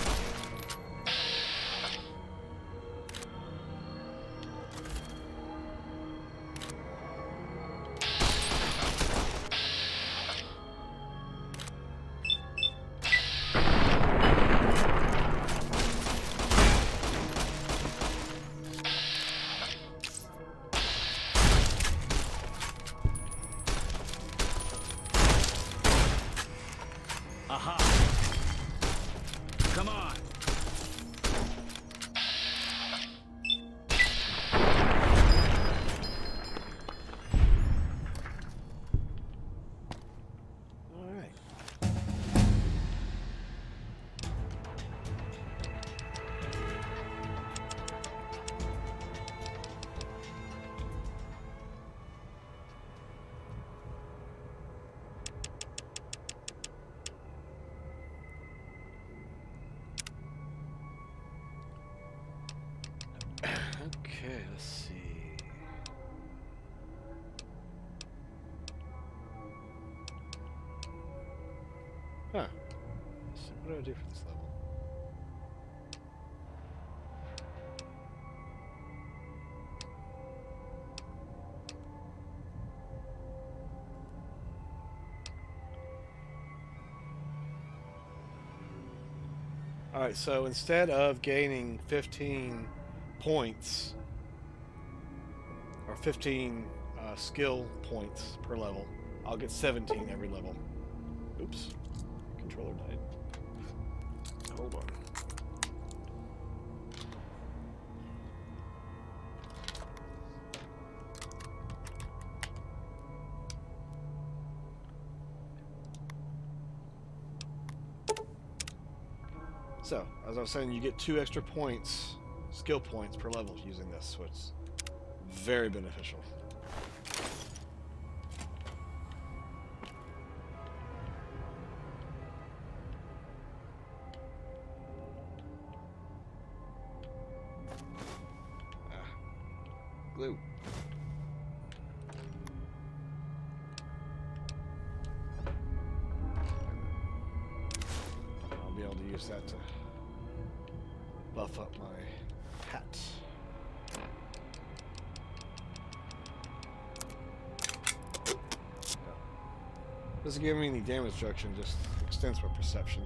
Huh. Let's see, what do I do for this level? Alright, so instead of gaining 15 points, or 15 skill points per level, I'll get 17 every level. Oops. Controller died. Hold on. So, as I was saying, you get 2 extra points, skill points per level using this, so it's very beneficial. Glue. I'll be able to use that to buff up my hat. Doesn't give me any damage reduction, just extends my perception.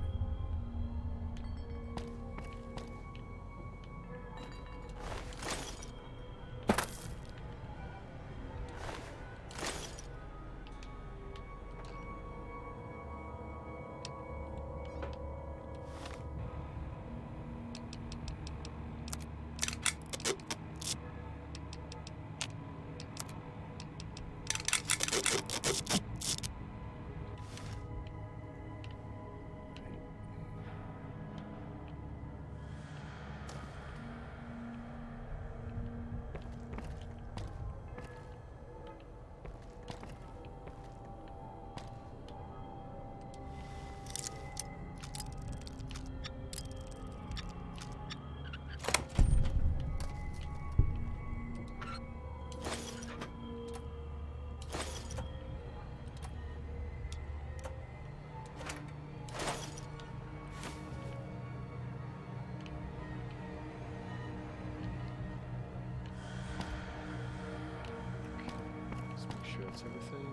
Sure that's everything.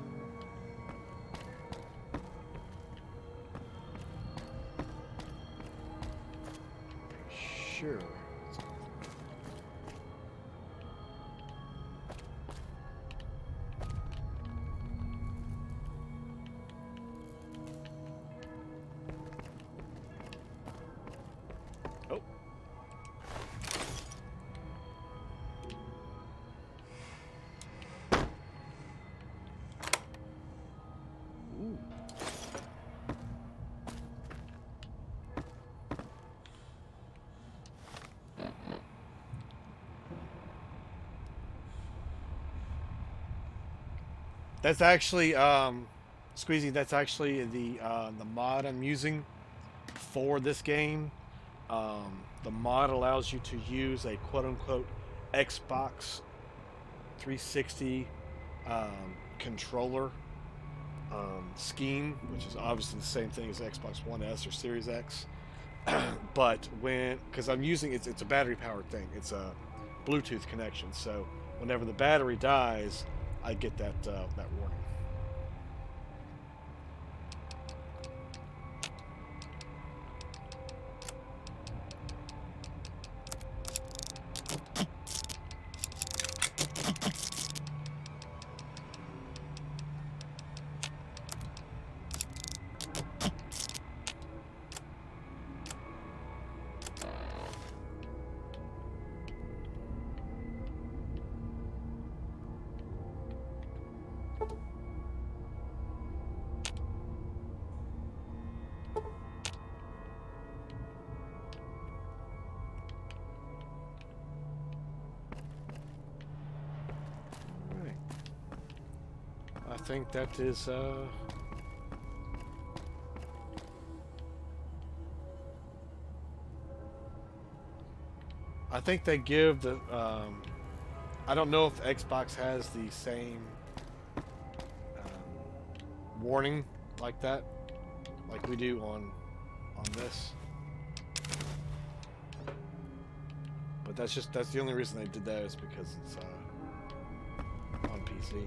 Sure. Oh. Ooh. That's actually Squeezy, that's actually the mod I'm using for this game. The mod allows you to use a quote-unquote Xbox 360 controller scheme, which is obviously the same thing as Xbox One S or Series X. But because I'm using it's a battery powered thing, it's a Bluetooth connection, so whenever the battery dies, I get that warning. I think that is I think they give the I don't know if Xbox has the same warning like that, like we do on this. But that's the only reason they did that is because it's on PC.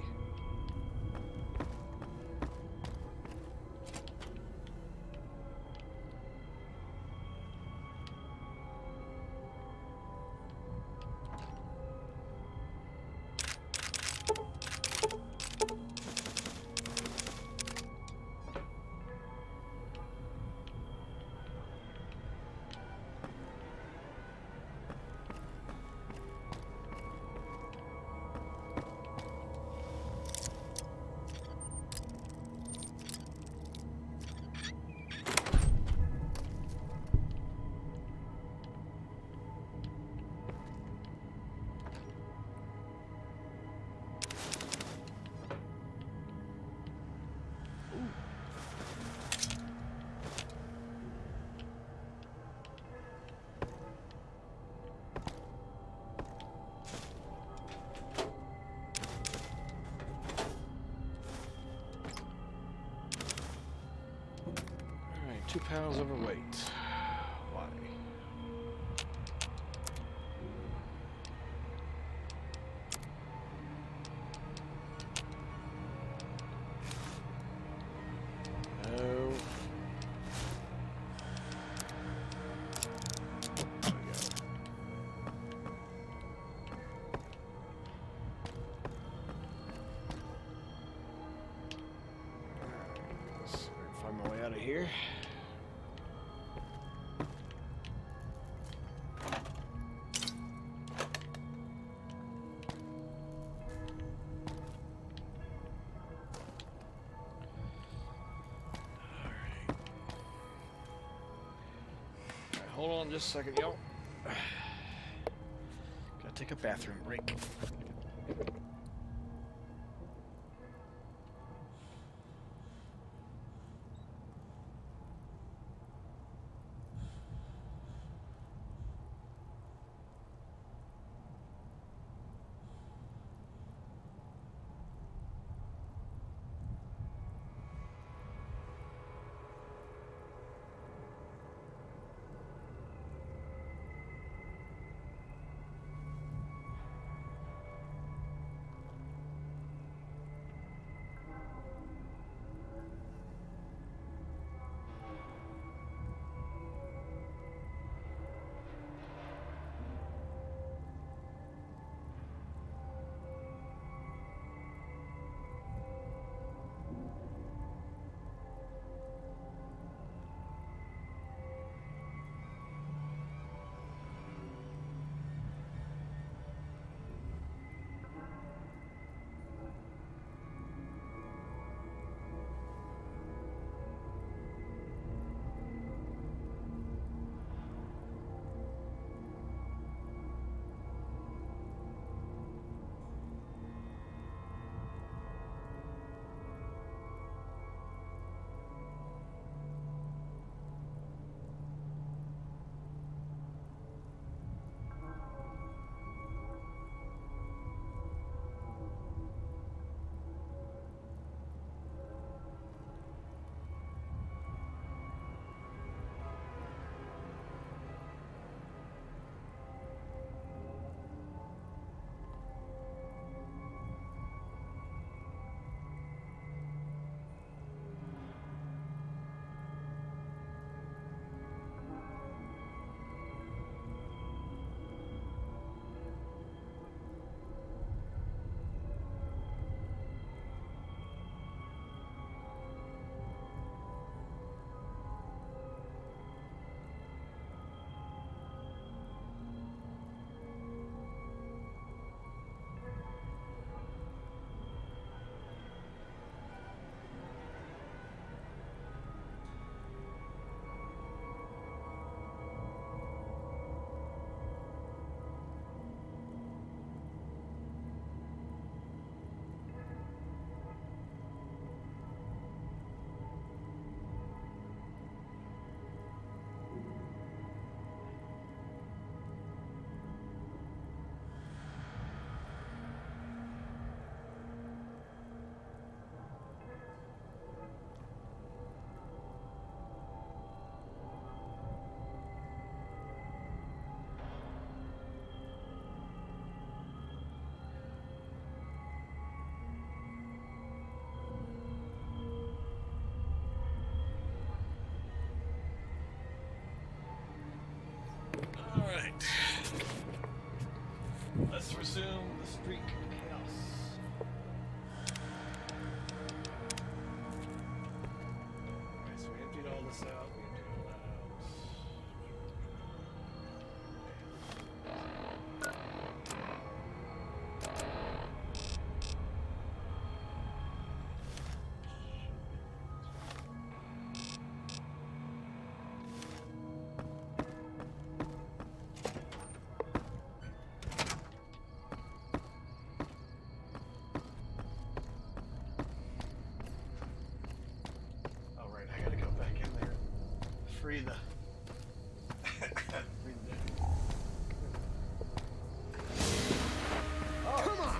Alright, 2 pounds overweight. Why? No. There we go. Let's find my way out of here. Hold on just a second, y'all. Gotta take a bathroom break. All right, I gotta go back in there. Free the. Free the dead. Come on!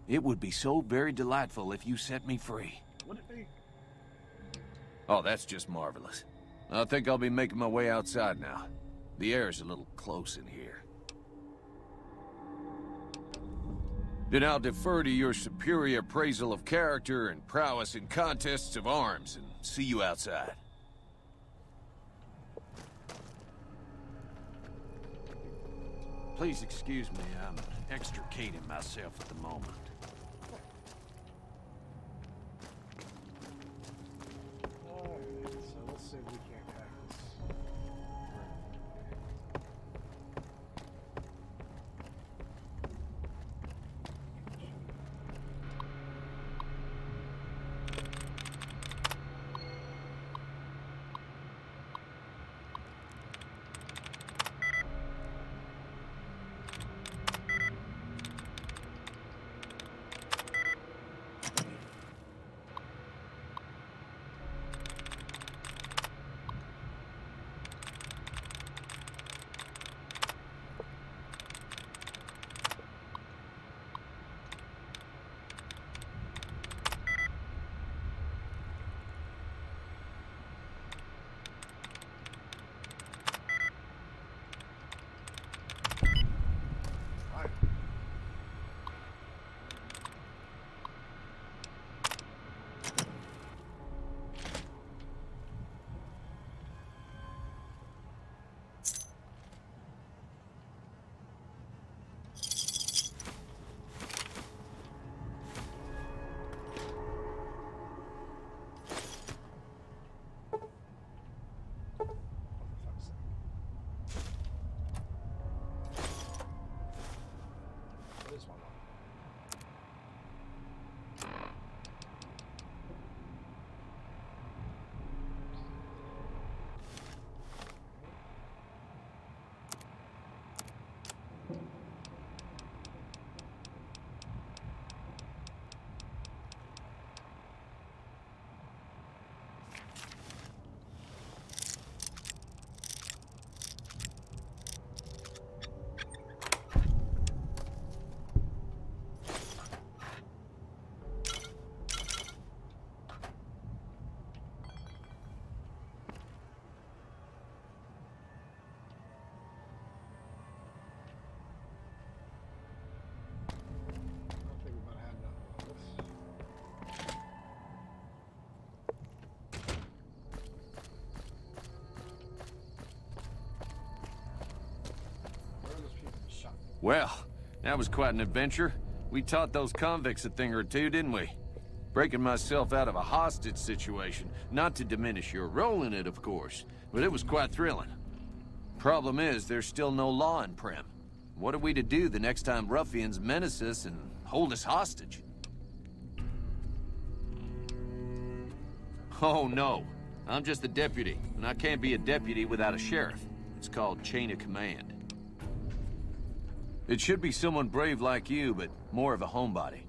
It would be so very delightful if you set me free. Would it be? Oh, that's just marvelous. I think I'll be making my way outside now. The air's a little close in here. Then I'll defer to your superior appraisal of character and prowess in contests of arms, and see you outside. Please excuse me, I'm extricating myself at the moment. Alright, so let's see if we can't hack this. Well, that was quite an adventure. We taught those convicts a thing or two, didn't we? Breaking myself out of a hostage situation, not to diminish your role in it, of course, but it was quite thrilling. Problem is, there's still no law in Prim. What are we to do the next time ruffians menace us and hold us hostage? Oh, no. I'm just a deputy, and I can't be a deputy without a sheriff. It's called chain of command. It should be someone brave like you, but more of a homebody.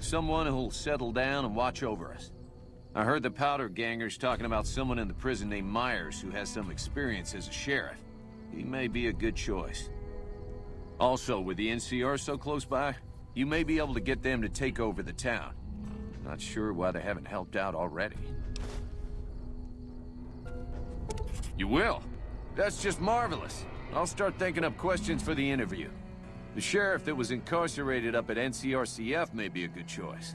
Someone who'll settle down and watch over us. I heard the Powder Gangers talking about someone in the prison named Myers who has some experience as a sheriff. He may be a good choice. Also, with the NCR so close by, you may be able to get them to take over the town. Not sure why they haven't helped out already. You will? That's just marvelous. I'll start thinking up questions for the interview. The sheriff that was incarcerated up at NCRCF may be a good choice.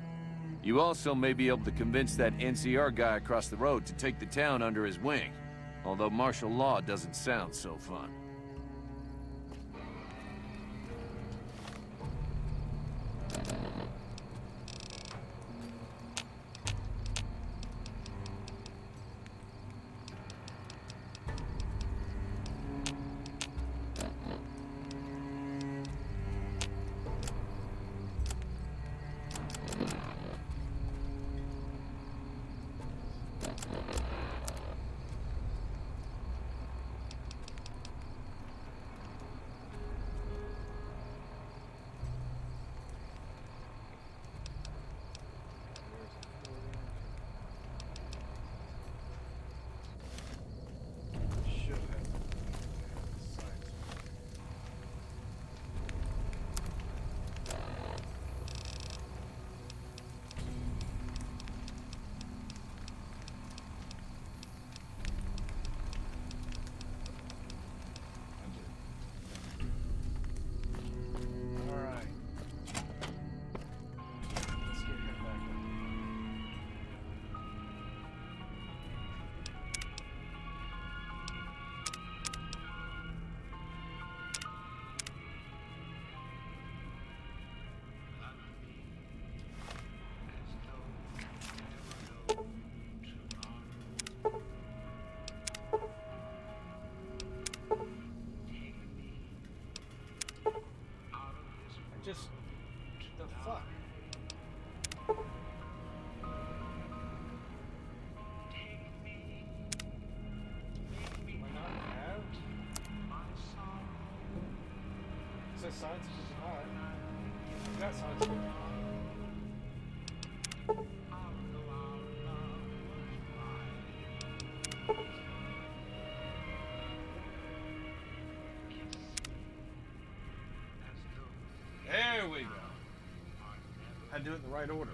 You also may be able to convince that NCR guy across the road to take the town under his wing. Although martial law doesn't sound so fun. Just the fuck. Am I not out? It says science is hard. I've got science is hard. There we go. Had to do it in the right order.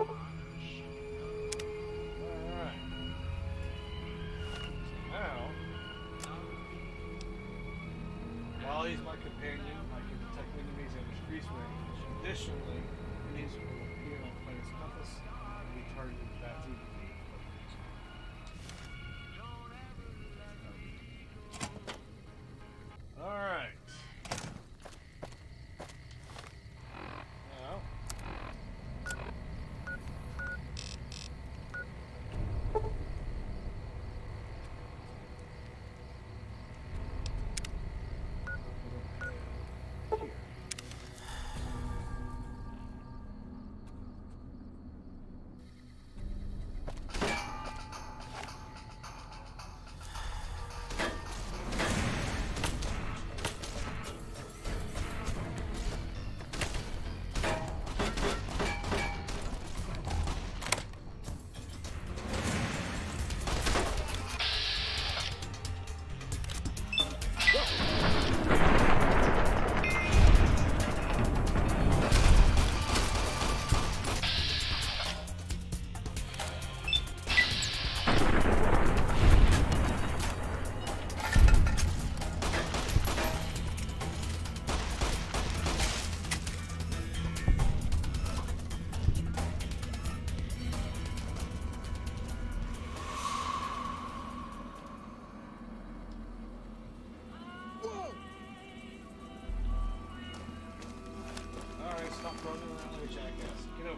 Alright. So now, while he's my companion, I can detect enemies at increased range. Additionally, enemies will appear on the planet's compass and be targeted with that too. Alright. Now,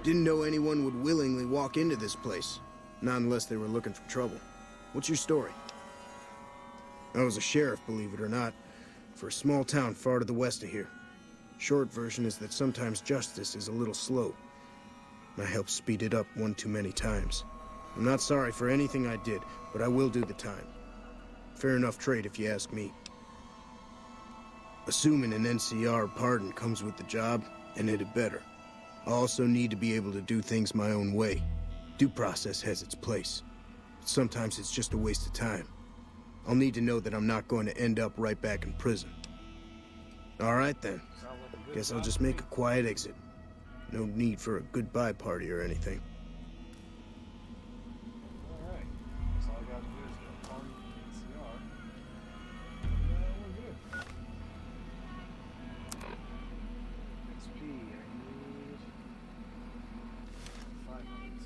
Didn't know anyone would willingly walk into this place. Not unless they were looking for trouble. What's your story? I was a sheriff, believe it or not, for a small town far to the west of here. Short version is that sometimes justice is a little slow. I helped speed it up one too many times. I'm not sorry for anything I did, but I will do the time. Fair enough trade if you ask me. Assuming an NCR pardon comes with the job, and it had better. I also need to be able to do things my own way. Due process has its place. But sometimes it's just a waste of time. I'll need to know that I'm not going to end up right back in prison. All right then. Guess I'll just make a quiet exit. No need for a goodbye party or anything. Alright. That's all I gotta do is go on NCR. We're good. XP, I need 500.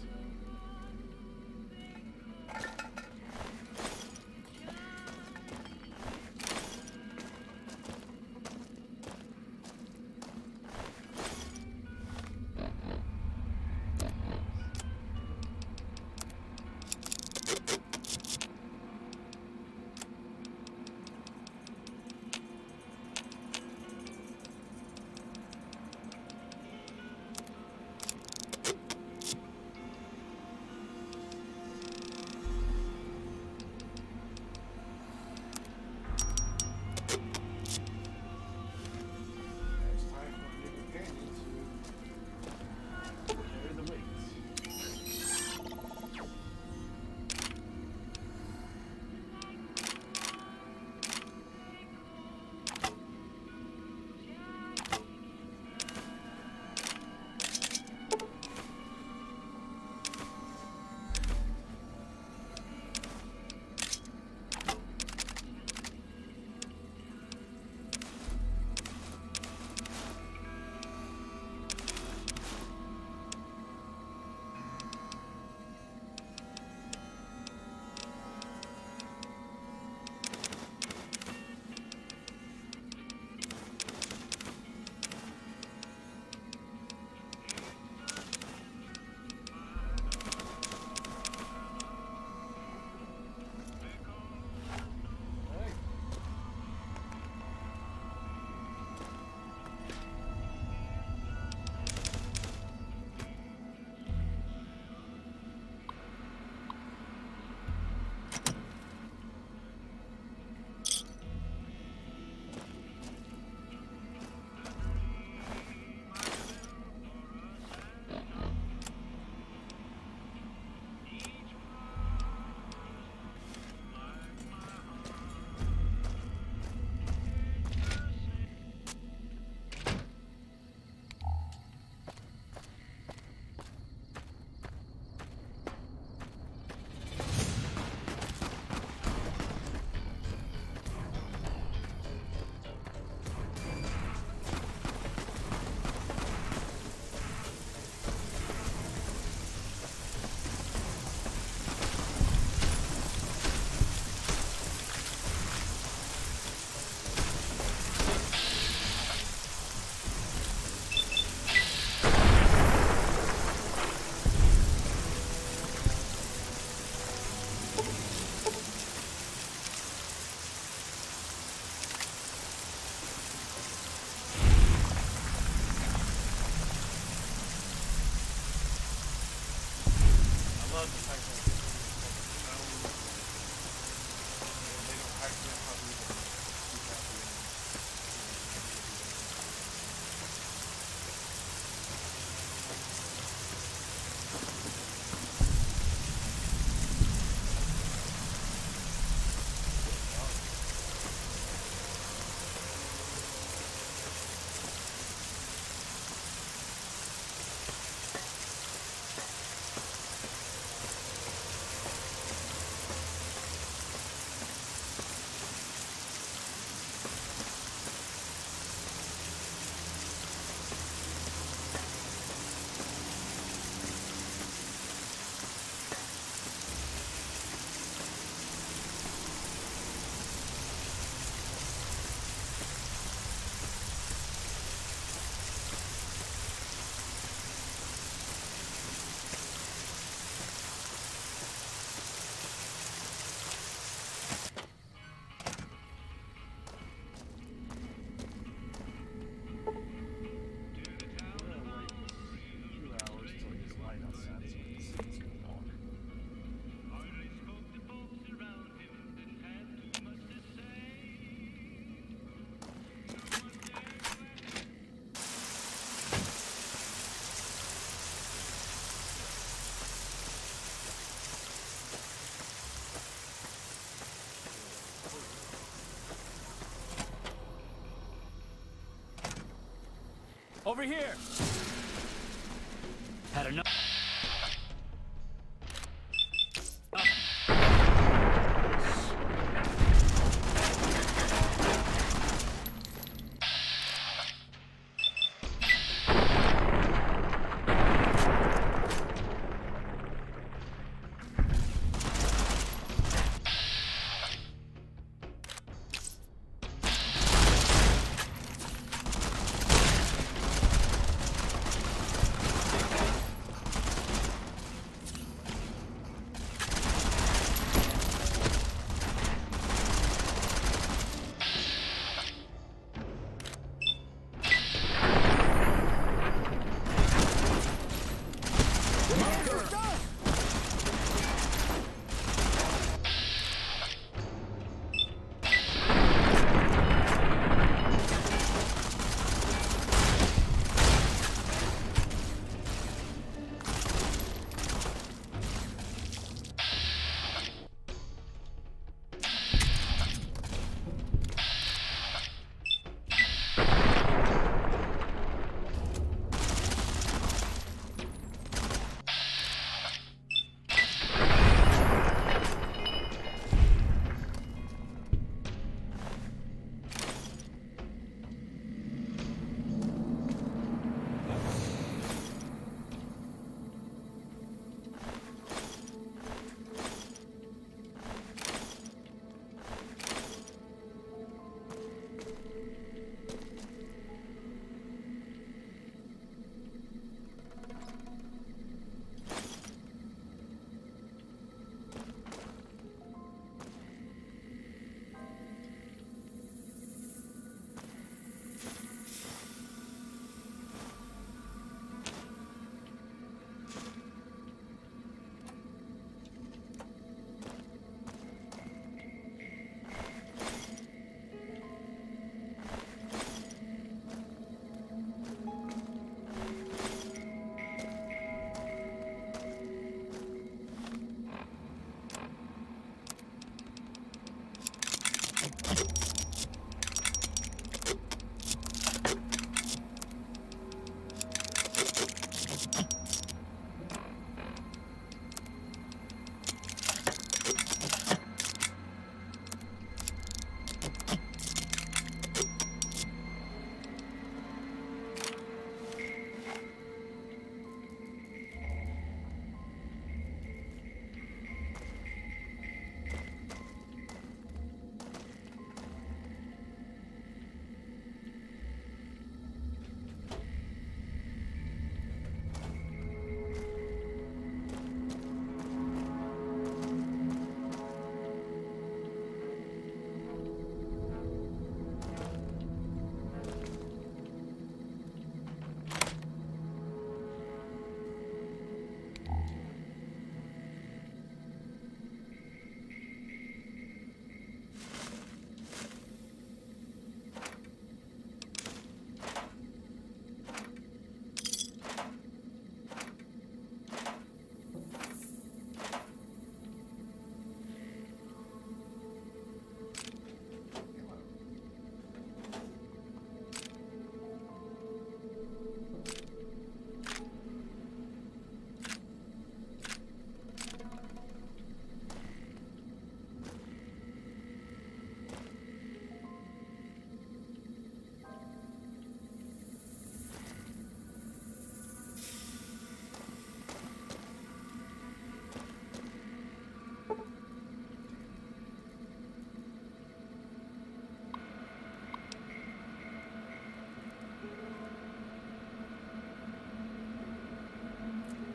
over here! Had enough.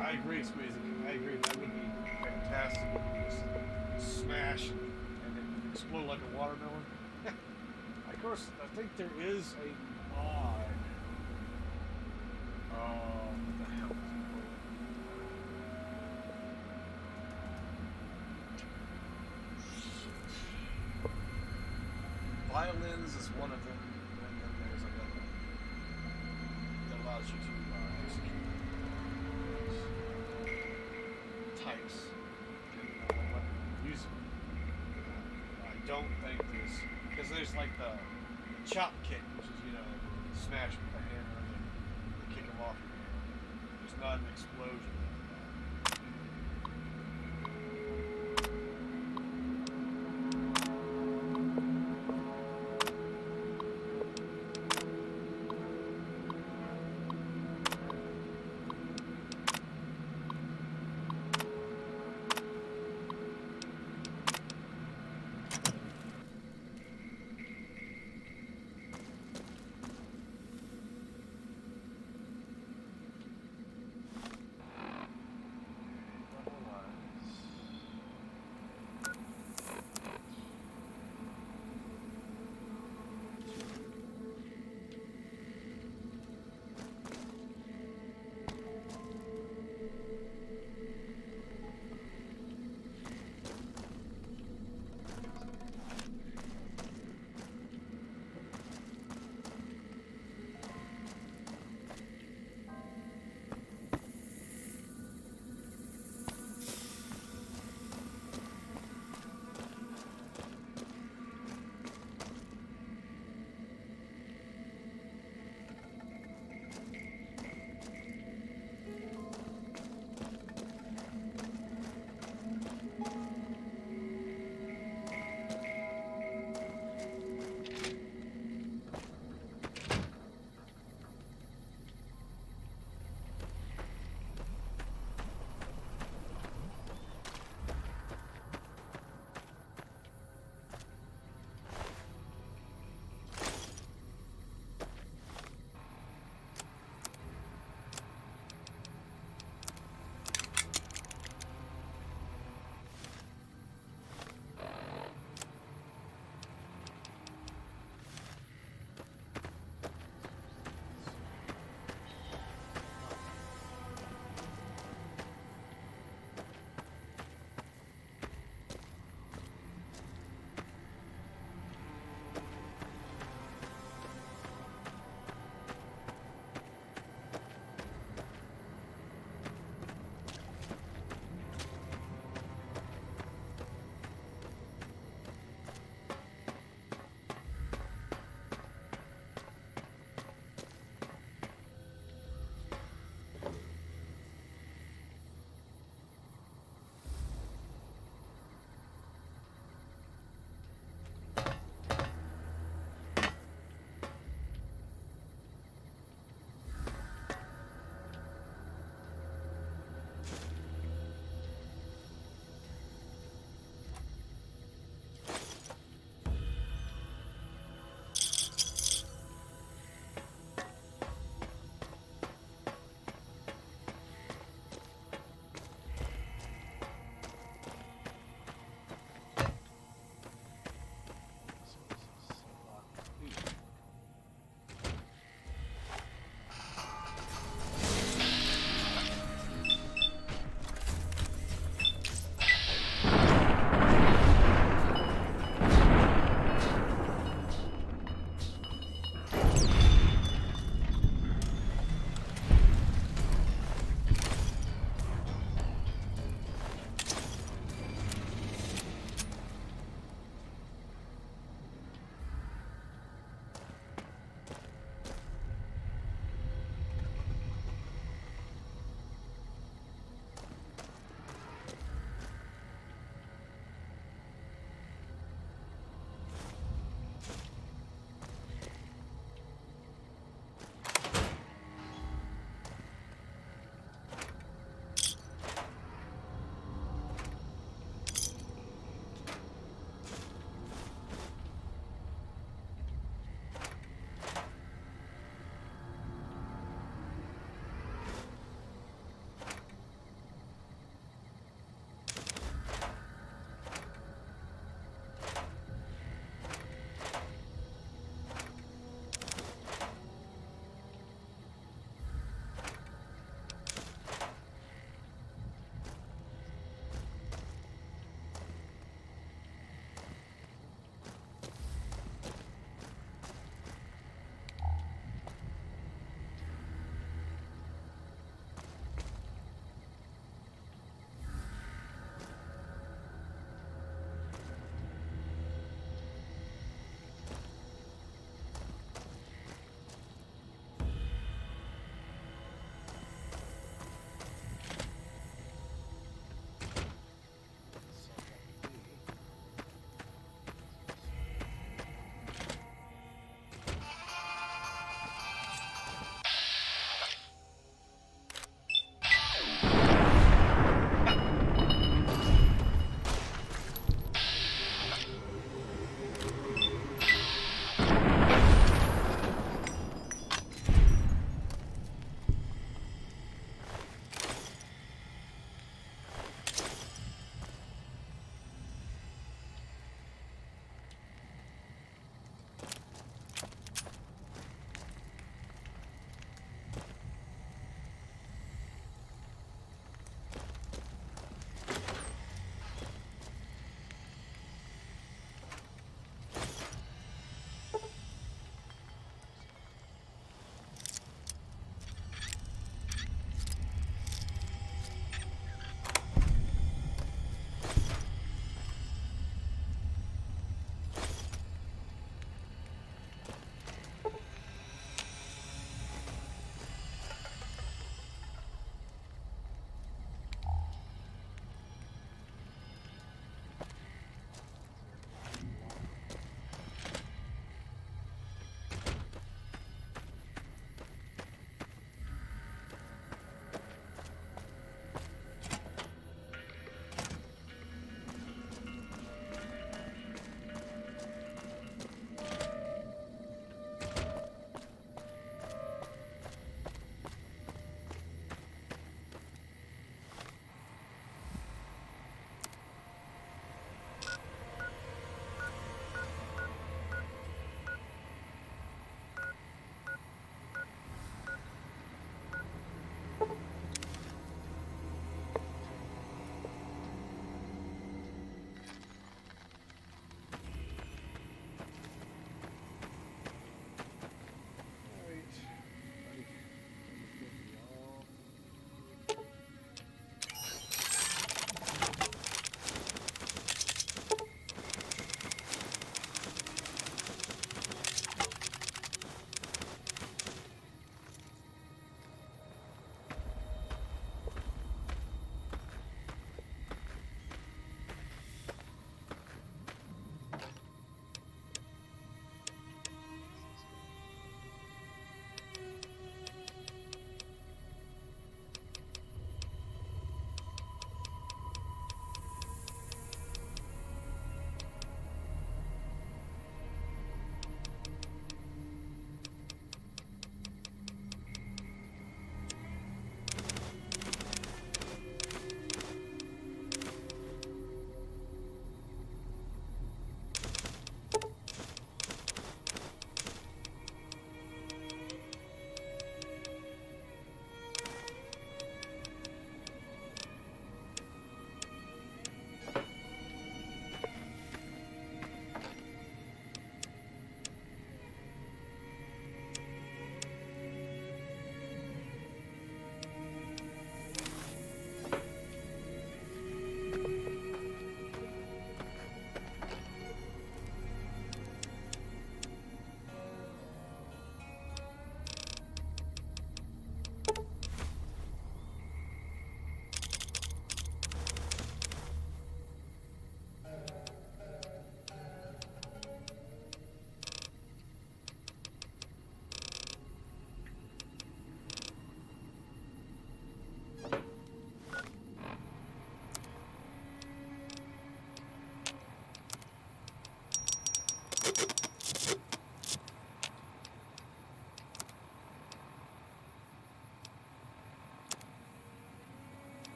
I agree, Squeezy. I agree. That would be fantastic if you just smash and then explode like a watermelon. Of course, I think there is a mod. What the hell is it called? Violins is one of them, and then there's another that allows you to execute those types depending on what weapon you're using. I don't think because there's like the chop kick, which is, smash with the hammer, and off. There's not an explosion.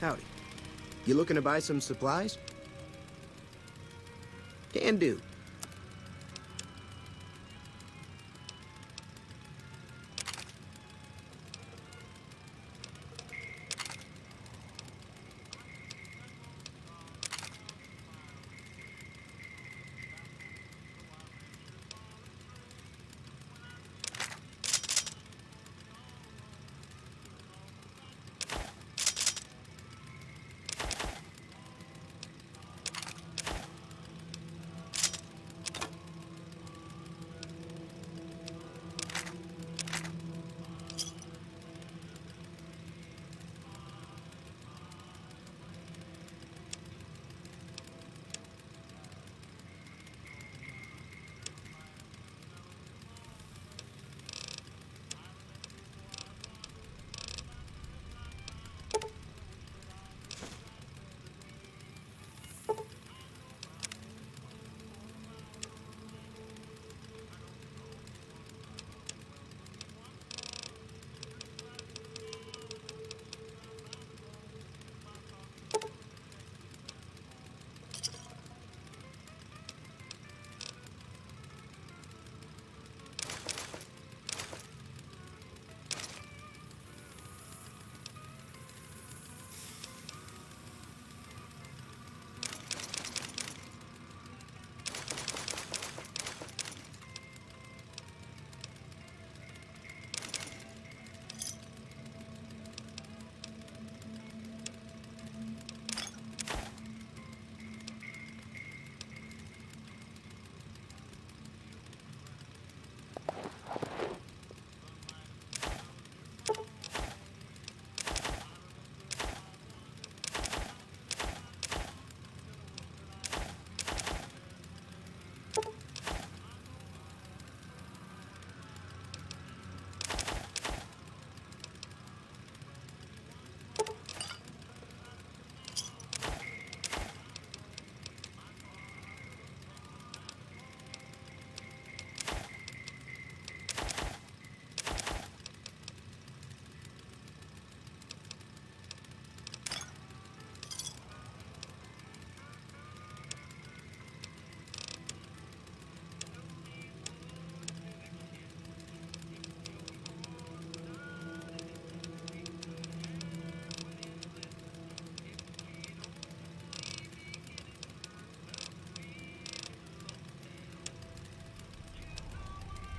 Howdy. You looking to buy some supplies? Can do.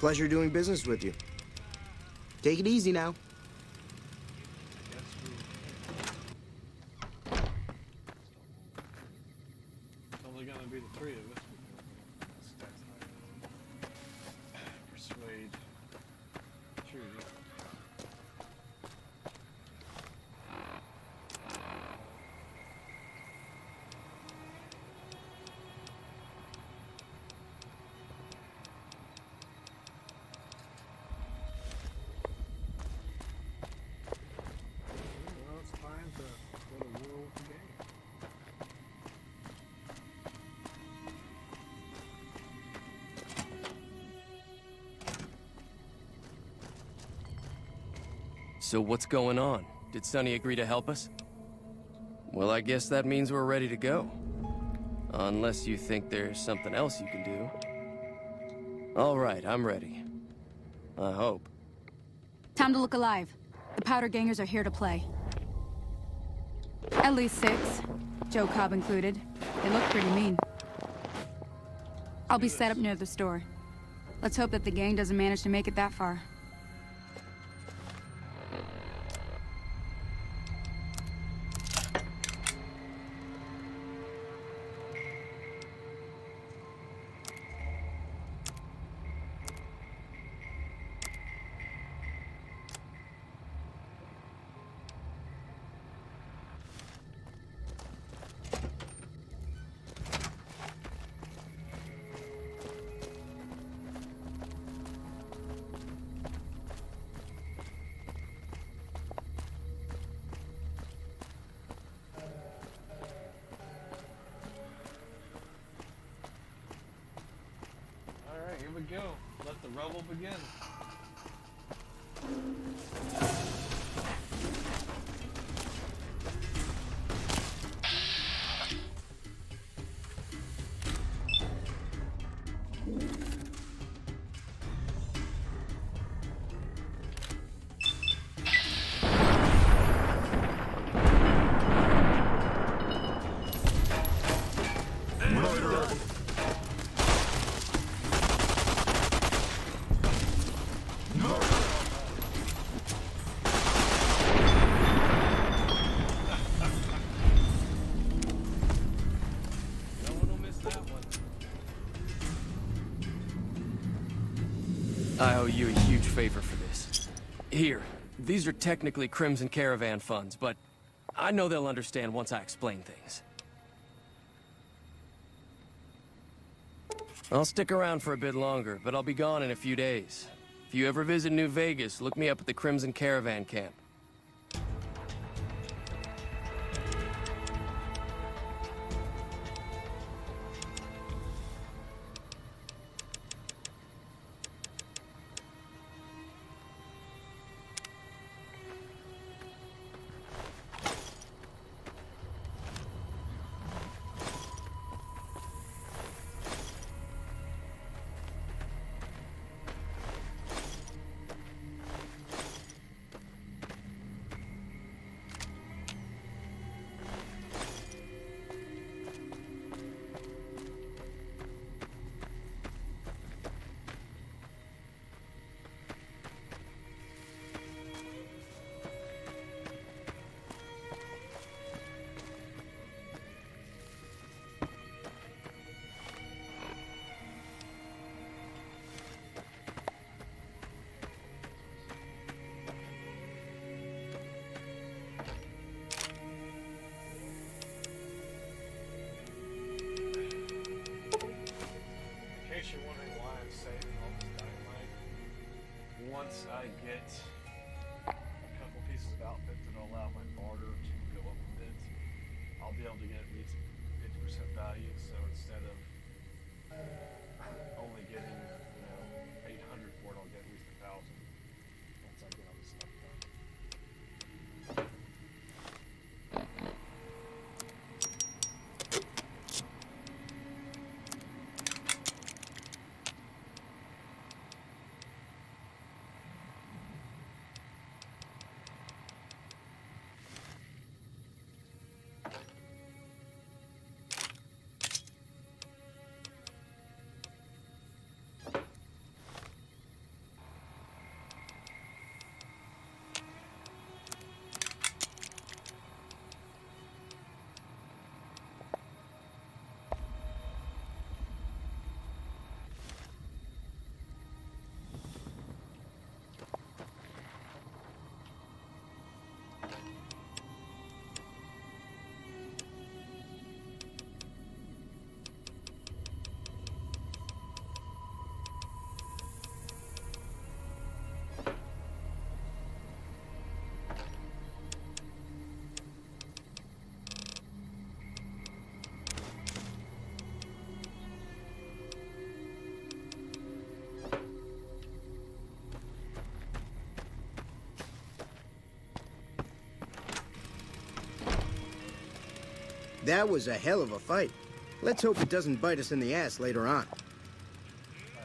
Pleasure doing business with you. Take it easy now. It's only gonna be the three of us. Persuade. True. Well, it's time to go to war with the game. So what's going on? Did Sonny agree to help us? Well, I guess that means we're ready to go. Unless you think there's something else you can do. All right, I'm ready. I hope. Time to look alive. The Powder Gangers are here to play. At least 6, Joe Cobb included. They look pretty mean. I'll be set up near the store. Let's hope that the gang doesn't manage to make it that far. Alright, here we go. Let the rubble begin. I owe you a huge favor for this. Here, these are technically Crimson Caravan funds, but I know they'll understand once I explain things. I'll stick around for a bit longer, but I'll be gone in a few days. If you ever visit New Vegas, look me up at the Crimson Caravan camp. Once I get a couple pieces of outfit that'll allow my barter to go up a bit, I'll be able to get at least 50% value. So instead of only getting, 800 for it, I'll get at least 1,000 once I get all this stuff done. That was a hell of a fight. Let's hope it doesn't bite us in the ass later on.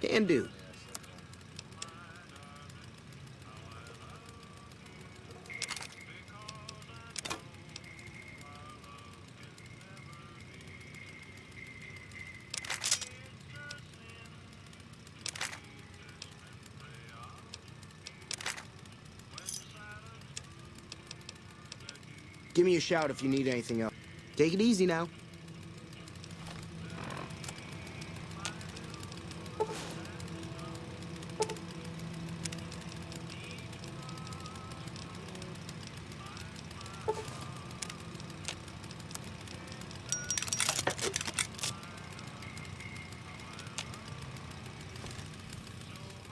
Can do. Give me a shout if you need anything else. Take it easy now.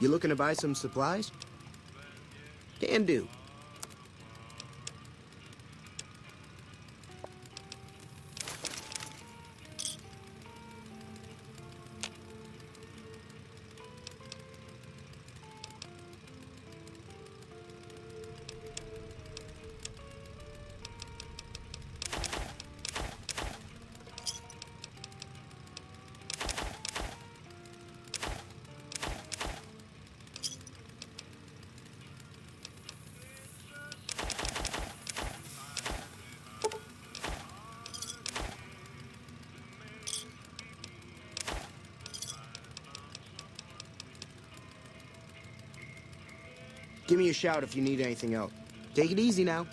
You looking to buy some supplies? Can do. Give me a shout if you need anything else. Take it easy now.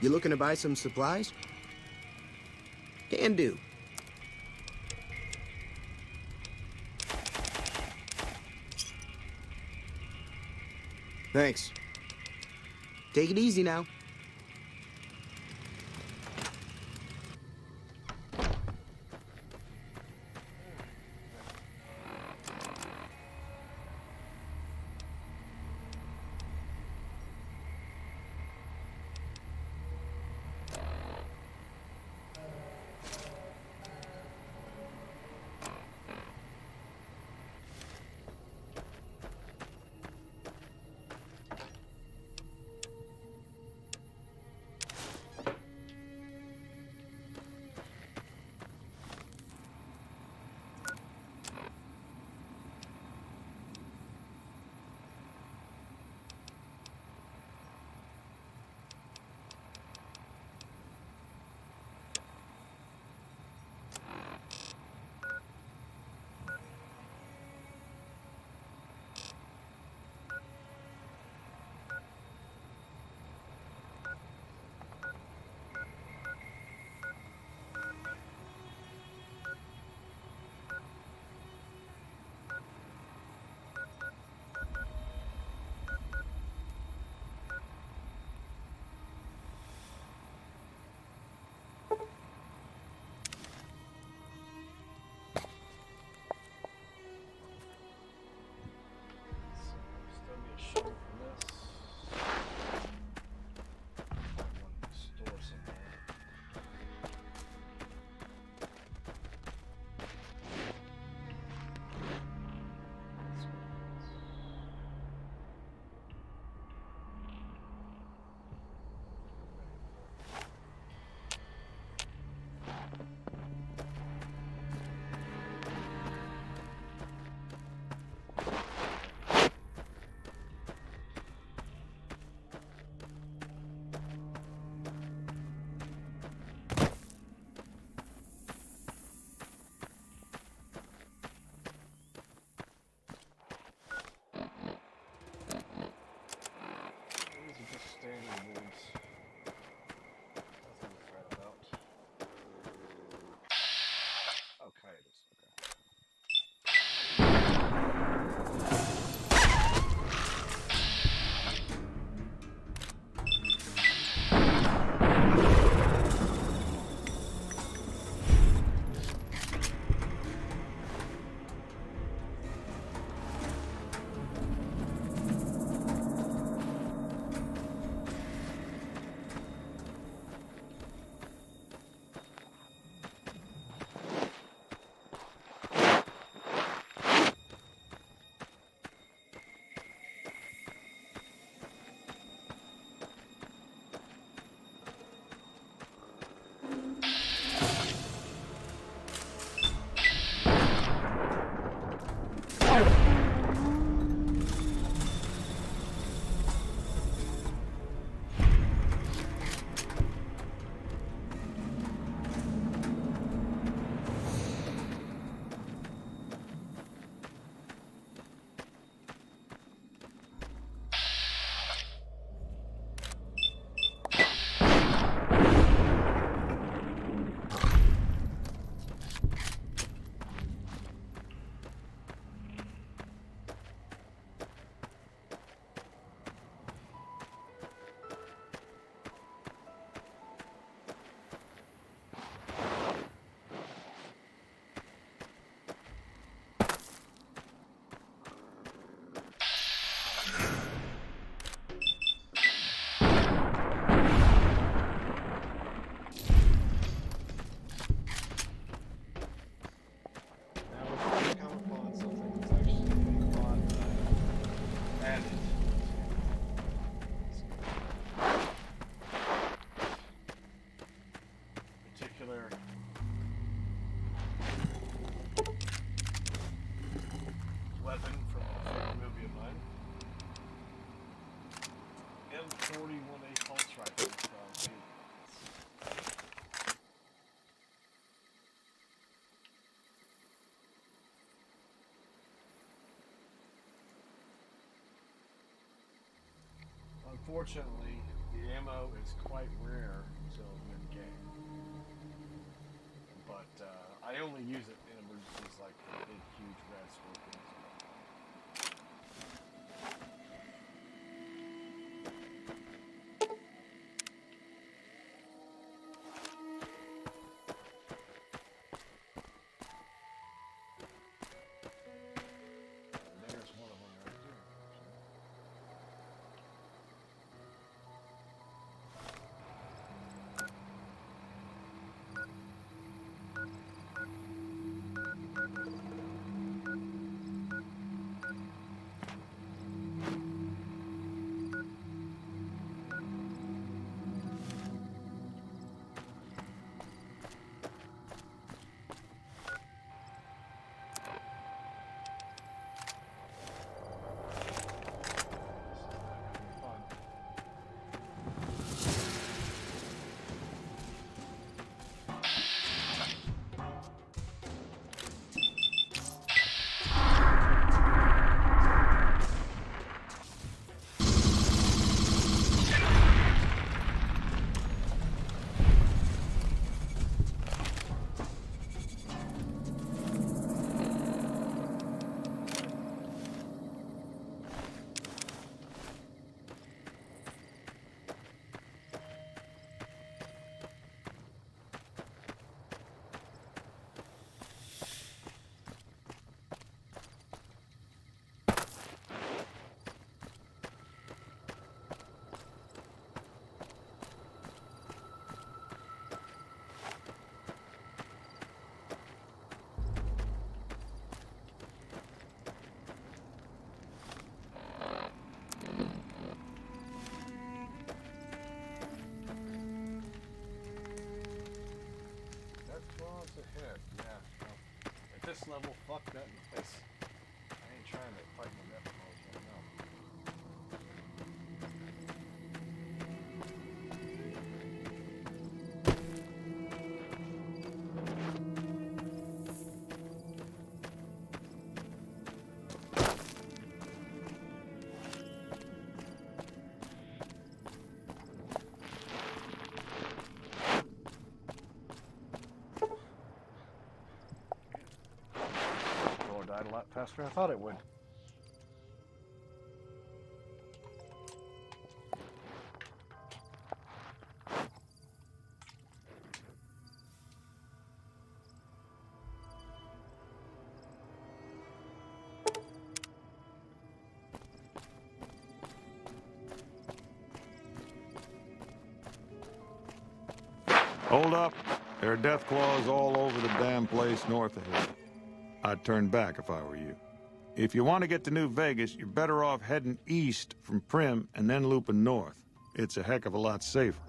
You looking to buy some supplies? Can do. Thanks. Take it easy now. there. Weapon from a favorite movie of mine. M41A pulse rifle from Vegas. Unfortunately, the ammo is quite rare until mid-game. But I only use it in emergencies like the big, huge red scorpions. There's one of them right there. Ahead. Yeah, well, at this level, fuck that noise. I ain't trying to fight no death claws right now. Died a lot faster than I thought it would. Hold up. There are death claws all over the damn place north of here. I'd turn back if I were you. If you want to get to New Vegas, you're better off heading east from Prim and then looping north. It's a heck of a lot safer.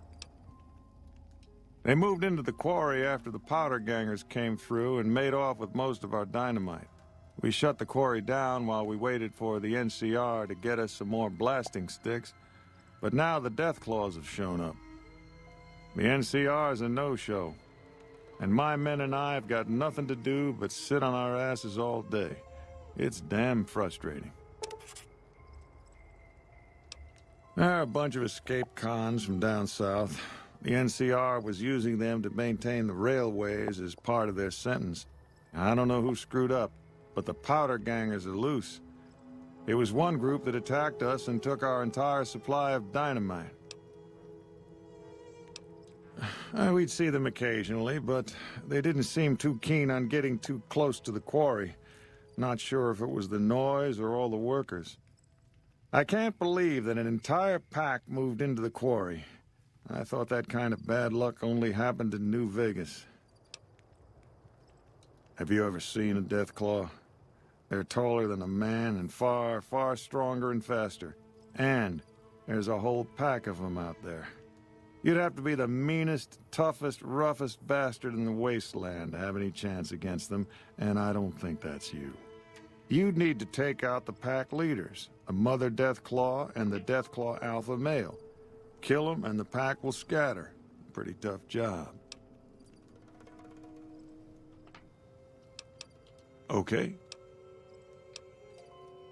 They moved into the quarry after the powder gangers came through and made off with most of our dynamite. We shut the quarry down while we waited for the NCR to get us some more blasting sticks, but now the death claws have shown up. The NCR's a no-show. And my men and I have got nothing to do but sit on our asses all day. It's damn frustrating. There are a bunch of escaped cons from down south. The NCR was using them to maintain the railways as part of their sentence. I don't know who screwed up, but the powder gangers are loose. It was one group that attacked us and took our entire supply of dynamite. We'd see them occasionally, but they didn't seem too keen on getting too close to the quarry. Not sure if it was the noise or all the workers. I can't believe that an entire pack moved into the quarry. I thought that kind of bad luck only happened in New Vegas. Have you ever seen a Deathclaw? They're taller than a man and far, far stronger and faster. And there's a whole pack of them out there. You'd have to be the meanest, toughest, roughest bastard in the wasteland to have any chance against them, and I don't think that's you. You'd need to take out the pack leaders, a Mother Deathclaw and the Deathclaw Alpha male. Kill them and the pack will scatter. Pretty tough job. Okay.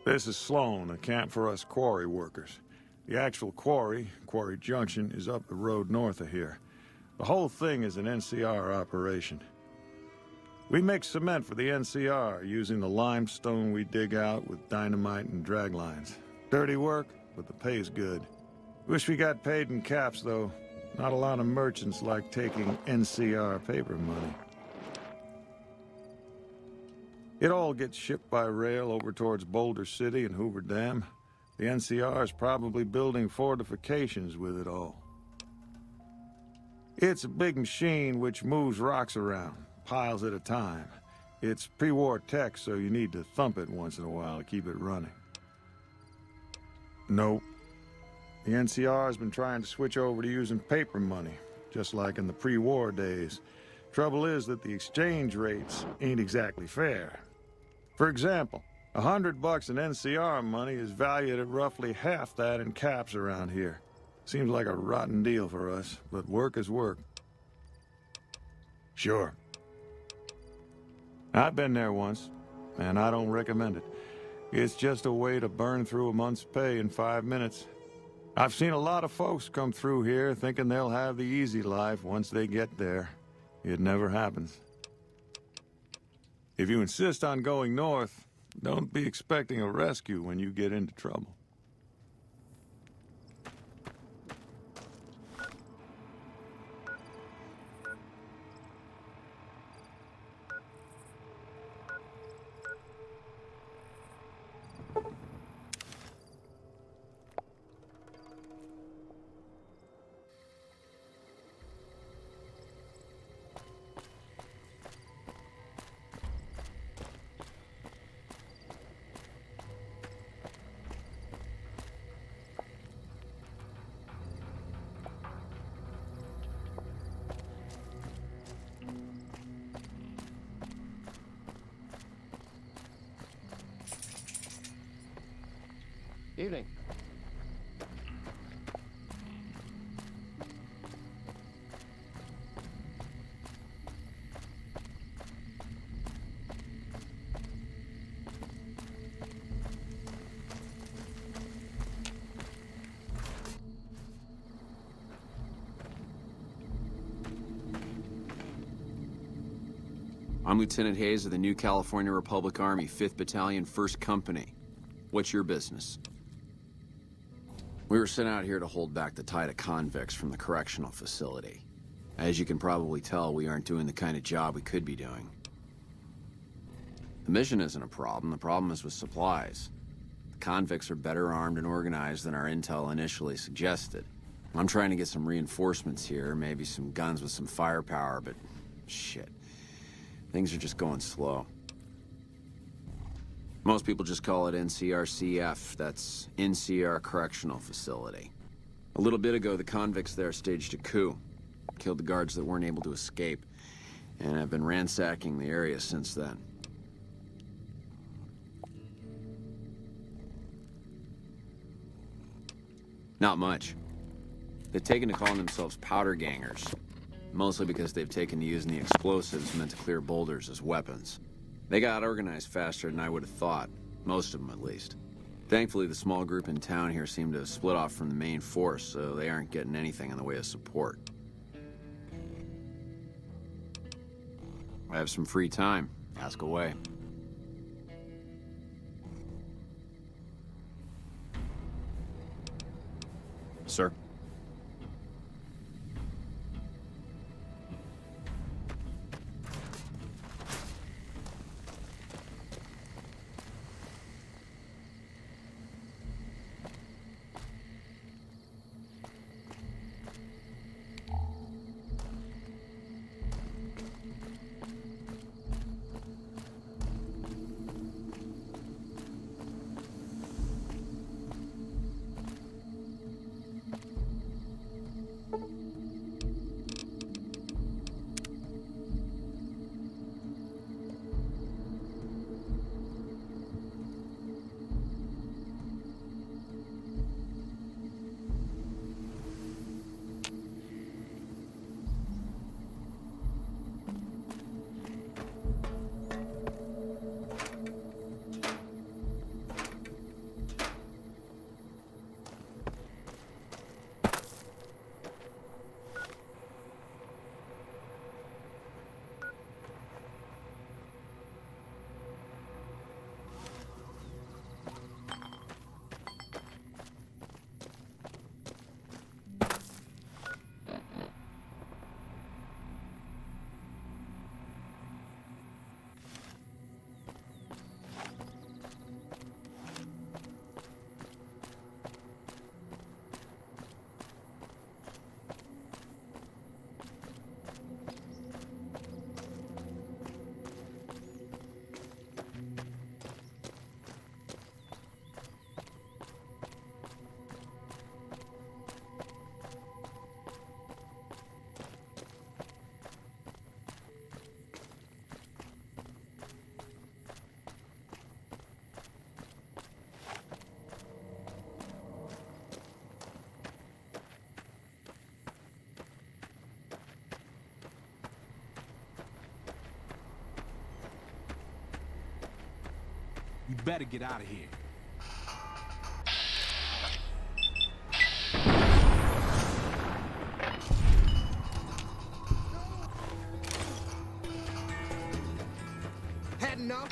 This is Sloan, a camp for us quarry workers. The actual quarry, Quarry Junction, is up the road north of here. The whole thing is an NCR operation. We make cement for the NCR using the limestone we dig out with dynamite and drag lines. Dirty work, but the pay's good. Wish we got paid in caps, though. Not a lot of merchants like taking NCR paper money. It all gets shipped by rail over towards Boulder City and Hoover Dam. The NCR is probably building fortifications with it all. It's a big machine which moves rocks around, piles at a time. It's pre-war tech, so you need to thump it once in a while to keep it running. Nope. The NCR has been trying to switch over to using paper money, just like in the pre-war days. Trouble is that the exchange rates ain't exactly fair. For example, $100 in NCR money is valued at roughly half that in caps around here. Seems like a rotten deal for us, but work is work. Sure. I've been there once, and I don't recommend it. It's just a way to burn through a month's pay in 5 minutes. I've seen a lot of folks come through here thinking they'll have the easy life once they get there. It never happens. If you insist on going north, don't be expecting a rescue when you get into trouble. Evening. I'm Lieutenant Hayes of the New California Republic Army, 5th Battalion, 1st Company. What's your business? We were sent out here to hold back the tide of convicts from the correctional facility. As you can probably tell, we aren't doing the kind of job we could be doing. The mission isn't a problem. The problem is with supplies. The convicts are better armed and organized than our intel initially suggested. I'm trying to get some reinforcements here, maybe some guns with some firepower, but shit. Things are just going slow. Most people just call it NCRCF. That's NCR Correctional Facility. A little bit ago, the convicts there staged a coup. Killed the guards that weren't able to escape. And I've been ransacking the area since then. Not much. They've taken to calling themselves powder gangers. Mostly because they've taken to using the explosives meant to clear boulders as weapons. They got organized faster than I would have thought. Most of them, at least. Thankfully, the small group in town here seem to have split off from the main force, so they aren't getting anything in the way of support. I have some free time. Ask away. Sir? You better get out of here. Had enough?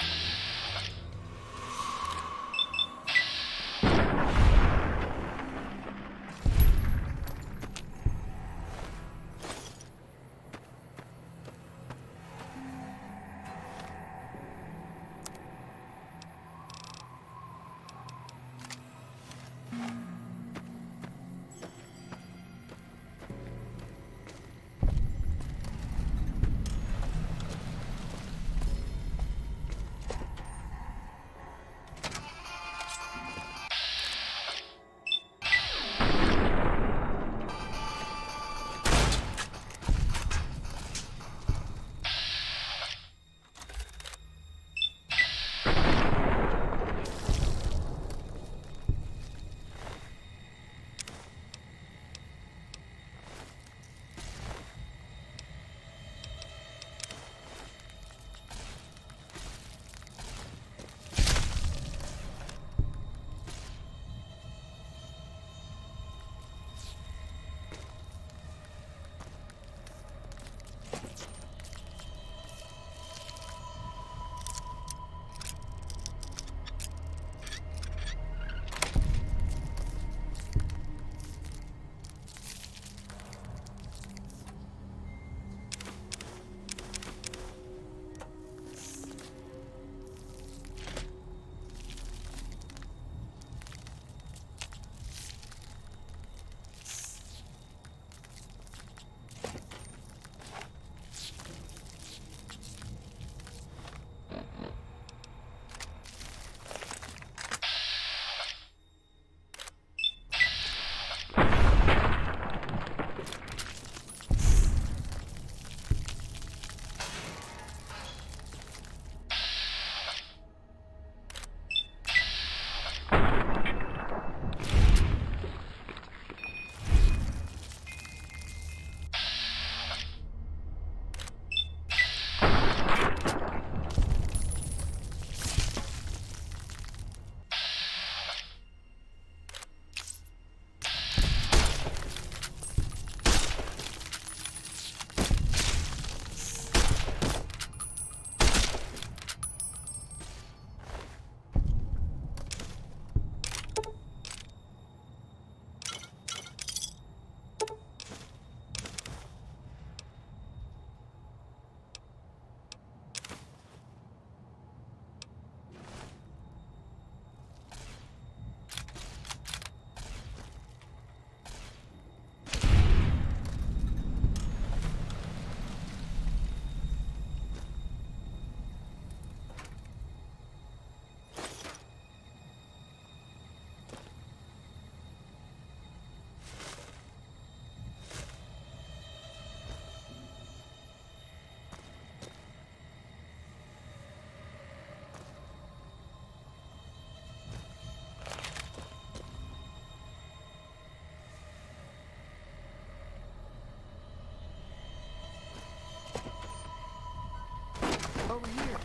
Over here.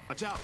Watch out.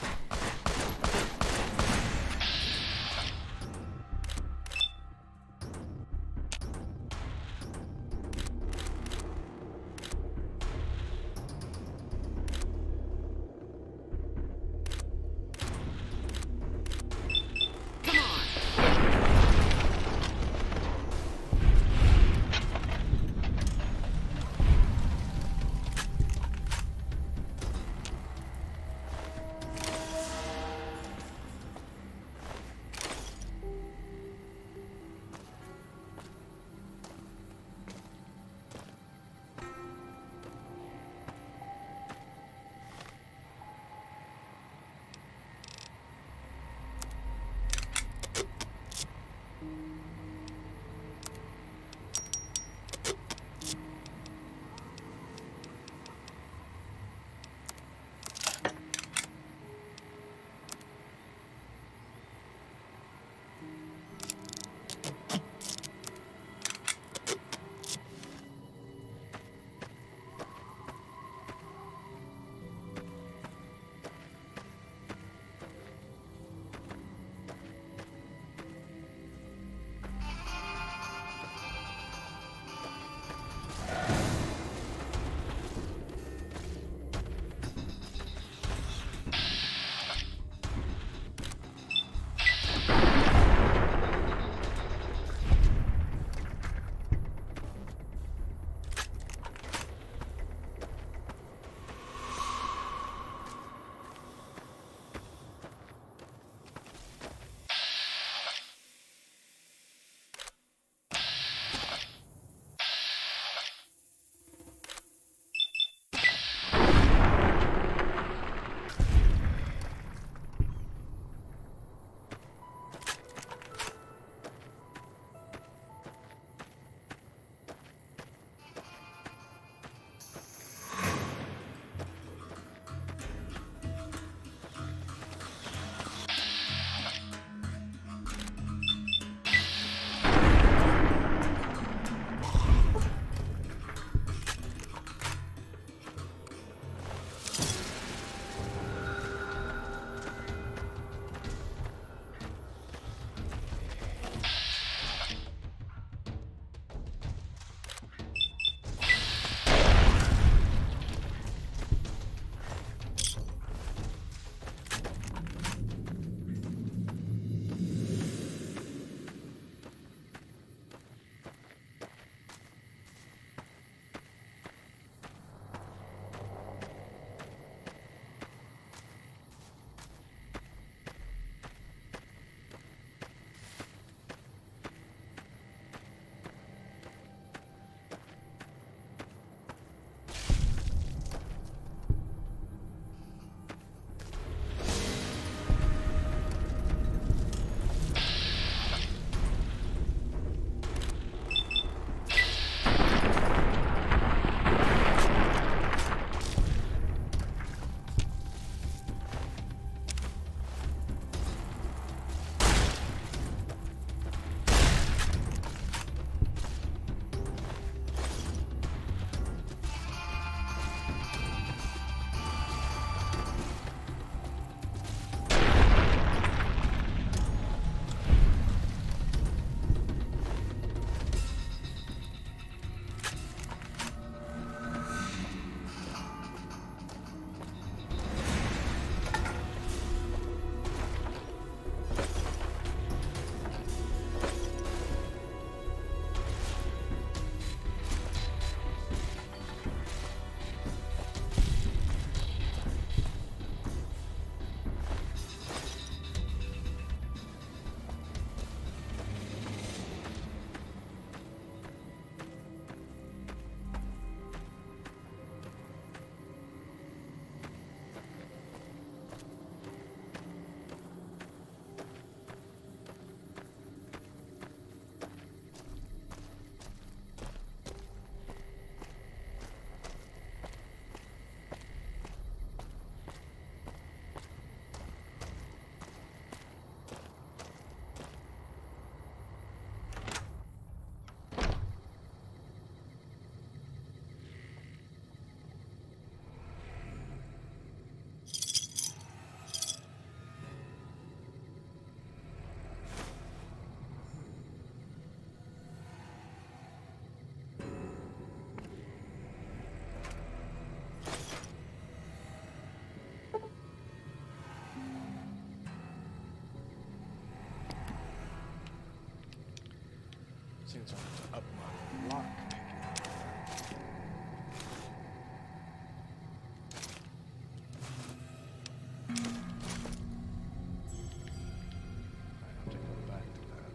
things to up my lock picking. I have to go back to that.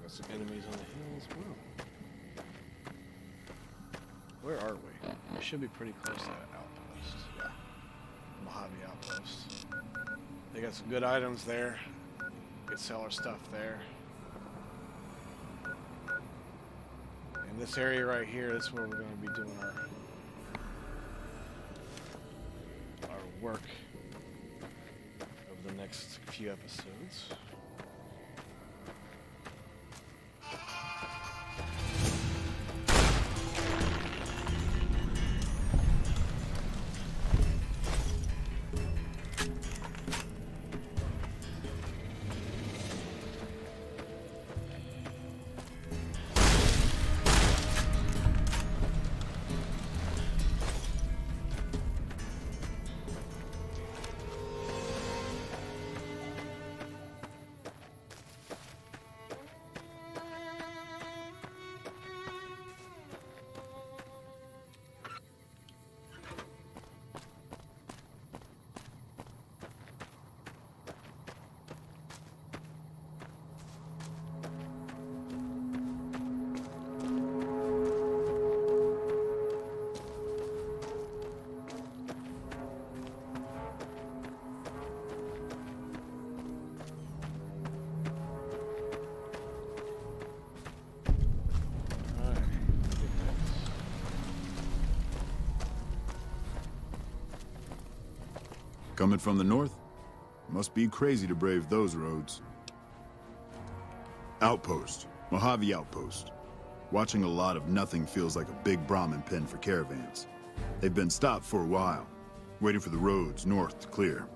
Some enemies on the hill as well. Where are we? We should be pretty close to that outpost. Yeah. Mojave outpost. They got some good items there. Could sell our stuff there. And this area right here, this is where we're going to be doing our work over the next few episodes. Coming from the north? Must be crazy to brave those roads. Outpost. Mojave Outpost. Watching a lot of nothing feels like a big Brahmin pen for caravans. They've been stopped for a while, waiting for the roads north to clear.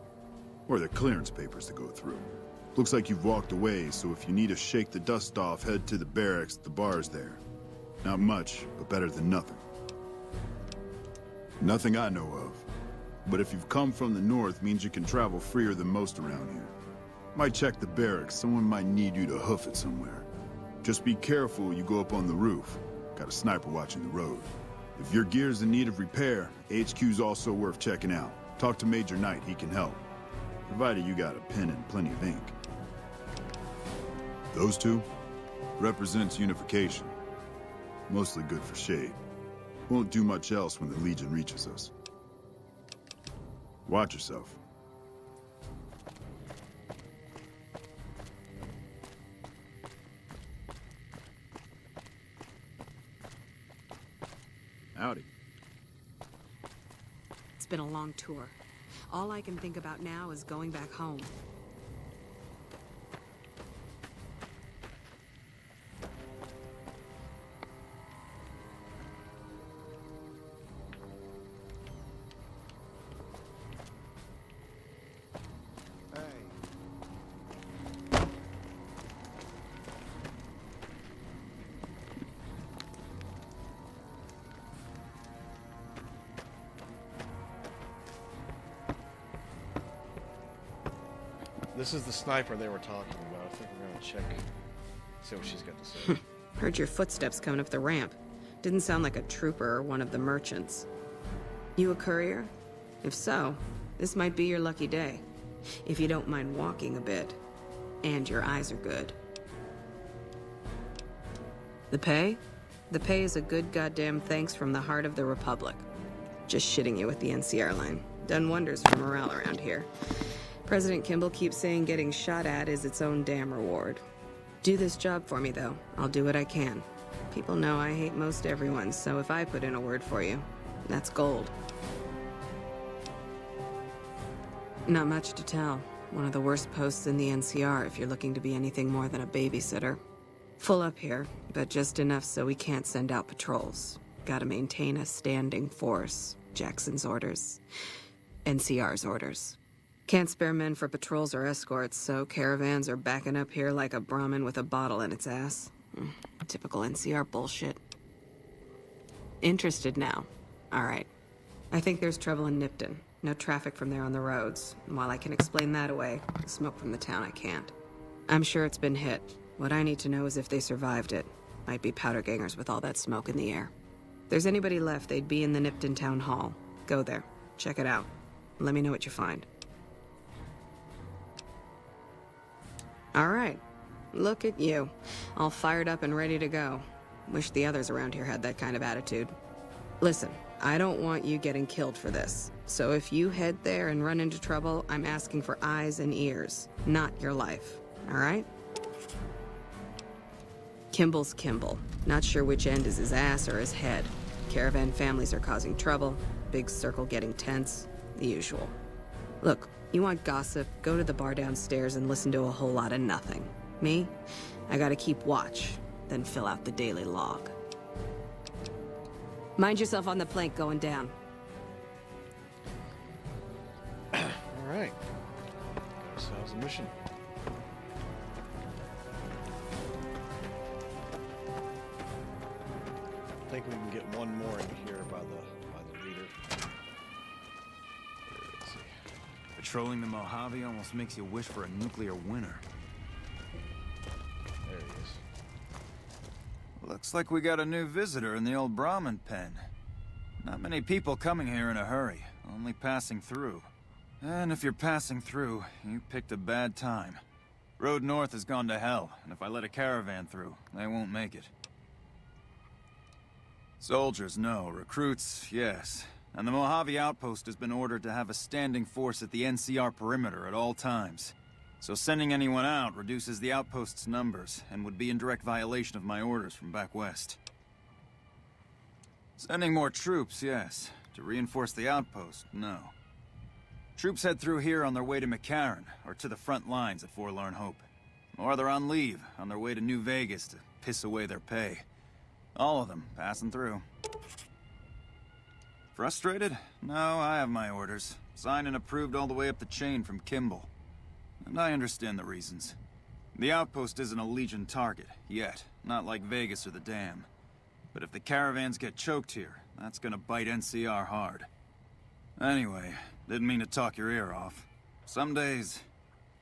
Or their clearance papers to go through. Looks like you've walked away, so if you need to shake the dust off, head to the barracks at the bars there. Not much, but better than nothing. Nothing I know of. But if you've come from the north, means you can travel freer than most around here. Might check the barracks, someone might need you to hoof it somewhere. Just be careful you go up on the roof. Got a sniper watching the road. If your gear's in need of repair, HQ's also worth checking out. Talk to Major Knight, he can help. Provided you got a pen and plenty of ink. Those two represents unification. Mostly good for shade. Won't do much else when the Legion reaches us. Watch yourself. Howdy. It's been a long tour. All I can think about now is going back home. This is the sniper they were talking about. I think we're gonna check, see what she's got to say. Heard your footsteps coming up the ramp. Didn't sound like a trooper or one of the merchants. You a courier? If so, this might be your lucky day. If you don't mind walking a bit. And your eyes are good. The pay? The pay is a good goddamn thanks from the heart of the Republic. Just shitting you with the NCR line. Done wonders for morale around here. President Kimball keeps saying getting shot at is its own damn reward. Do this job for me, though. I'll do what I can. People know I hate most everyone, so if I put in a word for you, that's gold. Not much to tell. One of the worst posts in the NCR if you're looking to be anything more than a babysitter. Full up here, but just enough so we can't send out patrols. Gotta maintain a standing force. Jackson's orders. NCR's orders. Can't spare men for patrols or escorts, so caravans are backing up here like a Brahmin with a bottle in its ass. Typical NCR bullshit. Interested now? Alright. I think there's trouble in Nipton. No traffic from there on the roads. And while I can explain that away, the smoke from the town I can't. I'm sure it's been hit. What I need to know is if they survived it. Might be powder gangers with all that smoke in the air. If there's anybody left, they'd be in the Nipton Town Hall. Go there. Check it out. Let me know what you find. Alright. Look at you. All fired up and ready to go. Wish the others around here had that kind of attitude. Listen, I don't want you getting killed for this. So if you head there and run into trouble, I'm asking for eyes and ears, not your life. Alright? Kimball's Kimball. Not sure which end is his ass or his head. Caravan families are causing trouble. Big circle getting tense. The usual. Look, you want gossip, go to the bar downstairs and listen to a whole lot of nothing. Me? I gotta keep watch, then fill out the daily log. Mind yourself on the plank going down. Alright. So how's the mission? I think we can get one more in here by the leader. Where is he? Patrolling the Mojave almost makes you wish for a nuclear winter. There he is. Looks like we got a new visitor in the old Brahmin pen. Not many people coming here in a hurry, only passing through. And if you're passing through, you picked a bad time. Road north has gone to hell, and if I let a caravan through, they won't make it. Soldiers, no. Recruits, yes. And the Mojave outpost has been ordered to have a standing force at the NCR perimeter at all times. So sending anyone out reduces the outpost's numbers, and would be in direct violation of my orders from back west. Sending more troops, yes. To reinforce the outpost, no. Troops head through here on their way to McCarran, or to the front lines at Forlorn Hope. Or they're on leave, on their way to New Vegas to piss away their pay. All of them, passing through. Frustrated? No, I have my orders. Signed and approved all the way up the chain from Kimball. And I understand the reasons. The outpost isn't a Legion target, yet. Not like Vegas or the Dam. But if the caravans get choked here, that's gonna bite NCR hard. Anyway, didn't mean to talk your ear off. Some days,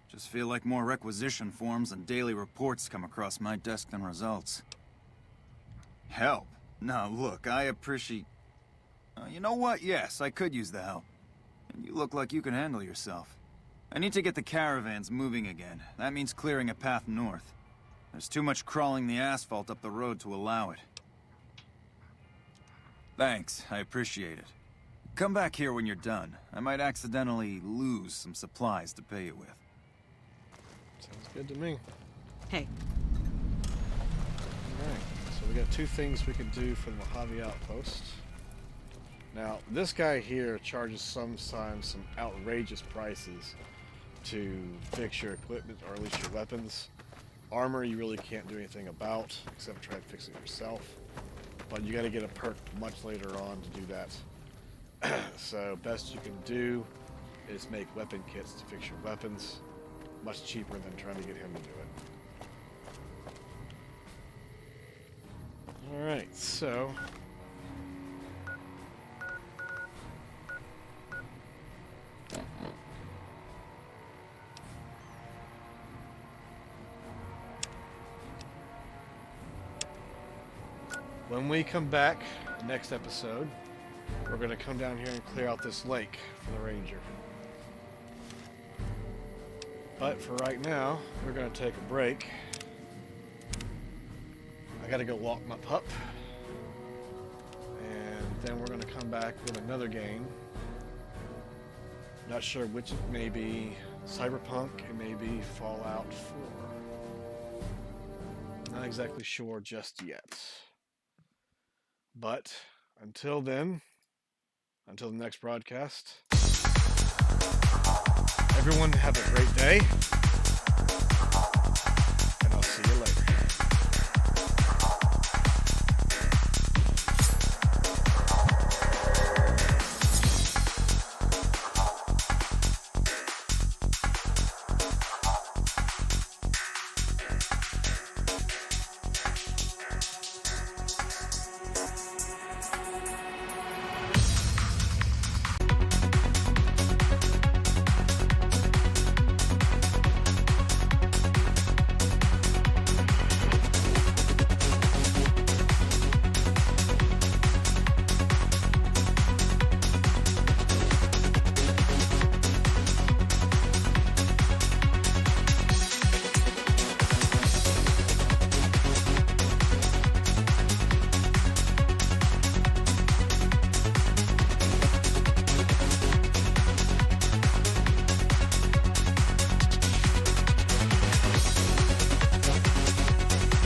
just feel like more requisition forms and daily reports come across my desk than results. Help? Now look, I appreciate... you know what? Yes, I could use the help. And you look like you can handle yourself. I need to get the caravans moving again. That means clearing a path north. There's too much crawling the asphalt up the road to allow it. Thanks, I appreciate it. Come back here when you're done. I might accidentally lose some supplies to pay you with. Sounds good to me. Hey. Alright, so we got two things we can do for the Mojave outpost. Now, this guy here charges sometimes some outrageous prices to fix your equipment, or at least your weapons. Armor you really can't do anything about, except try to fix it yourself. But you gotta get a perk much later on to do that. So, best you can do is make weapon kits to fix your weapons. Much cheaper than trying to get him to do it. Alright, so... when we come back, next episode, we're going to come down here and clear out this lake for the ranger. But for right now, we're going to take a break. I got to go walk my pup. And then we're going to come back with another game. Not sure which it may be. Cyberpunk, it may be Fallout 4. Not exactly sure just yet. But until then, until the next broadcast, everyone have a great day.